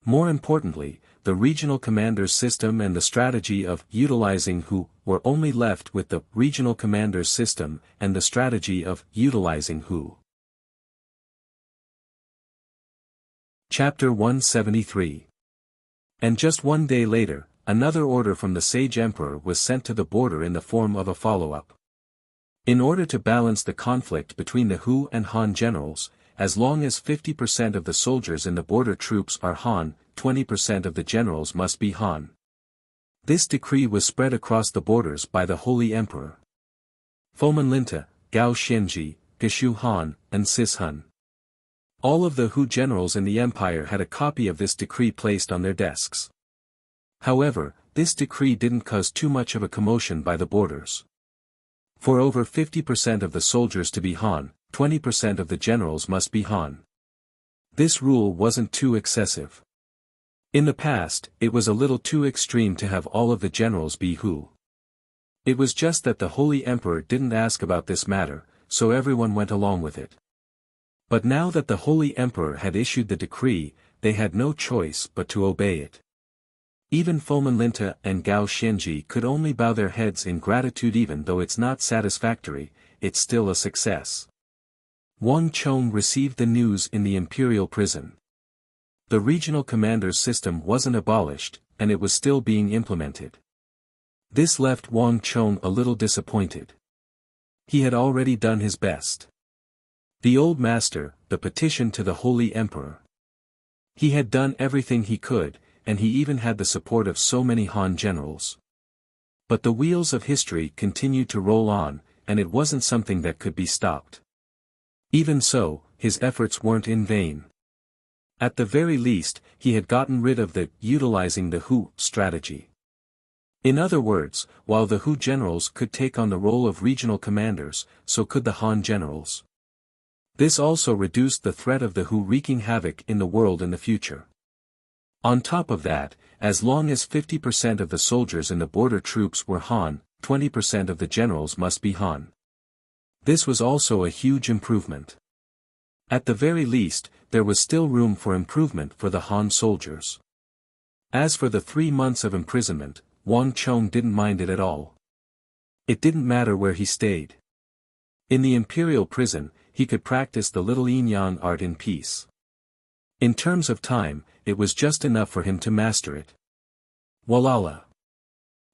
More importantly, the regional commanders system and the strategy of utilizing Hu were only left with the regional commanders system and the strategy of utilizing Hu. Chapter 173. And just 1 day later, another order from the sage emperor was sent to the border in the form of a follow-up. In order to balance the conflict between the Hu and Han generals, as long as 50% of the soldiers in the border troops are Han, 20% of the generals must be Han. This decree was spread across the borders by the Holy Emperor. Fomen Linta, Gao Xianji, Geshu Han, and Sis Han. All of the Hu generals in the empire had a copy of this decree placed on their desks. However, this decree didn't cause too much of a commotion by the borders. For over 50% of the soldiers to be Han, 20% of the generals must be Han. This rule wasn't too excessive. In the past, it was a little too extreme to have all of the generals be Hu. It was just that the Holy Emperor didn't ask about this matter, so everyone went along with it. But now that the Holy Emperor had issued the decree, they had no choice but to obey it. Even Fomen Linta and Gao Xianji could only bow their heads in gratitude. Even though it's not satisfactory, it's still a success. Wang Chong received the news in the imperial prison. The regional commanders system wasn't abolished, and it was still being implemented. This left Wang Chong a little disappointed. He had already done his best. The old master, the petition to the Holy Emperor. He had done everything he could, and he even had the support of so many Han generals. But the wheels of history continued to roll on, and it wasn't something that could be stopped. Even so, his efforts weren't in vain. At the very least, he had gotten rid of the utilizing the Hu strategy. In other words, while the Hu generals could take on the role of regional commanders, so could the Han generals. This also reduced the threat of the Hu wreaking havoc in the world in the future. On top of that, as long as 50% of the soldiers in the border troops were Han, 20% of the generals must be Han. This was also a huge improvement. At the very least, there was still room for improvement for the Han soldiers. As for the 3 months of imprisonment, Wang Chong didn't mind it at all. It didn't matter where he stayed. In the imperial prison, he could practice the little yin-yang art in peace. In terms of time, it was just enough for him to master it. Walala.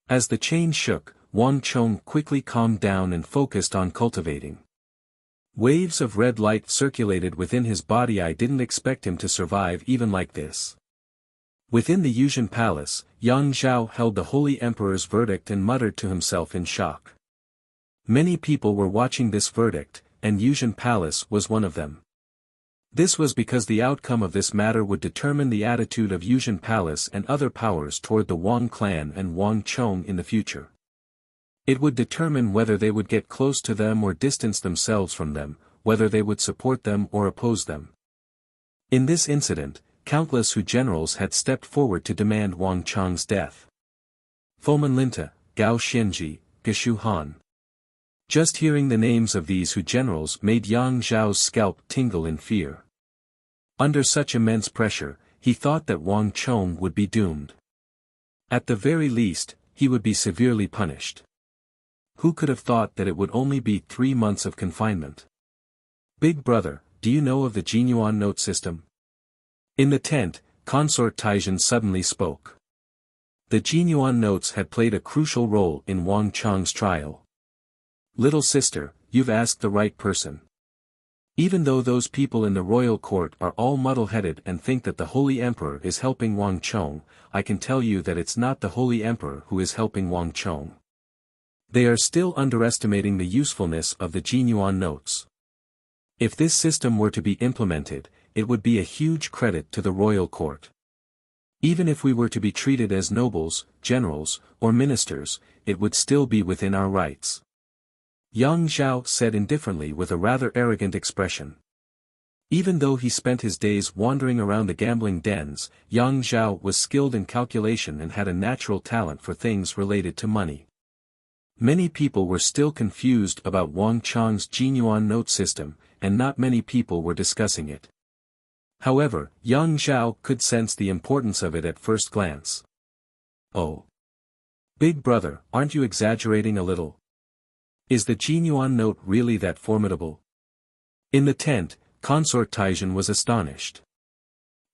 As the chain shook, Wang Chong quickly calmed down and focused on cultivating. Waves of red light circulated within his body. I didn't expect him to survive even like this. Within the Yuzhen palace, Yang Zhao held the Holy Emperor's verdict and muttered to himself in shock. Many people were watching this verdict, and Yuzhen palace was one of them. This was because the outcome of this matter would determine the attitude of Yuzhen Palace and other powers toward the Wang clan and Wang Chong in the future. It would determine whether they would get close to them or distance themselves from them, whether they would support them or oppose them. In this incident, countless Hu generals had stepped forward to demand Wang Chong's death. Foman Linta, Gao Xianji, Geshu Han. Just hearing the names of these Hu generals made Yang Zhao's scalp tingle in fear. Under such immense pressure, he thought that Wang Chong would be doomed. At the very least, he would be severely punished. Who could have thought that it would only be 3 months of confinement? Big brother, do you know of the Jinyuan note system? In the tent, Consort Taizhen suddenly spoke. The Jinyuan notes had played a crucial role in Wang Chong's trial. Little sister, you've asked the right person. Even though those people in the royal court are all muddle-headed and think that the Holy Emperor is helping Wang Chong, I can tell you that it's not the Holy Emperor who is helping Wang Chong. They are still underestimating the usefulness of the Jinyuan notes. If this system were to be implemented, it would be a huge credit to the royal court. Even if we were to be treated as nobles, generals, or ministers, it would still be within our rights. Yang Zhao said indifferently with a rather arrogant expression. Even though he spent his days wandering around the gambling dens, Yang Zhao was skilled in calculation and had a natural talent for things related to money. Many people were still confused about Wang Chong's Jinyuan note system, and not many people were discussing it. However, Yang Zhao could sense the importance of it at first glance. Oh. Big brother, aren't you exaggerating a little? Is the Jinyuan note really that formidable? In the tent, Consort Taizhen was astonished.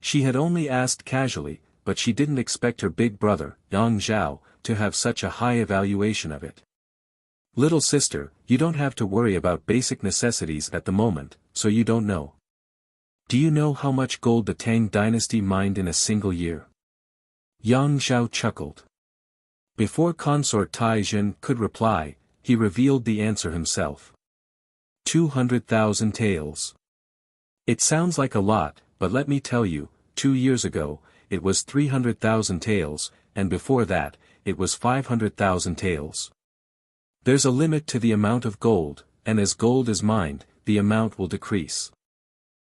She had only asked casually, but she didn't expect her big brother, Yang Zhao, to have such a high evaluation of it. Little sister, you don't have to worry about basic necessities at the moment, so you don't know. Do you know how much gold the Tang dynasty mined in a single year? Yang Zhao chuckled. Before Consort Taizhen could reply, he revealed the answer himself. 200,000 taels. It sounds like a lot, but let me tell you, 2 years ago, it was 300,000 taels, and before that, it was 500,000 taels. There's a limit to the amount of gold, and as gold is mined, the amount will decrease.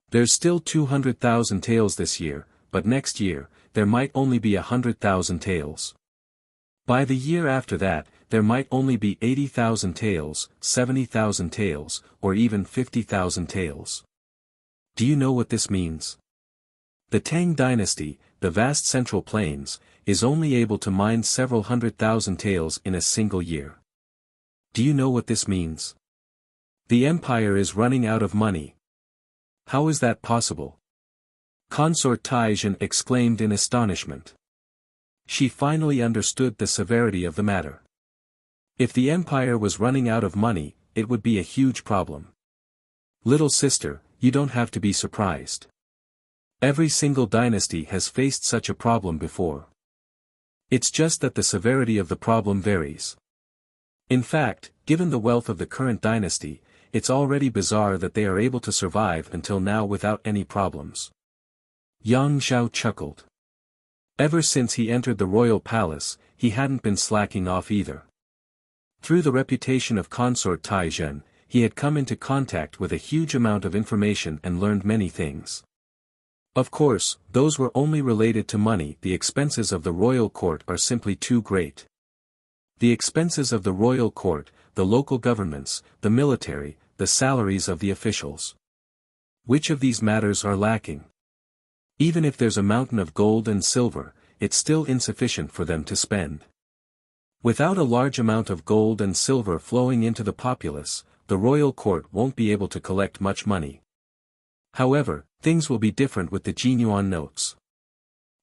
There's still 200,000 taels this year, but next year, there might only be 100,000 taels. By the year after that, there might only be 80,000 taels, 70,000 taels, or even 50,000 taels. Do you know what this means? The Tang dynasty, the vast central plains, is only able to mine several 100,000 taels in a single year. Do you know what this means? The empire is running out of money. How is that possible? Consort Taizhen exclaimed in astonishment. She finally understood the severity of the matter. If the empire was running out of money, it would be a huge problem. Little sister, you don't have to be surprised. Every single dynasty has faced such a problem before. It's just that the severity of the problem varies. In fact, given the wealth of the current dynasty, it's already bizarre that they are able to survive until now without any problems. Yang Zhao chuckled. Ever since he entered the royal palace, he hadn't been slacking off either. Through the reputation of Consort Taizhen, he had come into contact with a huge amount of information and learned many things. Of course, those were only related to money. The expenses of the royal court are simply too great. The expenses of the royal court, the local governments, the military, the salaries of the officials. Which of these matters are lacking? Even if there's a mountain of gold and silver, it's still insufficient for them to spend. Without a large amount of gold and silver flowing into the populace, the royal court won't be able to collect much money. However, things will be different with the Jinyuan notes.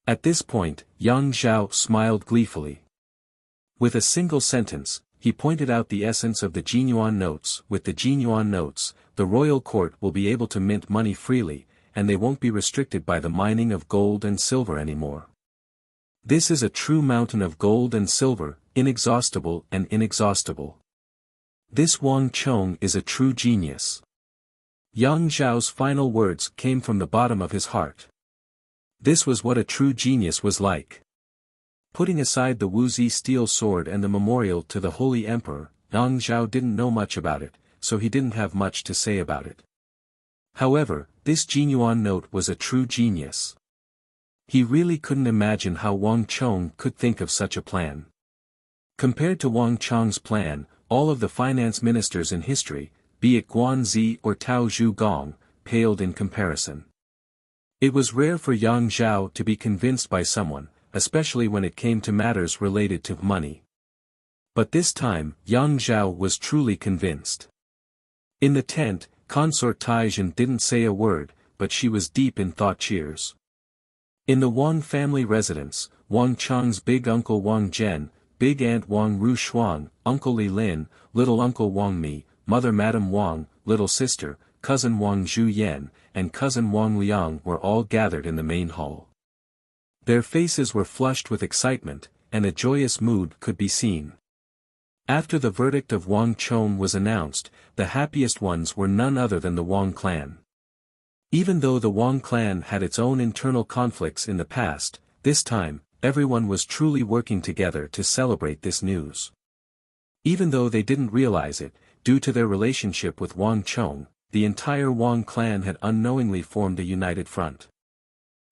At this point, Yang Zhao smiled gleefully. With a single sentence, he pointed out the essence of the Jinyuan notes. With the Jinyuan notes, the royal court will be able to mint money freely, and they won't be restricted by the mining of gold and silver anymore. This is a true mountain of gold and silver, inexhaustible and inexhaustible. This Wang Chong is a true genius. Yang Zhao's final words came from the bottom of his heart. This was what a true genius was like. Putting aside the Wuxia steel sword and the memorial to the Holy Emperor, Yang Zhao didn't know much about it, so he didn't have much to say about it. However, this Jinyuan note was a true genius. He really couldn't imagine how Wang Chong could think of such a plan. Compared to Wang Chong's plan, all of the finance ministers in history, be it Guan Zi or Tao Zhu, paled in comparison. It was rare for Yang Zhao to be convinced by someone, especially when it came to matters related to money. But this time, Yang Zhao was truly convinced. In the tent, Consort Taizhen didn't say a word, but she was deep in thought cheers. In the Wang family residence, Wang Chong's big uncle Wang Zhen, big aunt Wang Ru Shuang, uncle Li Lin, little uncle Wang Mi, mother Madame Wang, little sister, cousin Wang Zhu Yan, and cousin Wang Liang were all gathered in the main hall. Their faces were flushed with excitement, and a joyous mood could be seen. After the verdict of Wang Chong was announced, the happiest ones were none other than the Wang clan. Even though the Wang clan had its own internal conflicts in the past, this time, everyone was truly working together to celebrate this news. Even though they didn't realize it, due to their relationship with Wang Chong, the entire Wang clan had unknowingly formed a united front.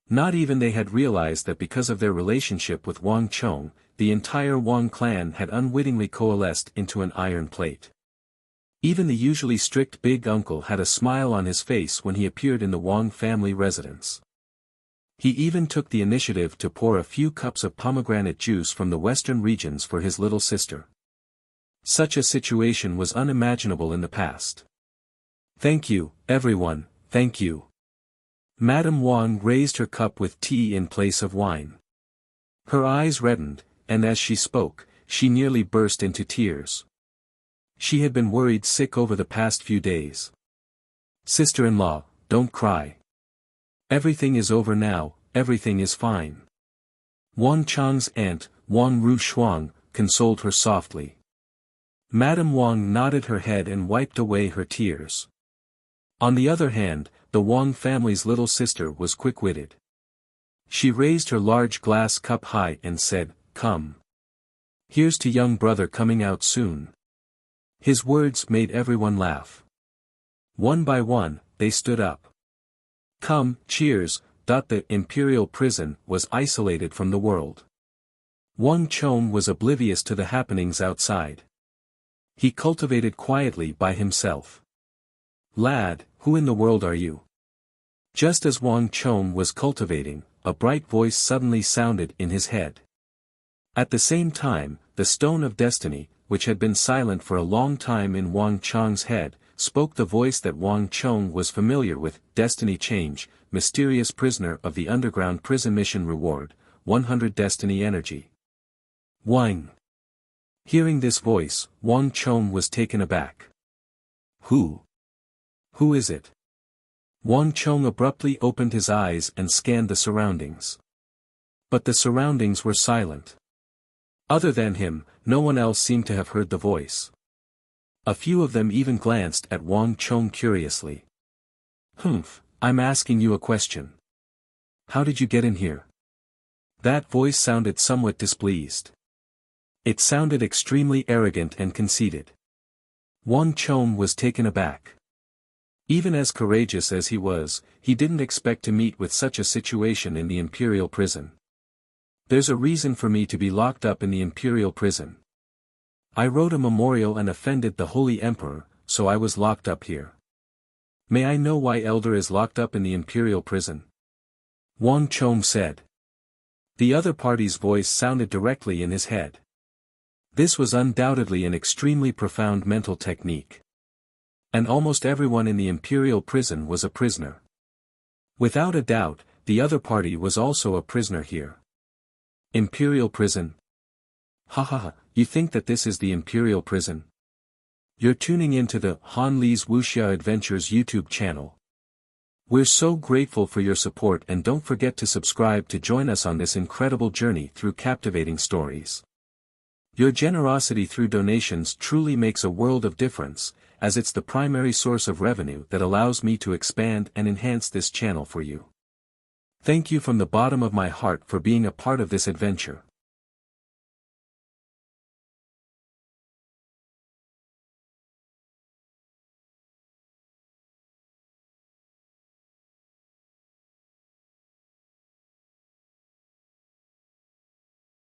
Not even they had realized that because of their relationship with Wang Chong, the entire Wang clan had unwittingly coalesced into an iron plate. Even the usually strict big uncle had a smile on his face when he appeared in the Wang family residence. He even took the initiative to pour a few cups of pomegranate juice from the western regions for his little sister. Such a situation was unimaginable in the past. Thank you, everyone, thank you. Madame Wang raised her cup with tea in place of wine. Her eyes reddened, and as she spoke, she nearly burst into tears. She had been worried sick over the past few days. Sister-in-law, don't cry. Everything is over now, everything is fine. Wang Chong's aunt, Wang Ru Shuang, consoled her softly. Madame Wang nodded her head and wiped away her tears. On the other hand, the Wang family's little sister was quick-witted. She raised her large glass cup high and said, "Come. Here's to young brother coming out soon." His words made everyone laugh. One by one, they stood up. Come, cheers. The imperial prison was isolated from the world. Wang Chong was oblivious to the happenings outside. He cultivated quietly by himself. Lad, who in the world are you? Just as Wang Chong was cultivating, a bright voice suddenly sounded in his head. At the same time, the Stone of Destiny, which had been silent for a long time in Wang Chong's head, spoke the voice that Wang Chong was familiar with: Destiny Change, Mysterious Prisoner of the Underground Prison Mission Reward, 100 Destiny Energy. Wang. Hearing this voice, Wang Chong was taken aback. Who? Who is it? Wang Chong abruptly opened his eyes and scanned the surroundings. But the surroundings were silent. Other than him, no one else seemed to have heard the voice. A few of them even glanced at Wang Chong curiously. Humph, I'm asking you a question. How did you get in here? That voice sounded somewhat displeased. It sounded extremely arrogant and conceited. Wang Chong was taken aback. Even as courageous as he was, he didn't expect to meet with such a situation in the imperial prison. There's a reason for me to be locked up in the imperial prison. I wrote a memorial and offended the Holy Emperor, so I was locked up here. May I know why Elder is locked up in the imperial prison? Wang Chong said. The other party's voice sounded directly in his head. This was undoubtedly an extremely profound mental technique. And almost everyone in the imperial prison was a prisoner. Without a doubt, the other party was also a prisoner here. Imperial prison? Ha ha ha, you think that this is the imperial prison? You're tuning into the Han Li's Wuxia Adventures YouTube channel. We're so grateful for your support, and don't forget to subscribe to join us on this incredible journey through captivating stories. Your generosity through donations truly makes a world of difference, as it's the primary source of revenue that allows me to expand and enhance this channel for you. Thank you from the bottom of my heart for being a part of this adventure.